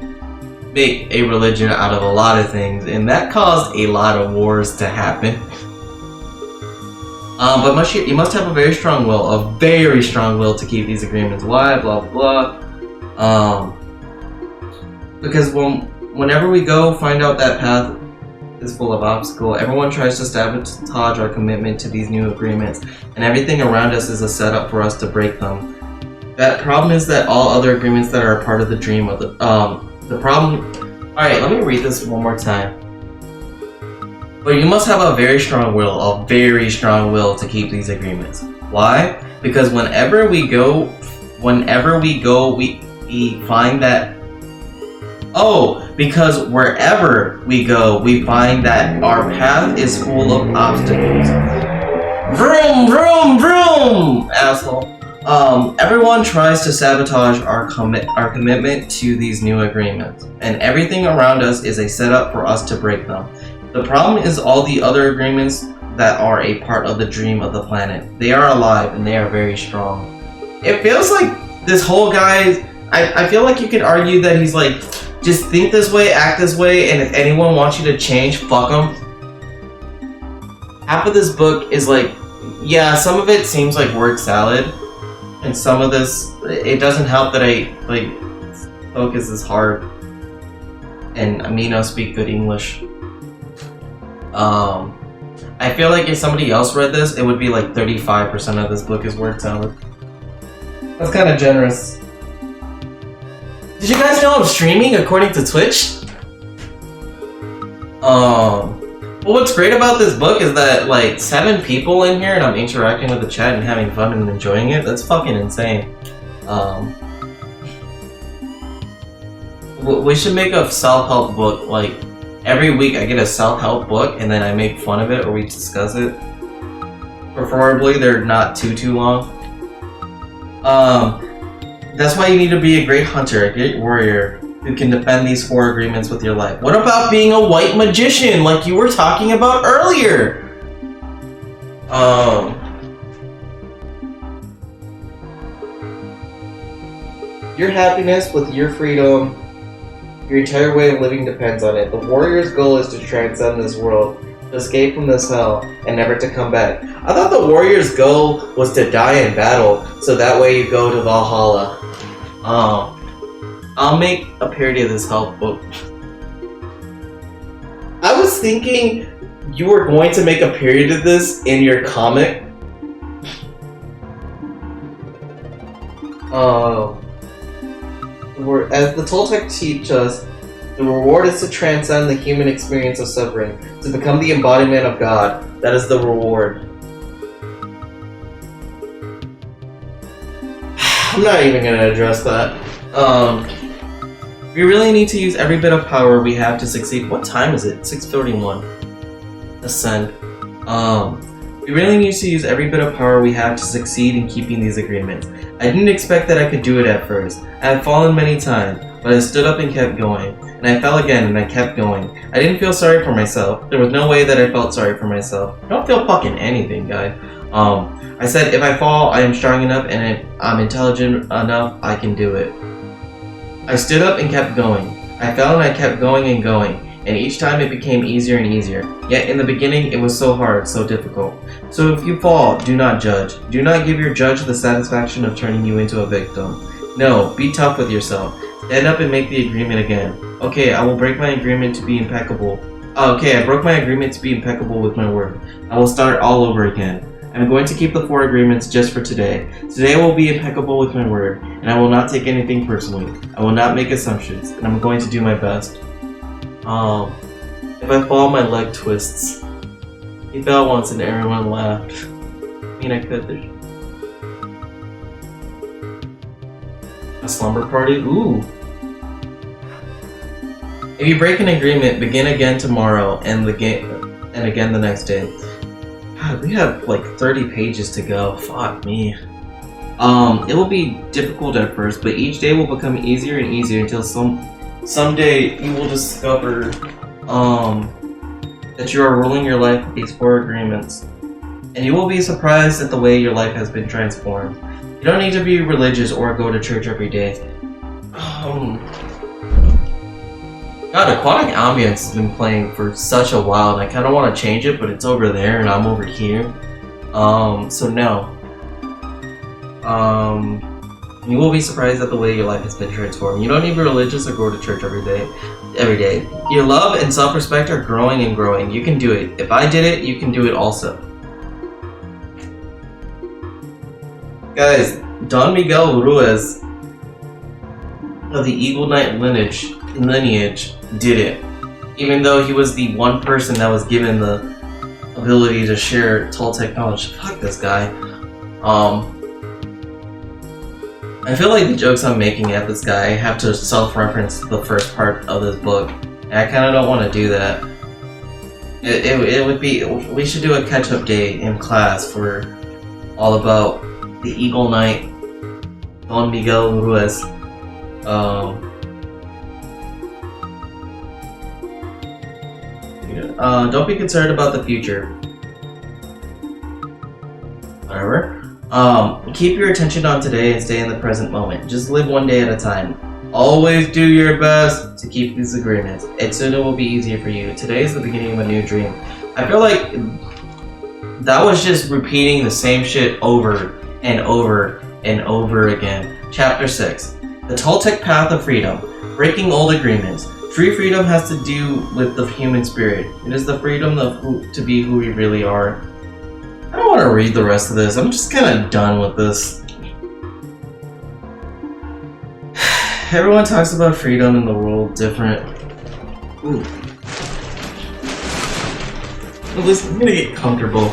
make a religion out of a lot of things, and that caused a lot of wars to happen. But you must have a very strong will to keep these agreements. Why? Blah blah blah. Because whenever we go find out that path is full of obstacle, everyone tries to sabotage our commitment to these new agreements, and everything around us is a setup for us to break them. That problem is that all other agreements that are a part of the dream of the problem. Alright, let me read this one more time. But you must have a very strong will to keep these agreements. Why? Because whenever we go, we find that. Oh, because wherever we go, we find that our path is full of obstacles. Vroom, vroom, vroom, asshole. Everyone tries to sabotage our commitment to these new agreements, and everything around us is a setup for us to break them. The problem is all the other agreements that are a part of the dream of the planet. They are alive and they are very strong. It feels like this whole guy, I feel like you could argue that he's like, just think this way, act this way, and if anyone wants you to change, fuck them. Half of this book is like, yeah, some of it seems like word salad, and some of this, it doesn't help that I, like, focus is hard, and Amino speak good English. I feel like if somebody else read this, it would be like 35% of this book is word salad. That's kind of generous. Did you guys know I'm streaming according to Twitch? Well, what's great about this book is that, like, 7 people in here and I'm interacting with the chat and having fun and enjoying it. That's fucking insane. We should make a self-help book. Like, every week I get a self-help book and then I make fun of it or we discuss it. Preferably they're not too long. That's why you need to be a great hunter, a great warrior, who can defend these 4 agreements with your life. What about being a white magician, like you were talking about earlier? Your happiness with your freedom, your entire way of living depends on it. The warrior's goal is to transcend this world, to escape from this hell, and never to come back. I thought the warrior's goal was to die in battle, so that way you go to Valhalla. I'll make a parody of this health book. I was thinking you were going to make a parody of this in your comic. As the Toltec teach us, the reward is to transcend the human experience of suffering, to become the embodiment of God. That is the reward. I'm not even gonna address that. We really need to use every bit of power we have to succeed. What time is it? 6:31. Ascend. We really need to use every bit of power we have to succeed in keeping these agreements. I didn't expect that I could do it at first. I had fallen many times, but I stood up and kept going. And I fell again and I kept going. I didn't feel sorry for myself. There was no way that I felt sorry for myself. I don't feel fucking anything, guy. I said if I fall, I am strong enough and if I'm intelligent enough, I can do it. I stood up and kept going. I fell and I kept going and going. And each time it became easier and easier. Yet in the beginning it was so hard, so difficult. So if you fall, do not judge. Do not give your judge the satisfaction of turning you into a victim. No, be tough with yourself. Stand up and make the agreement again. Okay, I will break my agreement to be impeccable. Okay, I broke my agreement to be impeccable with my word. I will start all over again. I'm going to keep the 4 agreements just for today. Today I will be impeccable with my word, and I will not take anything personally. I will not make assumptions, and I'm going to do my best. If I fall, my leg twists. He fell once and everyone laughed. I mean, I could. A slumber party? Ooh. If you break an agreement, begin again tomorrow and again the next day. God, we have like 30 pages to go. Fuck me. It will be difficult at first, but each day will become easier and easier until someday you will discover that you are ruling your life with these 4 agreements. And you will be surprised at the way your life has been transformed. You don't need to be religious or go to church every day. God, Aquatic Ambience has been playing for such a while and I kind of want to change it, but it's over there and I'm over here. So no. You will be surprised at the way your life has been transformed. You don't need to be religious or go to church every day. Your love and self-respect are growing and growing. You can do it. If I did it, you can do it also. Guys, Don Miguel Ruiz of the Eagle Knight lineage did it. Even though he was the one person that was given the ability to share Toltec knowledge. Fuck this guy. I feel like the jokes I'm making at this guy have to self-reference the first part of this book. And I kinda don't want to do that. It would be. We should do a catch-up day in class for all about the Eagle Knight, Don Miguel Ruiz. Don't be concerned about the future. Whatever. Keep your attention on today and stay in the present moment. Just live one day at a time. Always do your best to keep these agreements. And soon it will be easier for you. Today is the beginning of a new dream. I feel like that was just repeating the same shit over and over and over again. Chapter 6. The Toltec Path of Freedom. Breaking old agreements. True freedom has to do with the human spirit. It is the freedom to be who we really are. I don't want to read the rest of this. I'm just kind of done with this. Everyone talks about freedom in the world different. Ooh. Listen, I'm gonna get comfortable.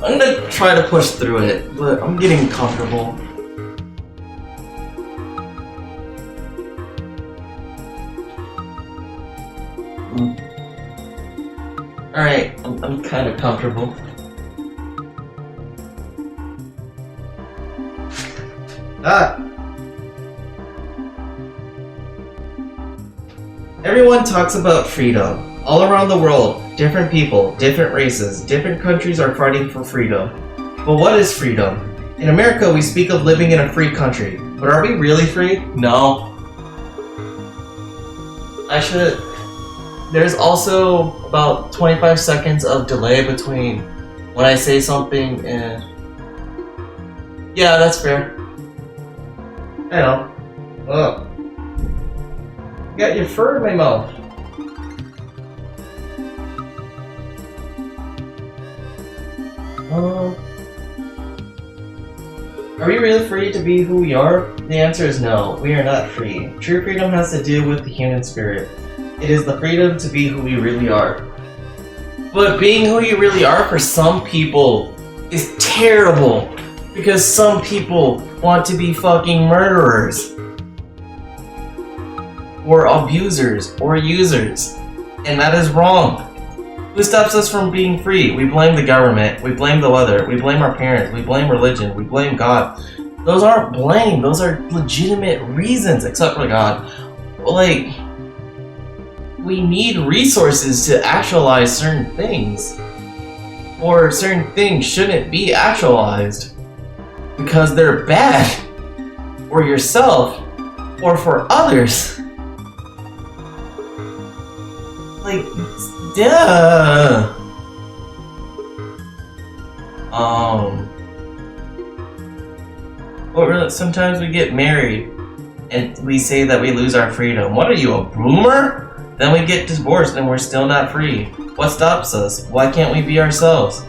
I'm gonna try to push through it, but I'm getting comfortable. Alright, I'm kind of comfortable. Everyone talks about freedom. All around the world, different people, different races, different countries are fighting for freedom. But what is freedom? In America, we speak of living in a free country. But are we really free? No. There's also about 25 seconds of delay between when I say something and... Yeah, that's fair. I know. Ugh. You got your fur in my mouth. Are we really free to be who we are? The answer is no, we are not free. True freedom has to do with the human spirit. It is the freedom to be who we really are. But being who you really are for some people is terrible. Because some people want to be fucking murderers. Or abusers, or users. And that is wrong. Who stops us from being free? We blame the government, we blame the weather, we blame our parents, we blame religion, we blame God. Those aren't blame, those are legitimate reasons, except for God. Like, we need resources to actualize certain things. Or certain things shouldn't be actualized. Because they're bad. Or yourself. Or for others. Like, duh. But really, sometimes we get married and we say that we lose our freedom. What are you, a boomer? Then we get divorced and we're still not free. What stops us? Why can't we be ourselves?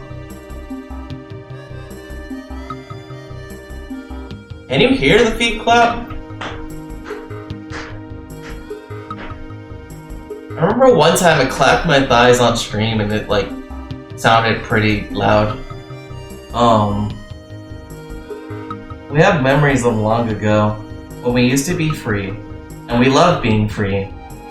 Can you hear the feet clap? I remember one time I clapped my thighs on stream and it like sounded pretty loud. We have memories of long ago when we used to be free, and we love being free,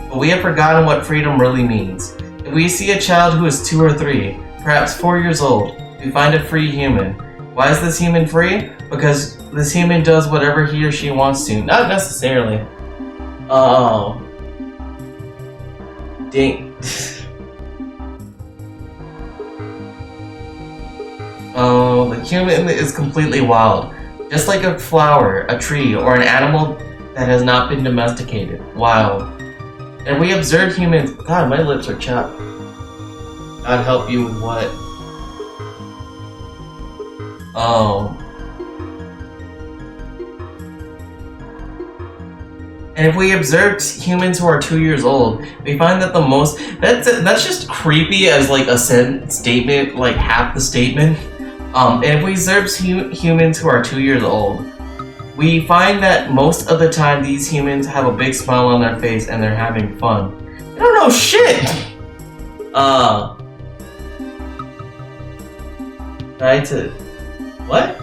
but we have forgotten what freedom really means. If we see a child who is 2 or 3, perhaps 4 years old, we find a free human. Why is this human free? Because this human does whatever he or she wants to. Not necessarily. Oh. Dang. Oh, the human is completely wild. Just like a flower, a tree, or an animal that has not been domesticated. Wild. And we observe humans... God, my lips are chapped. God help you with what? Oh. And if we observed humans who are 2 years old, we find that the most... That's just creepy as like a statement, like half the statement. And if we observe humans who are 2 years old, we find that most of the time these humans have a big smile on their face and they're having fun. And don't know shit! Try to... What?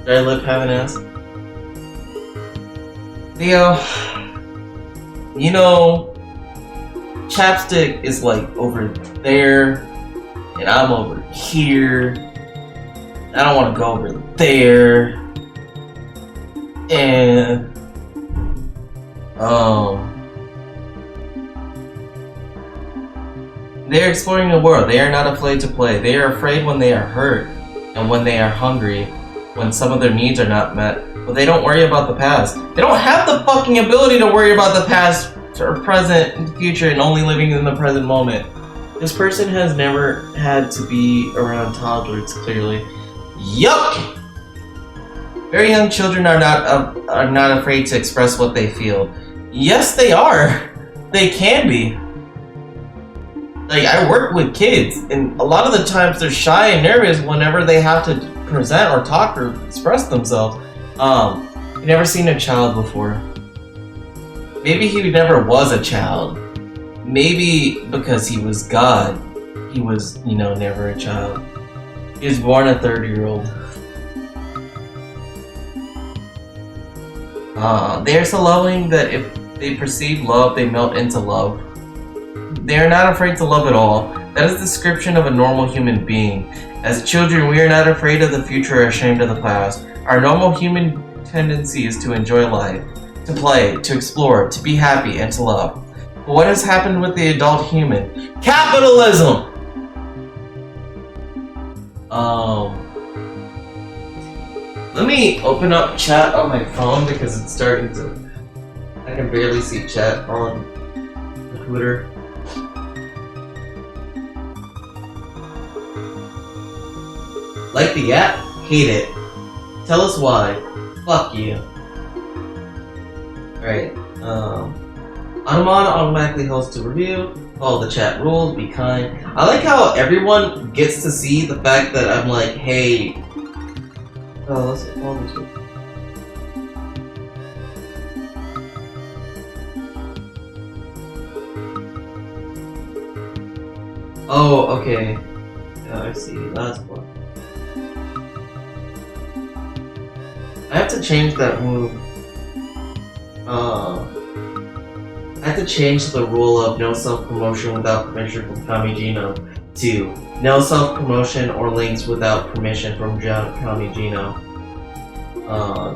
Did I lip have an ass? Theo, you know, Chapstick is like over there, and I'm over here. I don't want to go over there. And, they're exploring the world. They are not afraid to play. They are afraid when they are hurt and when they are hungry, when some of their needs are not met. But they don't worry about the past. They don't have the fucking ability to worry about the past or present and future and only living in the present moment. This person has never had to be around toddlers, clearly. Yup! Very young children are not afraid to express what they feel. Yes, they are. They can be. Like, I work with kids, and a lot of the times they're shy and nervous whenever they have to present or talk or express themselves. You've never seen a child before. Maybe he never was a child. Maybe because he was God, he was, never a child. He was born a 30-year-old. They are so loving that if they perceive love, they melt into love. They are not afraid to love at all. That is the description of a normal human being. As children, we are not afraid of the future or ashamed of the past. Our normal human tendency is to enjoy life, to play, to explore, to be happy, and to love. But what has happened with the adult human? Capitalism! Let me open up chat on my phone because it's starting to... I can barely see chat on Twitter. Like the app? Hate it. Tell us why. Fuck you. Alright, Anumon automatically hosts a review. Follow the chat rules, be kind. I like how everyone gets to see the fact that I'm like, hey... Oh, let's follow this one. Oh, okay. Yeah, I see. Last one. I have to change that move. I have to change the rule of no self-promotion without permission from KAMIGENO to no self-promotion or links without permission from KAMIGENO.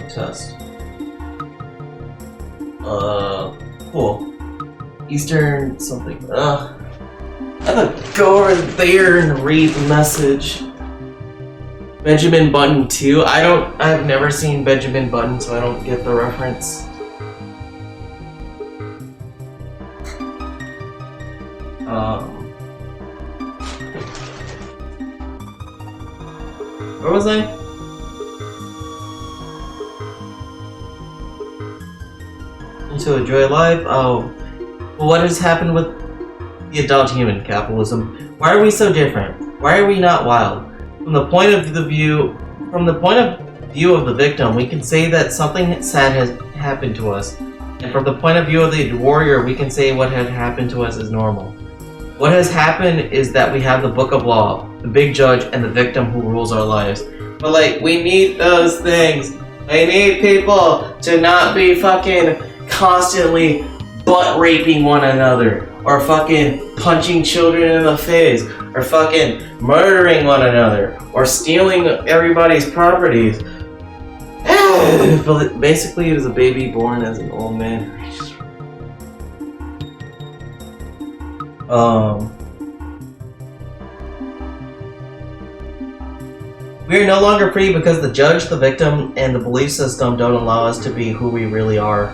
Test. Cool. Eastern something. I have to go over there and read the message. Benjamin Button 2. I've never seen Benjamin Button, so I don't get the reference. Where was I? To enjoy life? Oh. Well, what has happened with the adult human capitalism? Why are we so different? Why are we not wild? From the point of view of the victim, we can say that something sad has happened to us. And from the point of view of the warrior, we can say what had happened to us is normal. What has happened is that we have the book of law, the big judge, and the victim who rules our lives. But like, we need those things. I need people to not be fucking constantly butt raping one another, or fucking punching children in the face, or fucking murdering one another, or stealing everybody's properties. But basically, it was a baby born as an old man. We are no longer free because the judge, the victim, and the belief system don't allow us to be who we really are.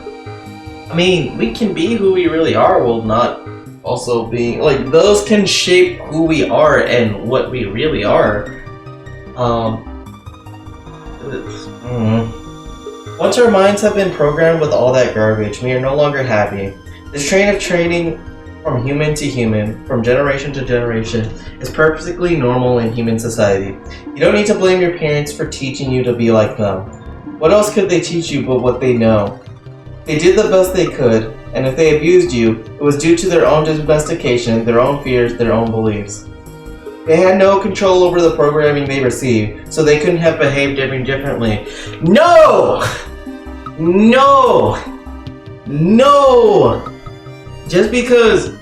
I mean, we can be who we really are while not also being... Like, those can shape who we are and what we really are. Once our minds have been programmed with all that garbage, we are no longer happy. This train of training from human to human, from generation to generation, is perfectly normal in human society. You don't need to blame your parents for teaching you to be like them. What else could they teach you but what they know? They did the best they could. and if they abused you, it was due to their own domestication, their own fears, their own beliefs. They had no control over the programming they received, so they couldn't have behaved any differently. No! No! No! Just because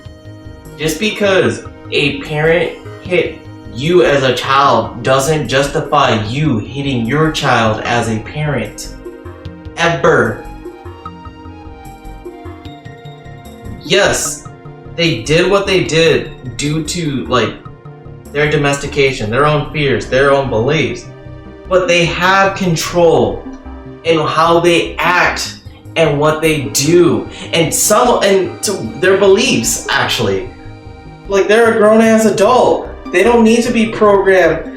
a parent hit you as a child doesn't justify you hitting your child as a parent. Ever. Yes, they did what they did due to, like, their domestication, their own fears, their own beliefs. But they have control in how they act and what they do, and to their beliefs, actually. Like, they're a grown-ass adult. They don't need to be programmed.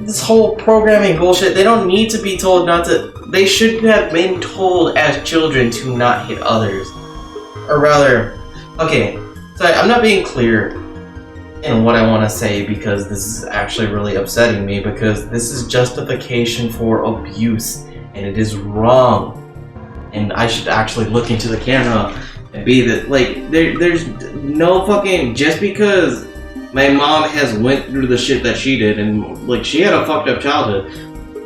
This whole programming bullshit, they don't need to be told not to. They should have been told as children to not hit others. Or rather, okay, sorry, I'm not being clear in what I want to say because this is actually really upsetting me, because this is justification for abuse and it is wrong. And I should actually look into the camera and be that, like, there's no fucking, just because my mom has went through the shit that she did, and like, she had a fucked up childhood,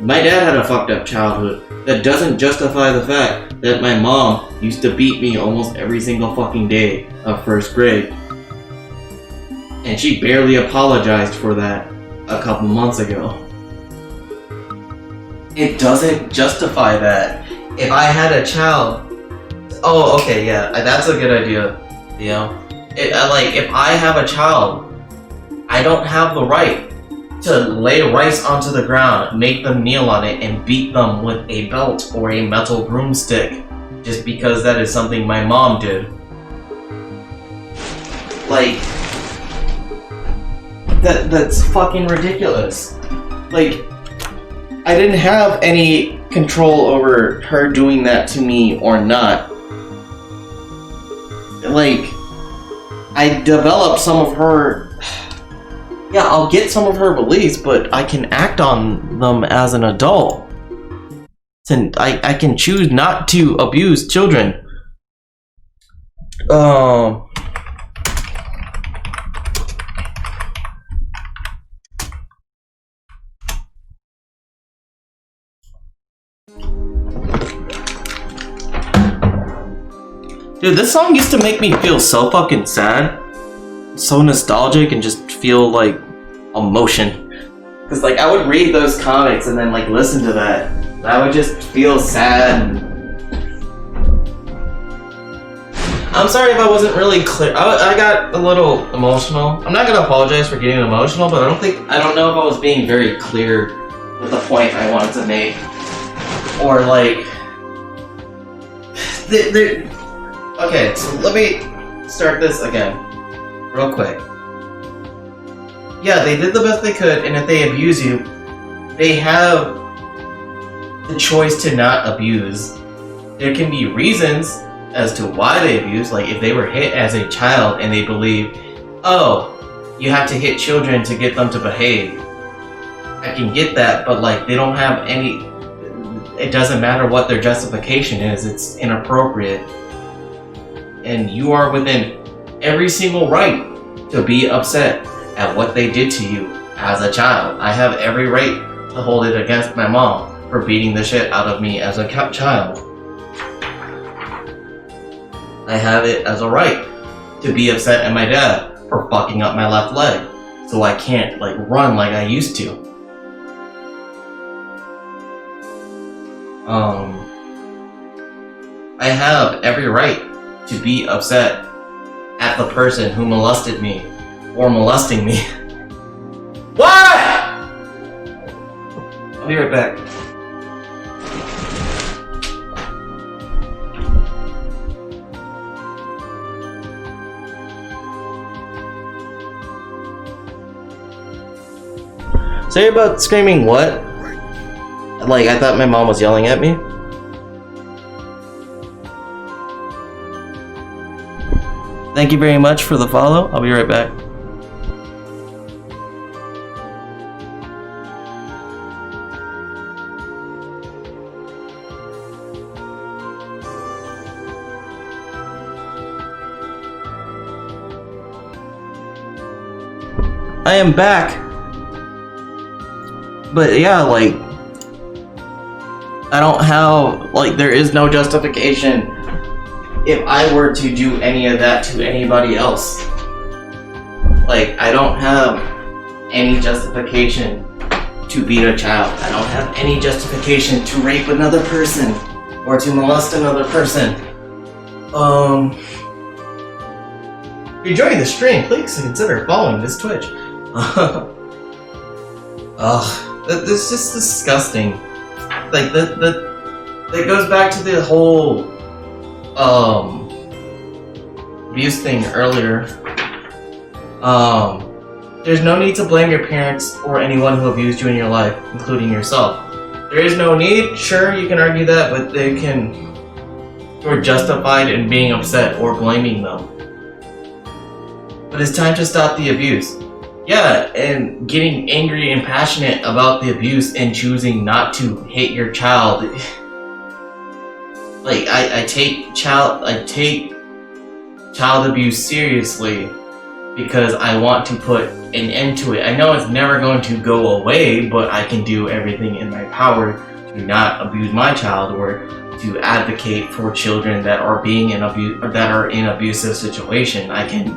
my dad had a fucked up childhood, that doesn't justify the fact that my mom used to beat me almost every single fucking day of first grade. And she barely apologized for that a couple months ago. It doesn't justify that. If I had a child... Oh, okay, yeah, that's a good idea, you know? Like, if I have a child, I don't have the right to lay rice onto the ground, make them kneel on it, and beat them with a belt or a metal broomstick, just because that is something my mom did. Like, that's fucking ridiculous. Like, I didn't have any control over her doing that to me or not. Like, I developed some of her... Yeah, I'll get some of her beliefs, but I can act on them as an adult. And I can choose not to abuse children. Dude, this song used to make me feel so fucking sad. So nostalgic and just feel like emotion. Cause like I would read those comics and then like listen to that. And I would just feel sad. I'm sorry if I wasn't really clear. I got a little emotional. I'm not gonna apologize for getting emotional, but I don't know if I was being very clear with the point I wanted to make. Or like okay, so let me start this again. Real quick. Yeah, they did the best they could, and if they abuse you, they have the choice to not abuse. There can be reasons as to why they abuse, like if they were hit as a child and they believe, oh, you have to hit children to get them to behave. I can get that, but like they don't have any, it doesn't matter what their justification is, it's inappropriate. And you are within every single right to be upset at what they did to you as a child. I have every right to hold it against my mom for beating the shit out of me as a child. I have it as a right to be upset at my dad for fucking up my left leg so I can't like run like I used to. I have every right to be upset at the person who molested me or molesting me. What? I'll be right back. Sorry about screaming what? Like, I thought my mom was yelling at me. Thank you very much for the follow. I'll be right back. I am back. But yeah, like, I don't have, like, there is no justification if I were to do any of that to anybody else. Like, I don't have any justification to beat a child. I don't have any justification to rape another person or to molest another person. If you're enjoying the stream, please consider following this Twitch. That's just disgusting. Like, that goes back to the whole, abuse thing earlier. There's no need to blame your parents or anyone who abused you in your life, including yourself. There is no need, sure, you can argue that, but you're justified in being upset or blaming them. But it's time to stop the abuse. Yeah, and getting angry and passionate about the abuse and choosing not to hit your child. Like, I take child abuse seriously because I want to put an end to it. I know it's never going to go away, but I can do everything in my power to not abuse my child or to advocate for children that are being in abusive situation. I can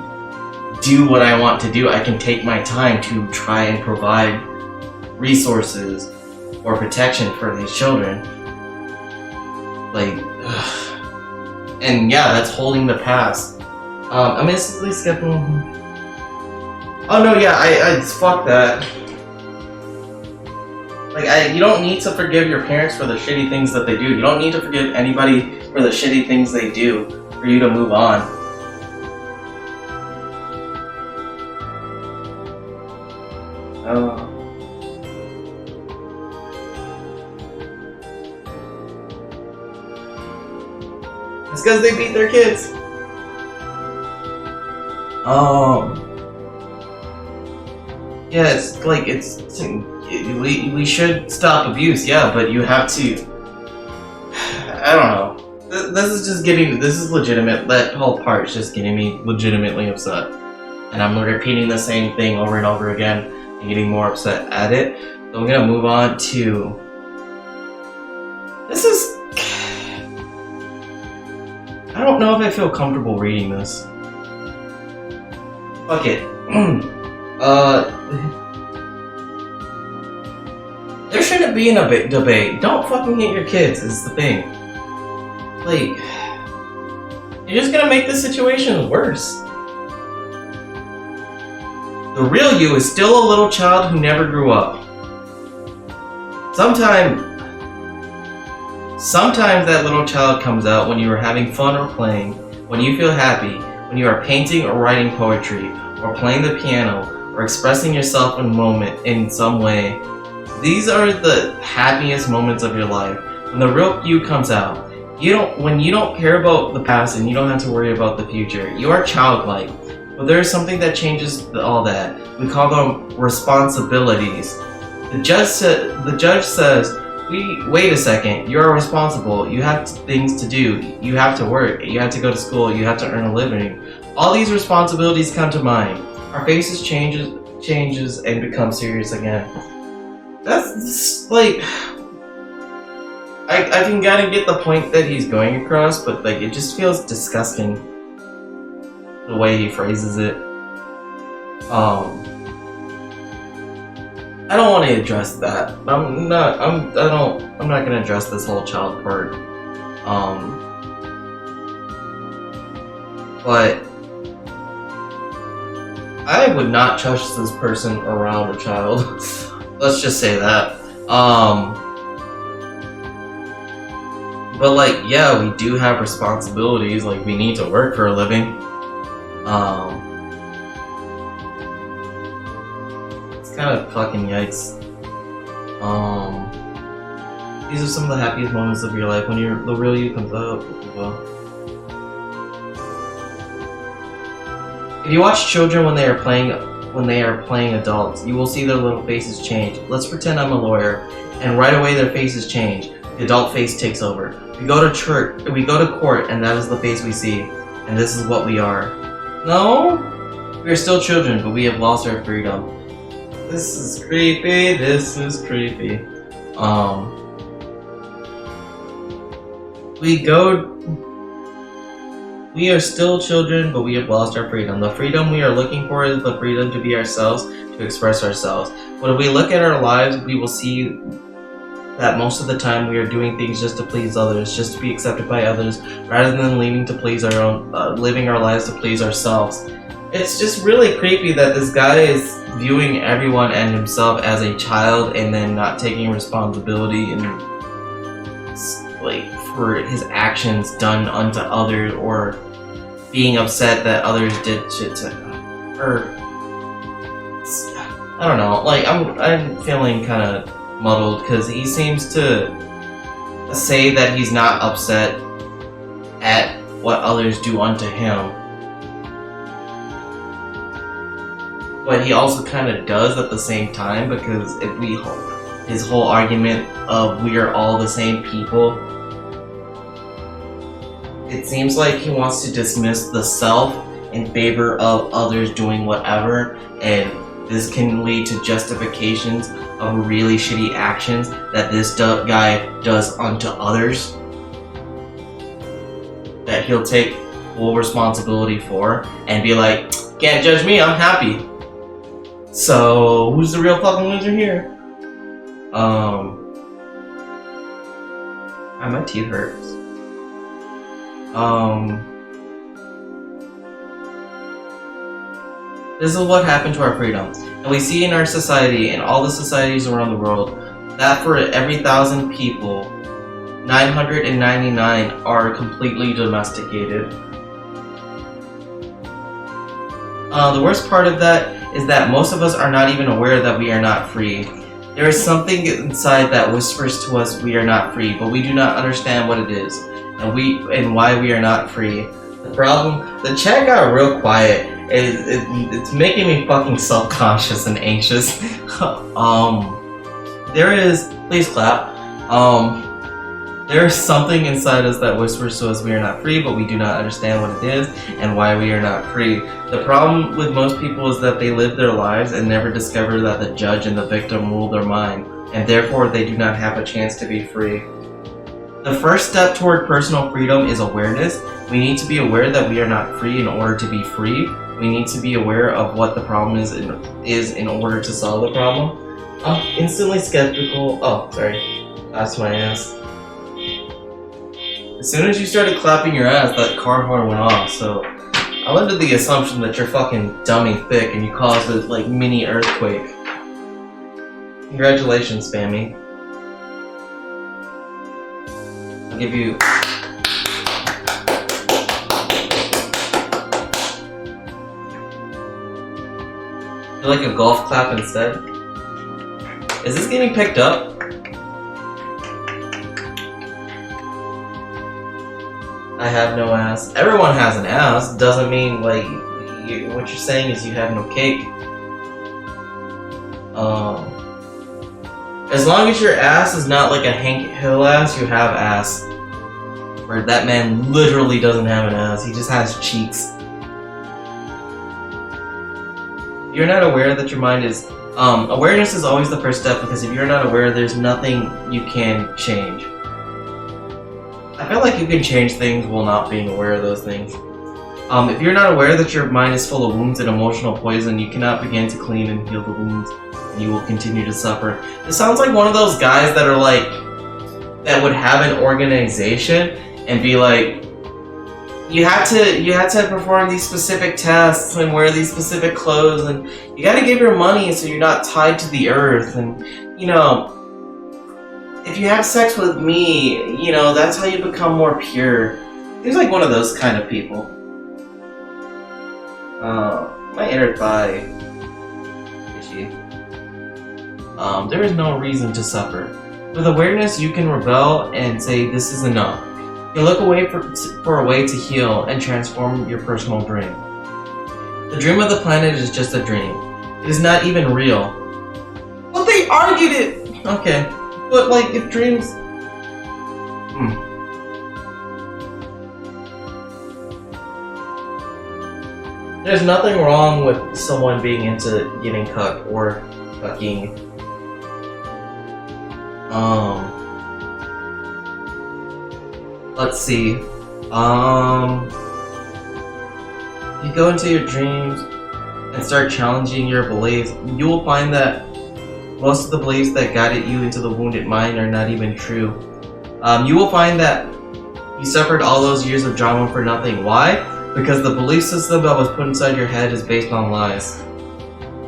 do what I want to do. I can take my time to try and provide resources or protection for these children. Like, and yeah, that's holding the past. I'm instantly skipping. Oh no, yeah, I fuck that. Like, you don't need to forgive your parents for the shitty things that they do. You don't need to forgive anybody for the shitty things they do for you to move on. It's because they beat their kids. Yeah, it's like, we should stop abuse, yeah, but you have to, I don't know. This is legitimate. That whole part is just getting me legitimately upset. And I'm repeating the same thing over and over again and getting more upset at it. So I'm gonna move on to, I don't know if I feel comfortable reading this. Fuck it. There shouldn't be a debate. Don't fucking hit your kids is the thing. Like, you're just gonna make the situation worse. The real you is still a little child who never grew up. Sometimes that little child comes out when you are having fun or playing, when you feel happy, when you are painting or writing poetry, or playing the piano, or expressing yourself in some way. These are the happiest moments of your life. When the real you comes out, when you don't care about the past and you don't have to worry about the future. You are childlike. But there is something that changes all that. We call them responsibilities. The judge says, wait a second, you're responsible. You have things to do. You have to work. You have to go to school. You have to earn a living. All these responsibilities come to mind. Our faces changes and become serious again. That's like, I can kind of get the point that he's going across, but like, it just feels disgusting the way he phrases it. I don't want to address that. I'm not gonna address this whole child part. But I would not trust this person around a child. Let's just say that. But like, yeah, we do have responsibilities. Like, we need to work for a living. It's kind of fucking yikes. These are some of the happiest moments of your life when the real you comes out. Well, if you watch children when they are playing adults, you will see their little faces change. Let's pretend I'm a lawyer, and right away their faces change. The adult face takes over. We go to court, and that is the face we see, and this is what we are. No, we are still children, but we have lost our freedom. This is creepy. This is creepy. We are still children, but we have lost our freedom. The freedom we are looking for is the freedom to be ourselves, to express ourselves. When we look at our lives, we will see that most of the time we are doing things just to please others, just to be accepted by others, rather than living our lives to please ourselves. It's just really creepy that this guy is viewing everyone and himself as a child and then not taking responsibility and for his actions done unto others, or being upset that others did shit to him. Or I don't know. I'm feeling kind of muddled because he seems to say that he's not upset at what others do unto him, but he also kind of does at the same time, because his whole argument of we are all the same people, it seems like he wants to dismiss the self in favor of others doing whatever, and this can lead to justifications of really shitty actions that this guy does unto others that he'll take full responsibility for and be like, can't judge me, I'm happy. So who's the real fucking loser here? My teeth hurts. This is what happened to our freedom. And we see in our society, in all the societies around the world, that for every 1,000 people, 999 are completely domesticated. The worst part of that is that most of us are not even aware that we are not free. There is something inside that whispers to us we are not free, but we do not understand what it is, and why we are not free. The problem, the chat got real quiet. It's making me fucking self-conscious and anxious. Please clap. There is something inside us that whispers to us we are not free, but we do not understand what it is and why we are not free. The problem with most people is that they live their lives and never discover that the judge and the victim rule their mind, and therefore they do not have a chance to be free. The first step toward personal freedom is awareness. We need to be aware that we are not free in order to be free. We need to be aware of what the problem is in order to solve the problem. I'm instantly skeptical. Oh, sorry. That's my ass. As soon as you started clapping your ass, that car horn went off, so I went under the assumption that you're fucking dummy thick and you caused a mini earthquake. Congratulations, Spammy. I'll give you... You like a golf clap instead? Is this getting picked up? I have no ass. Everyone has an ass. Doesn't mean what you're saying is you have no cake. As long as your ass is not like a Hank Hill ass, you have ass. Where that man literally doesn't have an ass. He just has cheeks. You're not aware that your mind is... awareness is always the first step, because if you're not aware, there's nothing you can change. I feel like you can change things while not being aware of those things. If you're not aware that your mind is full of wounds and emotional poison, you cannot begin to clean and heal the wounds, and you will continue to suffer. It sounds like one of those guys that are that would have an organization and be like, you had to perform these specific tests and wear these specific clothes, and you gotta give your money so you're not tied to the earth, and if you have sex with me, that's how you become more pure. He's like one of those kind of people. My inner thigh itchy. There is no reason to suffer. With awareness, you can rebel and say, this is enough. You look away for a way to heal and transform your personal dream. The dream of the planet is just a dream. It is not even real. Well, they argued it! Okay. But, if dreams... There's nothing wrong with someone being into getting cucked or fucking let's see. You go into your dreams and start challenging your beliefs, you will find that most of the beliefs that guided you into the wounded mind are not even true. You will find that you suffered all those years of drama for nothing. Why? Because the belief system that was put inside your head is based on lies.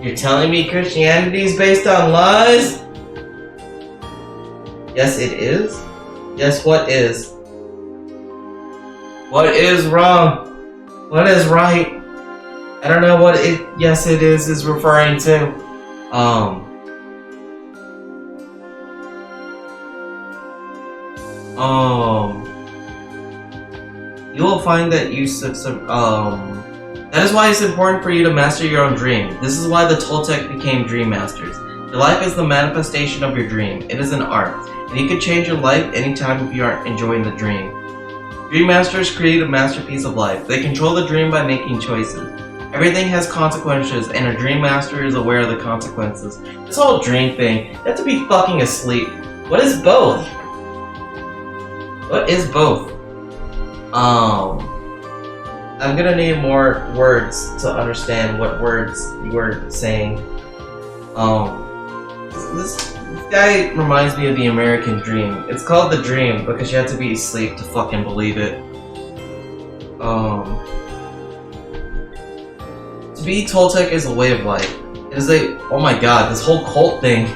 You're telling me Christianity is based on lies? Yes, it is. Yes, what is? What is wrong? What is right? I don't know what it, yes it is referring to. You will find that that is why it's important for you to master your own dream. This is why the Toltec became dream masters. Your life is the manifestation of your dream. It is an art, and you can change your life anytime if you aren't enjoying the dream. Dream masters create a masterpiece of life. They control the dream by making choices. Everything has consequences, and a dream master is aware of the consequences. This whole dream thing, you have to be fucking asleep. What is both? What is both? I'm gonna need more words to understand what words you were saying. This guy reminds me of the American dream. It's called the dream because you have to be asleep to fucking believe it. To be Toltec is a way of life. It is a, oh my god, this whole cult thing.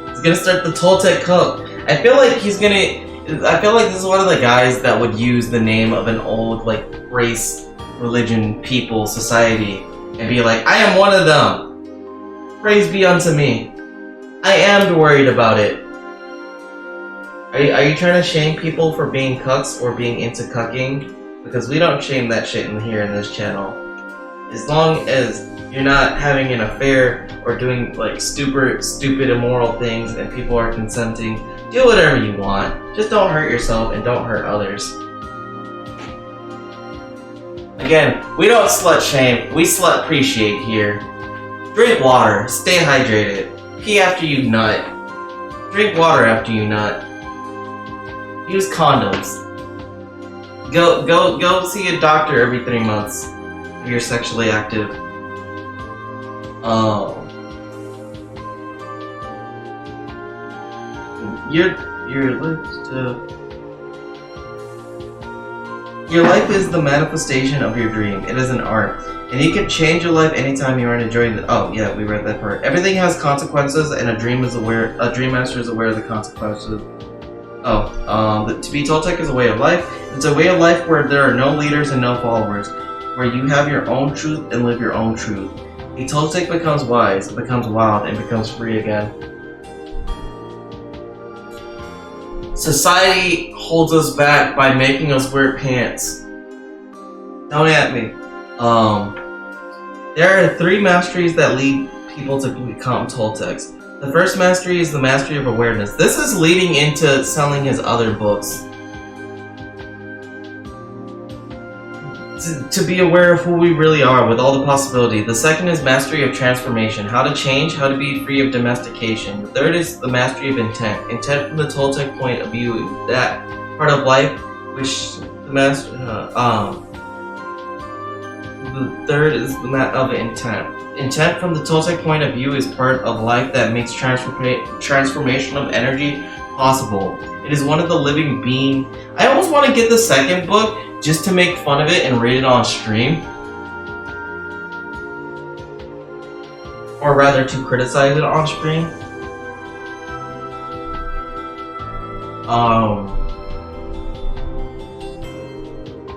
He's gonna start the Toltec cult. I feel like this is one of the guys that would use the name of an old, like, race, religion, people, society, and be like, I am one of them! Praise be unto me. I am worried about it. Are you trying to shame people for being cucks or being into cucking? Because we don't shame that shit in here in this channel. As long as you're not having an affair or doing, like, stupid immoral things and people are consenting, do whatever you want. Just don't hurt yourself and don't hurt others. Again, we don't slut shame, we slut appreciate here. Drink water, stay hydrated. Pee after you nut. Drink water after you nut. Use condoms. Go see a doctor every 3 months if you're sexually active. Your life is the manifestation of your dream. It is an art. And you can change your life anytime you aren't enjoying the— oh yeah, we read that part. Everything has consequences and a dream master is aware of the consequences. To be Toltec is a way of life. It's a way of life where there are no leaders and no followers. Where you have your own truth and live your own truth. A Toltec becomes wise, becomes wild, and becomes free again. Society holds us back by making us wear pants. Don't at me. There are 3 masteries that lead people to become Toltecs. The first mastery is the mastery of awareness. This is leading into selling his other books. To be aware of who we really are with all the possibility. The second is mastery of transformation. How to change, how to be free of domestication. The third is the mastery of intent. Intent from the Toltec point of view, that part of life which the master, the third is the of intent. Intent from the Toltec point of view is part of life that makes transformation of energy possible. It is one of the living being. I almost want to get the second book just to make fun of it and read it on stream. Or rather, to criticize it on stream.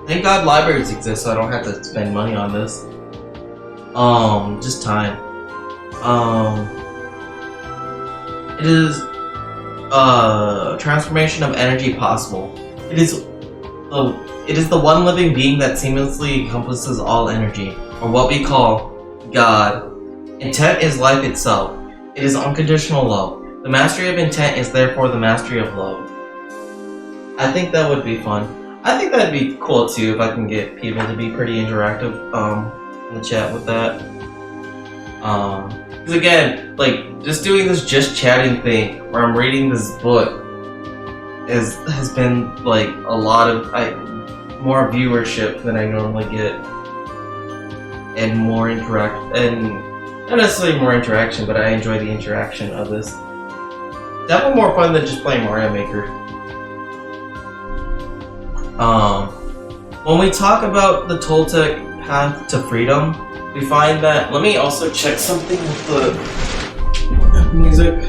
Thank God libraries exist so I don't have to spend money on this. Just time. It is transformation of energy possible. It is the one living being that seamlessly encompasses all energy, or what we call God. Intent is life itself. It is unconditional love. The mastery of intent is therefore the mastery of love. I think that would be fun. I think that'd be cool too if I can get people to be pretty interactive in the chat with that. Because again, like, just doing this just chatting thing, where I'm reading this book, has been, like, a lot of, more viewership than I normally get. And more and not necessarily more interaction, but I enjoy the interaction of this. Definitely more fun than just playing Mario Maker. When we talk about the Toltec path to freedom, we find that. Let me also check something with the music.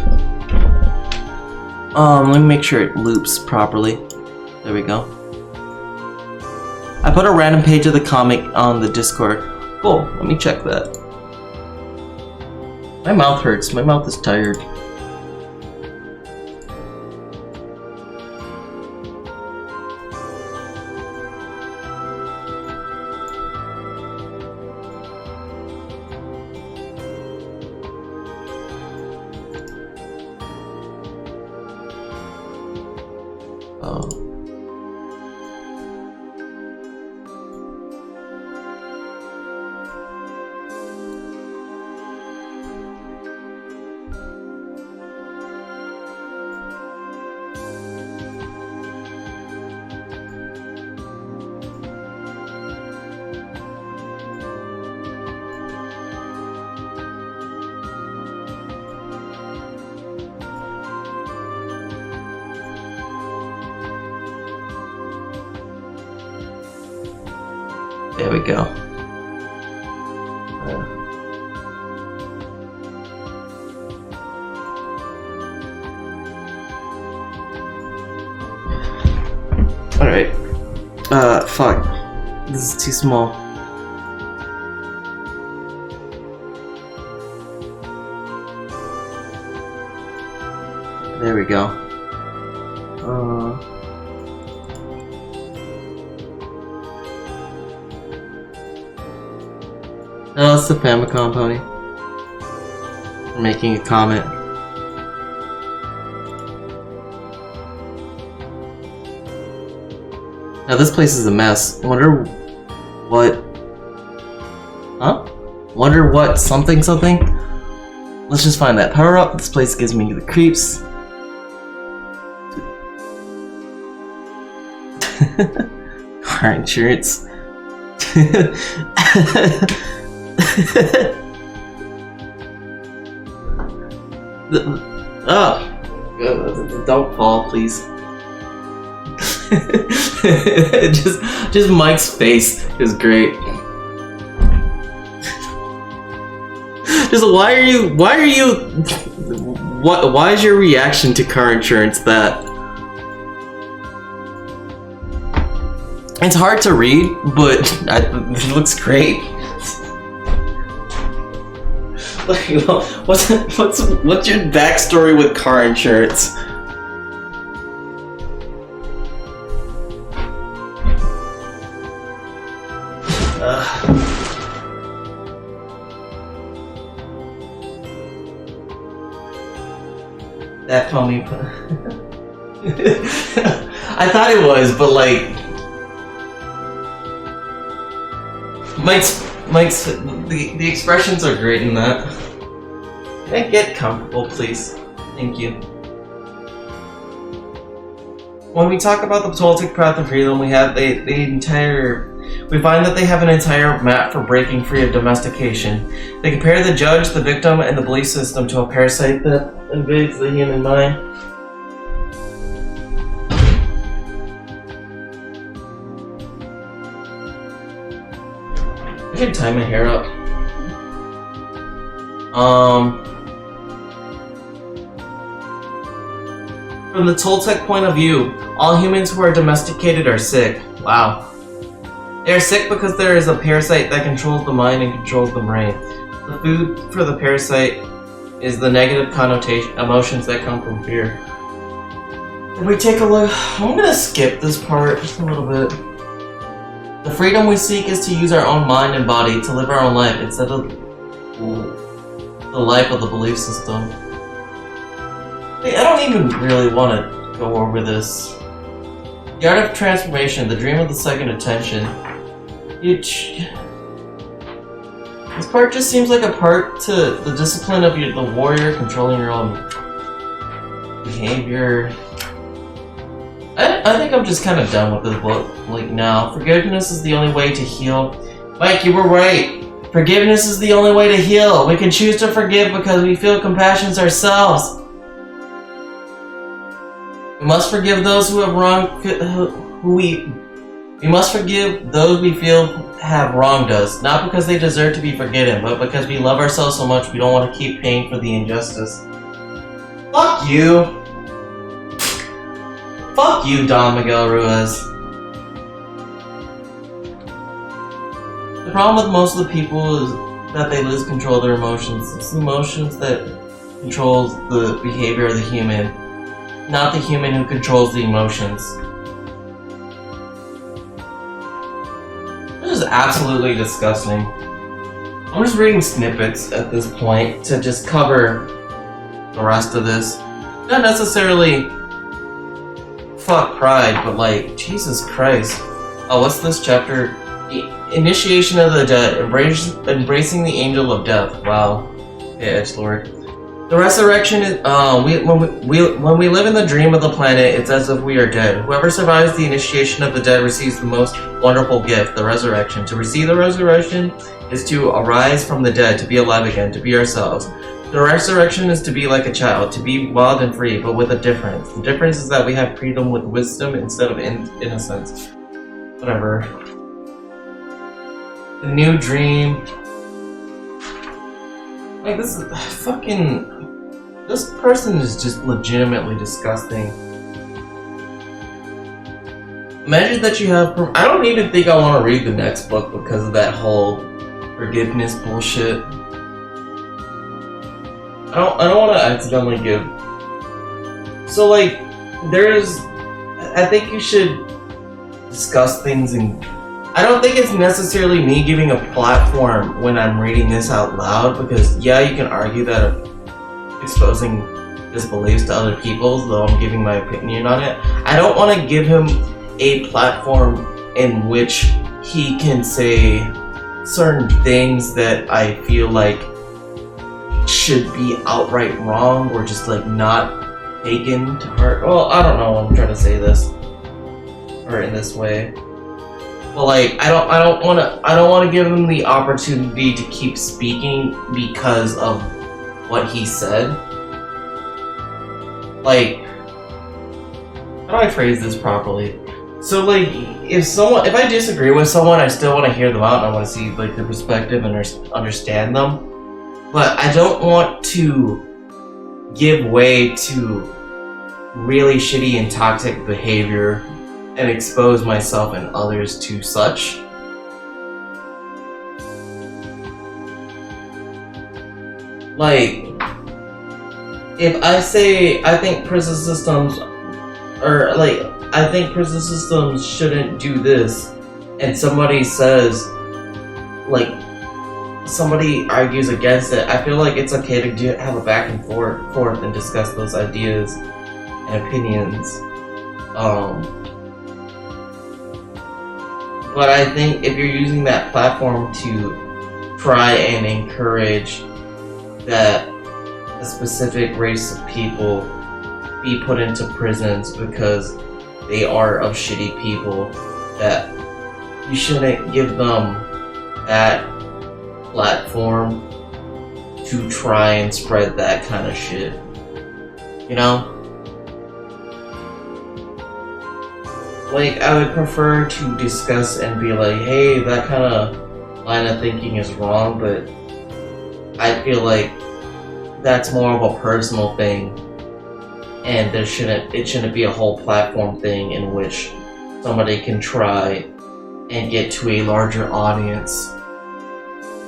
Let me make sure it loops properly. There we go. I put a random page of the comic on the Discord. Cool, let me check that. My mouth hurts, my mouth is tired. There we go. Alright. Fuck. This is too small. There we go. Oh, it's the Famicom pony. Making a comment. Now this place is a mess. Wonder what... Huh? Wonder what something? Let's just find that power up. This place gives me the creeps. Car insurance. Oh, don't fall, please. just Mike's face is great. Just why is your reaction to car insurance that? It's hard to read, but it looks great. Like, what's your backstory with car insurance? That pony. I thought it was, but like. Mike's the expressions are great in that. Can I get comfortable, please? Thank you. When we talk about the Toltec Path of Freedom, we have we find that they have an entire map for breaking free of domestication. They compare the judge, the victim, and the belief system to a parasite that invades the human mind. I should tie my hair up. From the Toltec point of view, all humans who are domesticated are sick. Wow. They are sick because there is a parasite that controls the mind and controls the brain. The food for the parasite is the negative connotation, emotions that come from fear. If we take a look, I'm gonna skip this part just a little bit. The freedom we seek is to use our own mind and body to live our own life instead of the life of the belief system. I don't even really want to go over this. The art of transformation, the dream of the second attention. This part just seems like a part to the discipline of the warrior, controlling your own behavior. I think I'm just kind of done with this book. Like, now, forgiveness is the only way to heal. Mike, you were right. Forgiveness is the only way to heal. We can choose to forgive because we feel compassion ourselves. We must forgive those who have wronged we must forgive those we feel have wronged us, not because they deserve to be forgiven, but because we love ourselves so much we don't want to keep paying for the injustice. Fuck you! Fuck you, Don Miguel Ruiz. The problem with most of the people is that they lose control of their emotions. It's the emotions that controls the behavior of the human, not the human who controls the emotions. This is absolutely disgusting. I'm just reading snippets at this point to just cover the rest of this. Not necessarily fuck pride, but like, Jesus Christ. Oh, what's this chapter? Initiation of the dead, embracing the angel of death. Wow. Okay, Edgelord. The resurrection is, when we live in the dream of the planet, it's as if we are dead. Whoever survives the initiation of the dead receives the most wonderful gift, the resurrection. To receive the resurrection is to arise from the dead, to be alive again, to be ourselves. The resurrection is to be like a child, to be wild and free, but with a difference. The difference is that we have freedom with wisdom instead of innocence. Whatever. The new dream. Like, this is fucking... This person is just legitimately disgusting. Imagine that you have... I don't even think I want to read the next book because of that whole forgiveness bullshit. I don't want to accidentally give... So, like, there's... I think you should discuss things and... I don't think it's necessarily me giving a platform when I'm reading this out loud, because yeah, you can argue that I'm exposing disbeliefs to other people, though I'm giving my opinion on it. I don't want to give him a platform in which he can say certain things that I feel like should be outright wrong or just like not taken to heart. Well, I don't know. I'm trying to say this or in this way. But like, I don't want to give him the opportunity to keep speaking because of what he said. Like, how do I phrase this properly? So like, if I disagree with someone, I still want to hear them out and I want to see like their perspective and understand them. But I don't want to give way to really shitty and toxic behavior and expose myself and others to such. Like, if I say I think prison systems shouldn't do this, and somebody says, like, somebody argues against it, I feel like it's okay to have a back and forth and discuss those ideas and opinions. But I think if you're using that platform to try and encourage that a specific race of people be put into prisons because they are of shitty people, that you shouldn't give them that platform to try and spread that kind of shit. You know? Like, I would prefer to discuss and be like, hey, that kind of line of thinking is wrong, but I feel like that's more of a personal thing, and it shouldn't be a whole platform thing in which somebody can try and get to a larger audience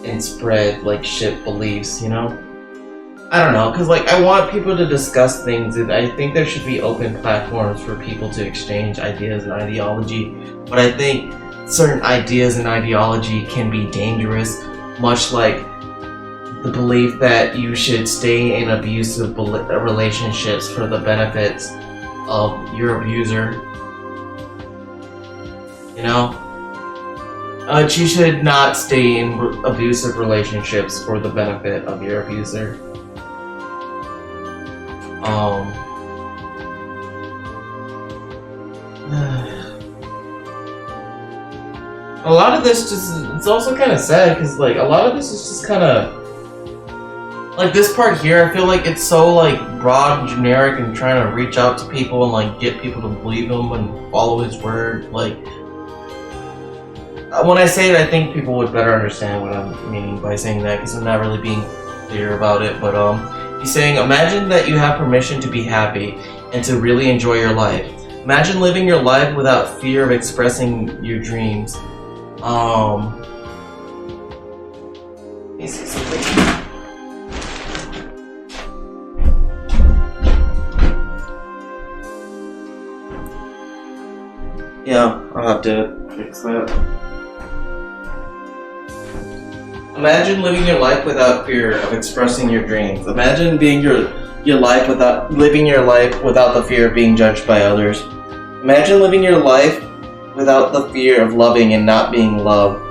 and spread like shit beliefs, you know? I don't know, because like, I want people to discuss things, and I think there should be open platforms for people to exchange ideas and ideology, but I think certain ideas and ideology can be dangerous, much like the belief that you should stay in abusive relationships for the benefits of your abuser. You know? You should not stay in abusive relationships for the benefit of your abuser. A lot of this it's also kind of sad because like a lot of this is just kind of like this part here. I feel like it's so like broad and generic and trying to reach out to people and like get people to believe him and follow his word. Like when I say it, I think people would better understand what I'm meaning by saying that because I'm not really being clear about it. But he's saying, imagine that you have permission to be happy and to really enjoy your life. Imagine living your life without fear of expressing your dreams. Let me see something. Yeah, I'll have to fix that. Imagine living your life without fear of expressing your dreams. Imagine being your life without living your life without the fear of being judged by others. Imagine living your life without the fear of loving and not being loved.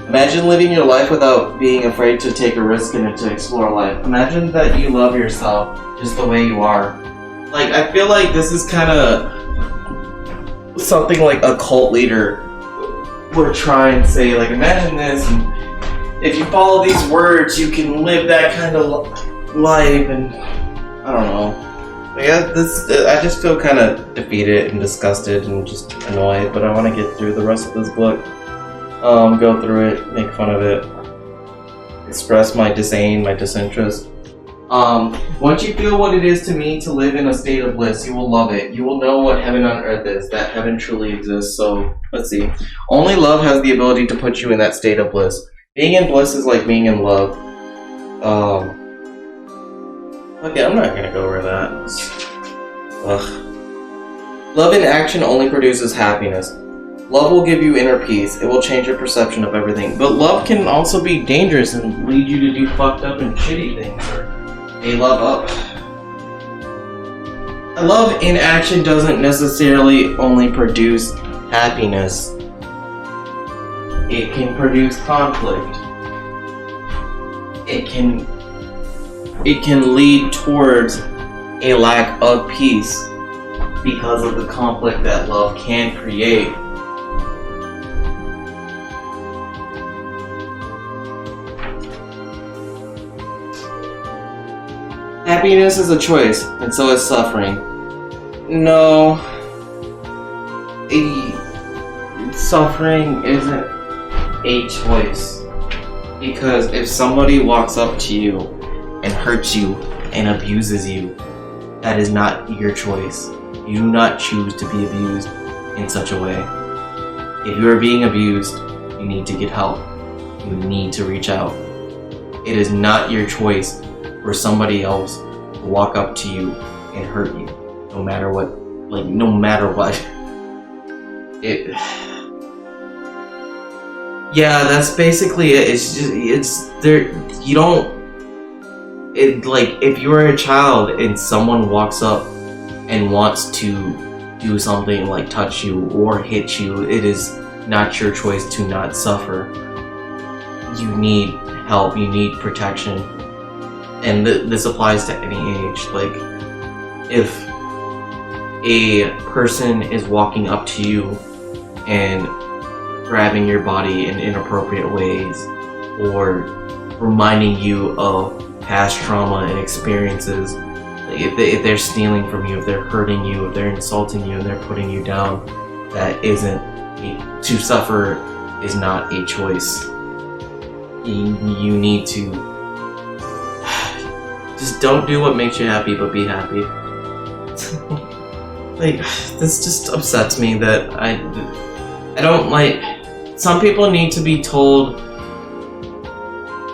Imagine living your life without being afraid to take a risk and to explore life. Imagine that you love yourself just the way you are. Like, I feel like this is kind of something like a cult leader would try and say, like, imagine this, and if you follow these words, you can live that kind of life, and I don't know. Yeah, I just feel kind of defeated and disgusted and just annoyed, but I want to get through the rest of this book. Go through it, make fun of it, express my disdain, my disinterest. Once you feel what it is to me to live in a state of bliss, you will love it. You will know what heaven on earth is, that heaven truly exists. So, let's see. Only love has the ability to put you in that state of bliss. Being in bliss is like being in love. Okay, I'm not gonna go over that. Ugh. Love in action only produces happiness. Love will give you inner peace. It will change your perception of everything. But love can also be dangerous and lead you to do fucked up and shitty things. A love in action doesn't necessarily only produce happiness. It can produce conflict. It can lead towards a lack of peace because of the conflict that love can create. Happiness is a choice, and so is suffering. No, suffering isn't a choice. Because if somebody walks up to you and hurts you and abuses you, that is not your choice. You do not choose to be abused in such a way. If you are being abused, you need to get help. You need to reach out. It is not your choice for somebody else to walk up to you and hurt you, no matter what. Like, no matter what. Yeah, that's basically it. It's there. You don't. Like, if you're a child and someone walks up and wants to do something like touch you or hit you, it is not your choice to not suffer. You need help. You need protection. And this applies to any age. Like, if a person is walking up to you and grabbing your body in inappropriate ways or reminding you of past trauma and experiences, if they're stealing from you, if they're hurting you, if they're insulting you and they're putting you down, that isn't to suffer is not a choice. You need to just don't do what makes you happy, but be happy. Like, this just upsets me that I don't like. Some people need to be told.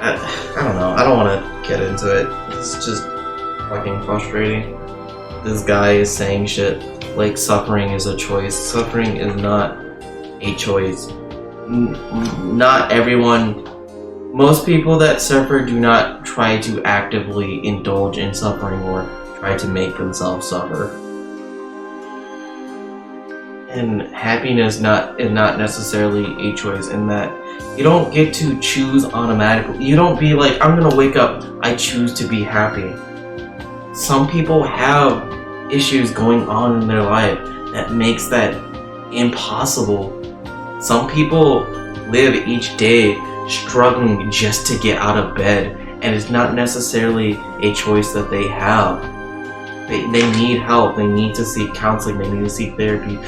I don't know. I don't want to get into it. It's just fucking frustrating. This guy is saying shit like suffering is a choice. Suffering is not a choice. Not everyone. Most people that suffer do not try to actively indulge in suffering or try to make themselves suffer. and happiness is not necessarily a choice, in that you don't get to choose automatically. You don't be like, I'm gonna wake up, I choose to be happy. Some people have issues going on in their life that makes that impossible. Some people live each day struggling just to get out of bed, and it's not necessarily a choice that they have. They need help, they need to seek counseling, they need to seek therapy.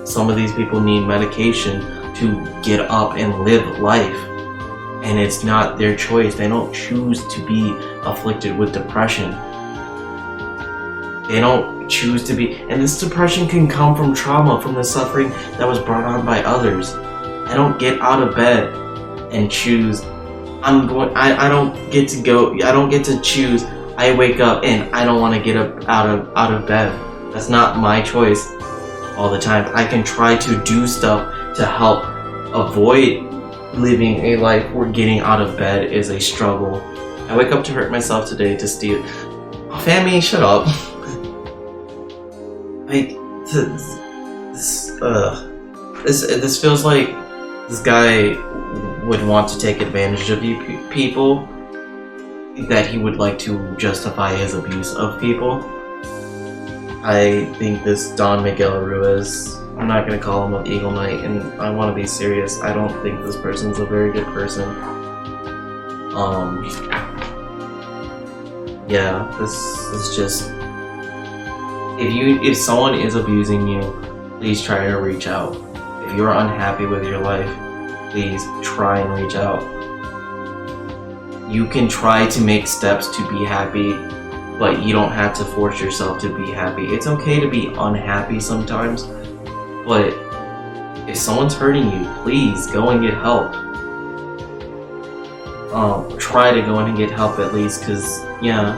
Some of these people need medication to get up and live life, and it's not their choice. They don't choose to be afflicted with depression. They don't choose to be, and this depression can come from trauma, from the suffering that was brought on by others. I don't get out of bed and choose, I don't get to go, I don't get to choose, I wake up and I don't want to get up out of bed. That's not my choice all the time. I can try to do stuff to help avoid living a life where getting out of bed is a struggle. I wake up to hurt myself today to steal. Oh, Fammy, shut up. Like, this feels like this guy would want to take advantage of you people, that he would like to justify his abuse of people. I think this Don Miguel Ruiz, I'm not going to call him an Eagle Knight, and I want to be serious, I don't think this person's a very good person. Yeah, this is just, if someone is abusing you, please try to reach out. If you're unhappy with your life, please try and reach out. You can try to make steps to be happy, but you don't have to force yourself to be happy. It's okay to be unhappy sometimes, but if someone's hurting you, please go and get help. Try to go in and get help at least, because yeah,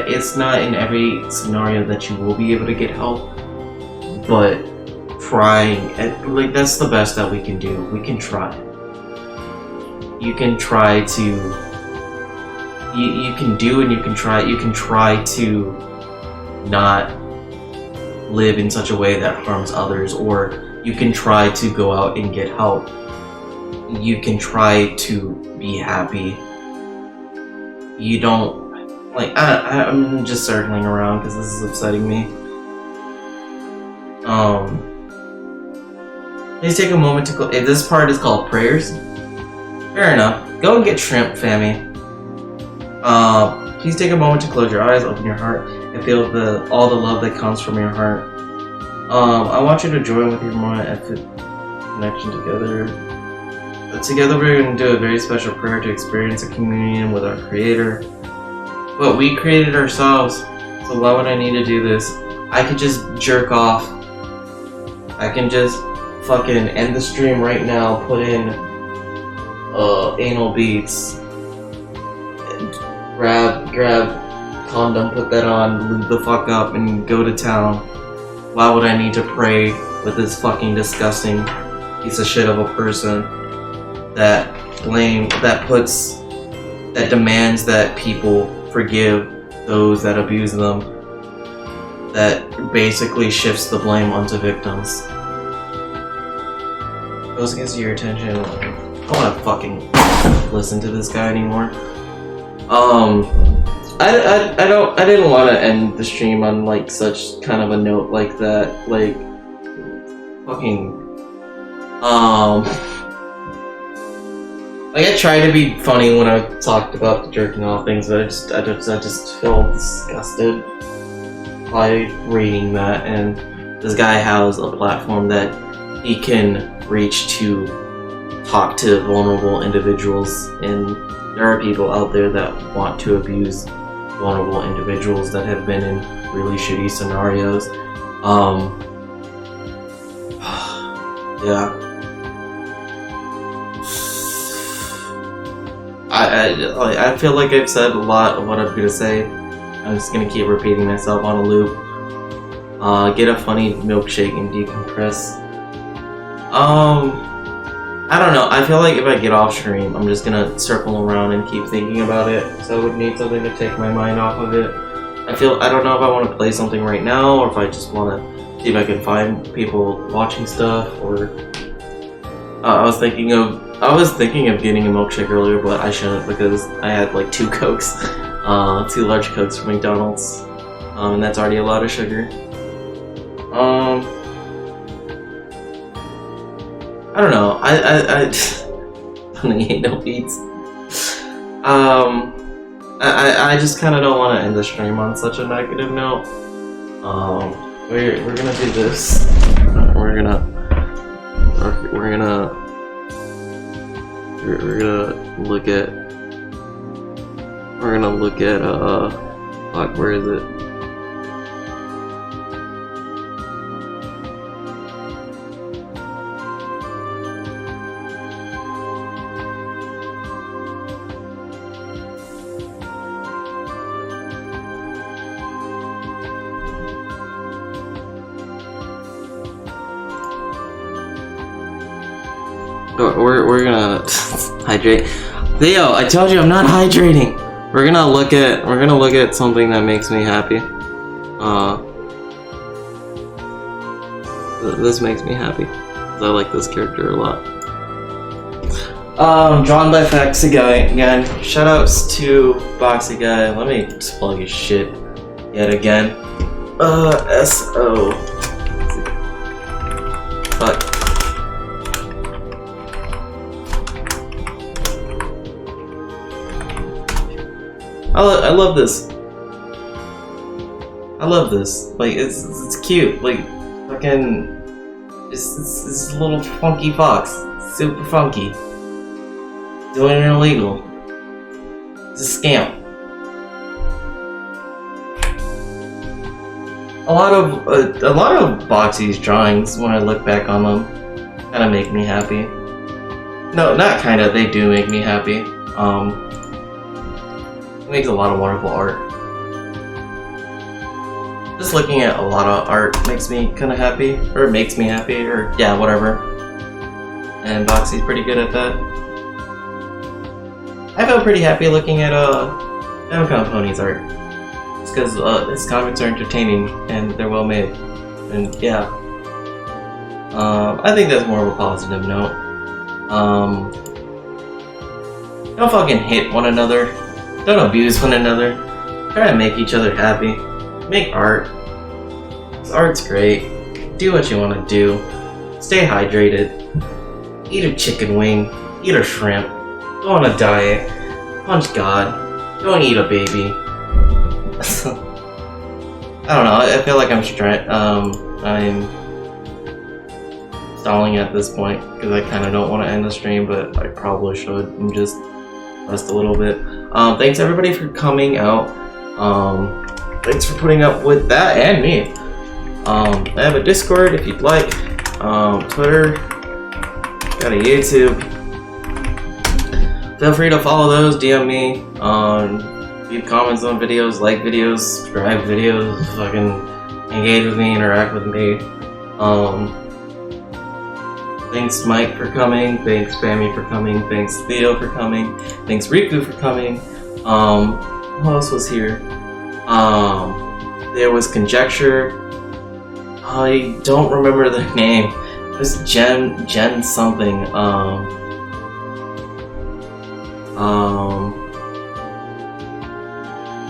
it's not in every scenario that you will be able to get help, but trying, like, that's the best that we can do. We can try. You can try to, you can do, and you can try to not live in such a way that harms others, or you can try to go out and get help. You can try to be happy. You don't, like, I'm just circling around because this is upsetting me. Please take a moment to, if this part is called prayers, fair enough. Go and get shrimp, Fammy. Please take a moment to close your eyes, open your heart, and feel all the love that comes from your heart. I want you to join with your moment at connection together. Together we're going to do a very special prayer to experience a communion with our Creator. But we created ourselves, so why would I need to do this? I could just jerk off. I can just fucking end the stream right now, put in anal beads, grab condom, put that on, lube the fuck up, and go to town. Why would I need to pray with this fucking disgusting piece of shit of a person that demands that people forgive those that abuse them, that basically shifts the blame onto victims? Goes against your attention. I don't want to fucking listen to this guy anymore. I didn't want to end the stream on like such kind of a note like that. Like, fucking, like, I tried to be funny when I talked about the jerking off things, but I just feel disgusted by reading that. And this guy has a platform that he can reach to talk to vulnerable individuals, and there are people out there that want to abuse vulnerable individuals that have been in really shitty scenarios. Yeah. I feel like I've said a lot of what I'm gonna say. I'm just gonna keep repeating myself on a loop. Get a funny milkshake and decompress. I don't know. I feel like if I get off stream, I'm just gonna circle around and keep thinking about it. So I would need something to take my mind off of it. I don't know if I want to play something right now, or if I just want to see if I can find people watching stuff, or I was thinking of getting a milkshake earlier, but I shouldn't because I had like 2 Cokes, 2 large Cokes from McDonald's, and that's already a lot of sugar. I don't know. I ain't no beats. I just kind of don't want to end the stream on such a negative note. We're gonna do this. We're gonna look at fuck, where is it? We're gonna hydrate. Theo, I told you I'm not hydrating. We're gonna look at something that makes me happy. This makes me happy. I like this character a lot. Drawn by Foxy Guy again. Shoutouts to Foxy Guy. Let me just plug his shit yet again. SO. Fuck. I love this. I love this. Like, it's cute. Like, fucking, it's a little funky fox. Super funky. Doing it illegal. It's a scam. A lot of Boxy's drawings, when I look back on them, kind of make me happy. No, not kind of. They do make me happy. He makes a lot of wonderful art. Just looking at a lot of art makes me kind of happy, or makes me happy, or yeah, whatever. And Boxy's pretty good at that. I felt pretty happy looking at Famicom Pony's art. It's because his comics are entertaining and they're well made. And yeah, I think that's more of a positive note. Don't fucking hit one another. Don't abuse one another. Try to make each other happy. Make art. This art's great. Do what you want to do. Stay hydrated. Eat a chicken wing. Eat a shrimp. Go on a diet. Punch God. Don't eat a baby. I don't know. I feel like I'm stalling at this point because I kind of don't want to end the stream, but I probably should. I'm just rest a little bit. Thanks everybody for coming out. Thanks for putting up with that and me. I have a Discord if you'd like. Twitter. Got a YouTube. Feel free to follow those. DM me. Leave comments on videos, like videos, subscribe videos, fucking engage with me, interact with me. Thanks Mike for coming, thanks Bammy for coming, thanks Theo for coming, thanks Riku for coming. Who else was here? There was Conjecture. I don't remember their name. It was Jen something.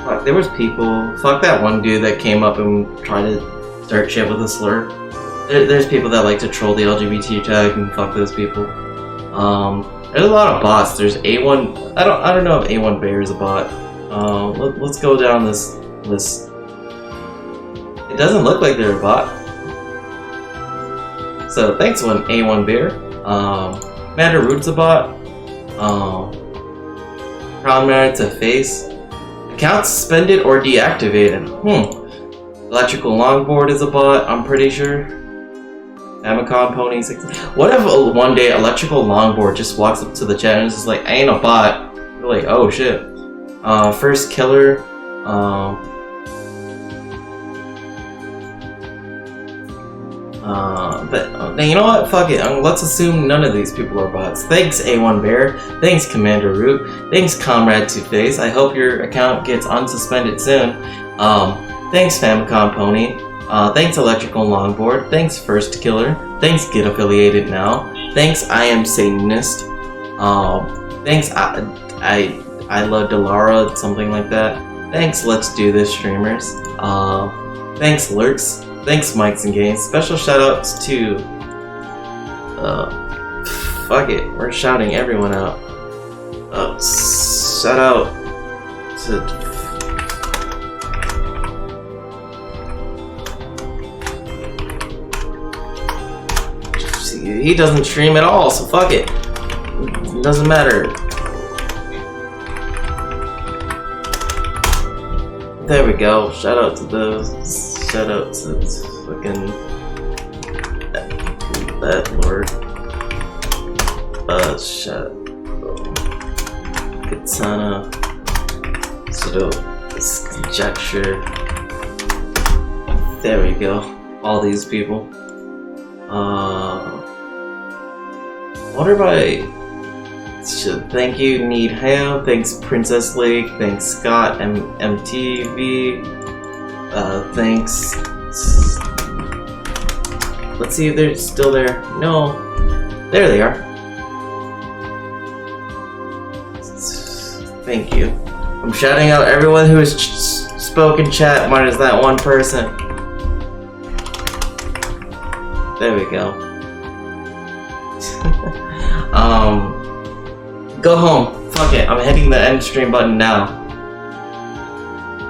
Fuck, there was people. Fuck that one dude that came up and tried to start shit with a slur. There's people that like to troll the LGBT tag and fuck those people. There's a lot of bots. There's A1. I don't know if A1 Bear is a bot. Let's go down this list. It doesn't look like they're a bot. So thanks, A1 Bear. Commander Root's a bot. Comrade to face. Account suspended or deactivated. Electrical Longboard is a bot, I'm pretty sure. Famicom Pony 6. What if one day Electrical Longboard just walks up to the chat and is just like, I ain't a bot. You're like, oh shit. First Killer. But you know what? Fuck it. Let's assume none of these people are bots. Thanks, A1 Bear. Thanks, Commander Root. Thanks, Comrade Two Face. I hope your account gets unsuspended soon. Thanks, Famicom Pony. Thanks Electrical Longboard. Thanks First Killer. Thanks Get Affiliated Now. Thanks I Am Satanist. Thanks I Love Delara, something like that. Thanks Let's Do This Streamers. Thanks Lurks. Thanks Mikes and Games. Special shoutouts to fuck it, we're shouting everyone out. Shout out to he doesn't stream at all, so fuck it. It doesn't matter. There we go. Shout out to those. Shout out to fucking that lord. Shut. Katana. Pseudo. Conjecture. There we go. All these people. Wonder if I should thank you, Need Hail, thanks Princess Lake, thanks Scott MTV, thanks. Let's see if they're still there. No, there they are. Thank you. I'm shouting out everyone who has spoken chat, minus that one person. There we go. Go home. Fuck it. I'm hitting the end stream button now.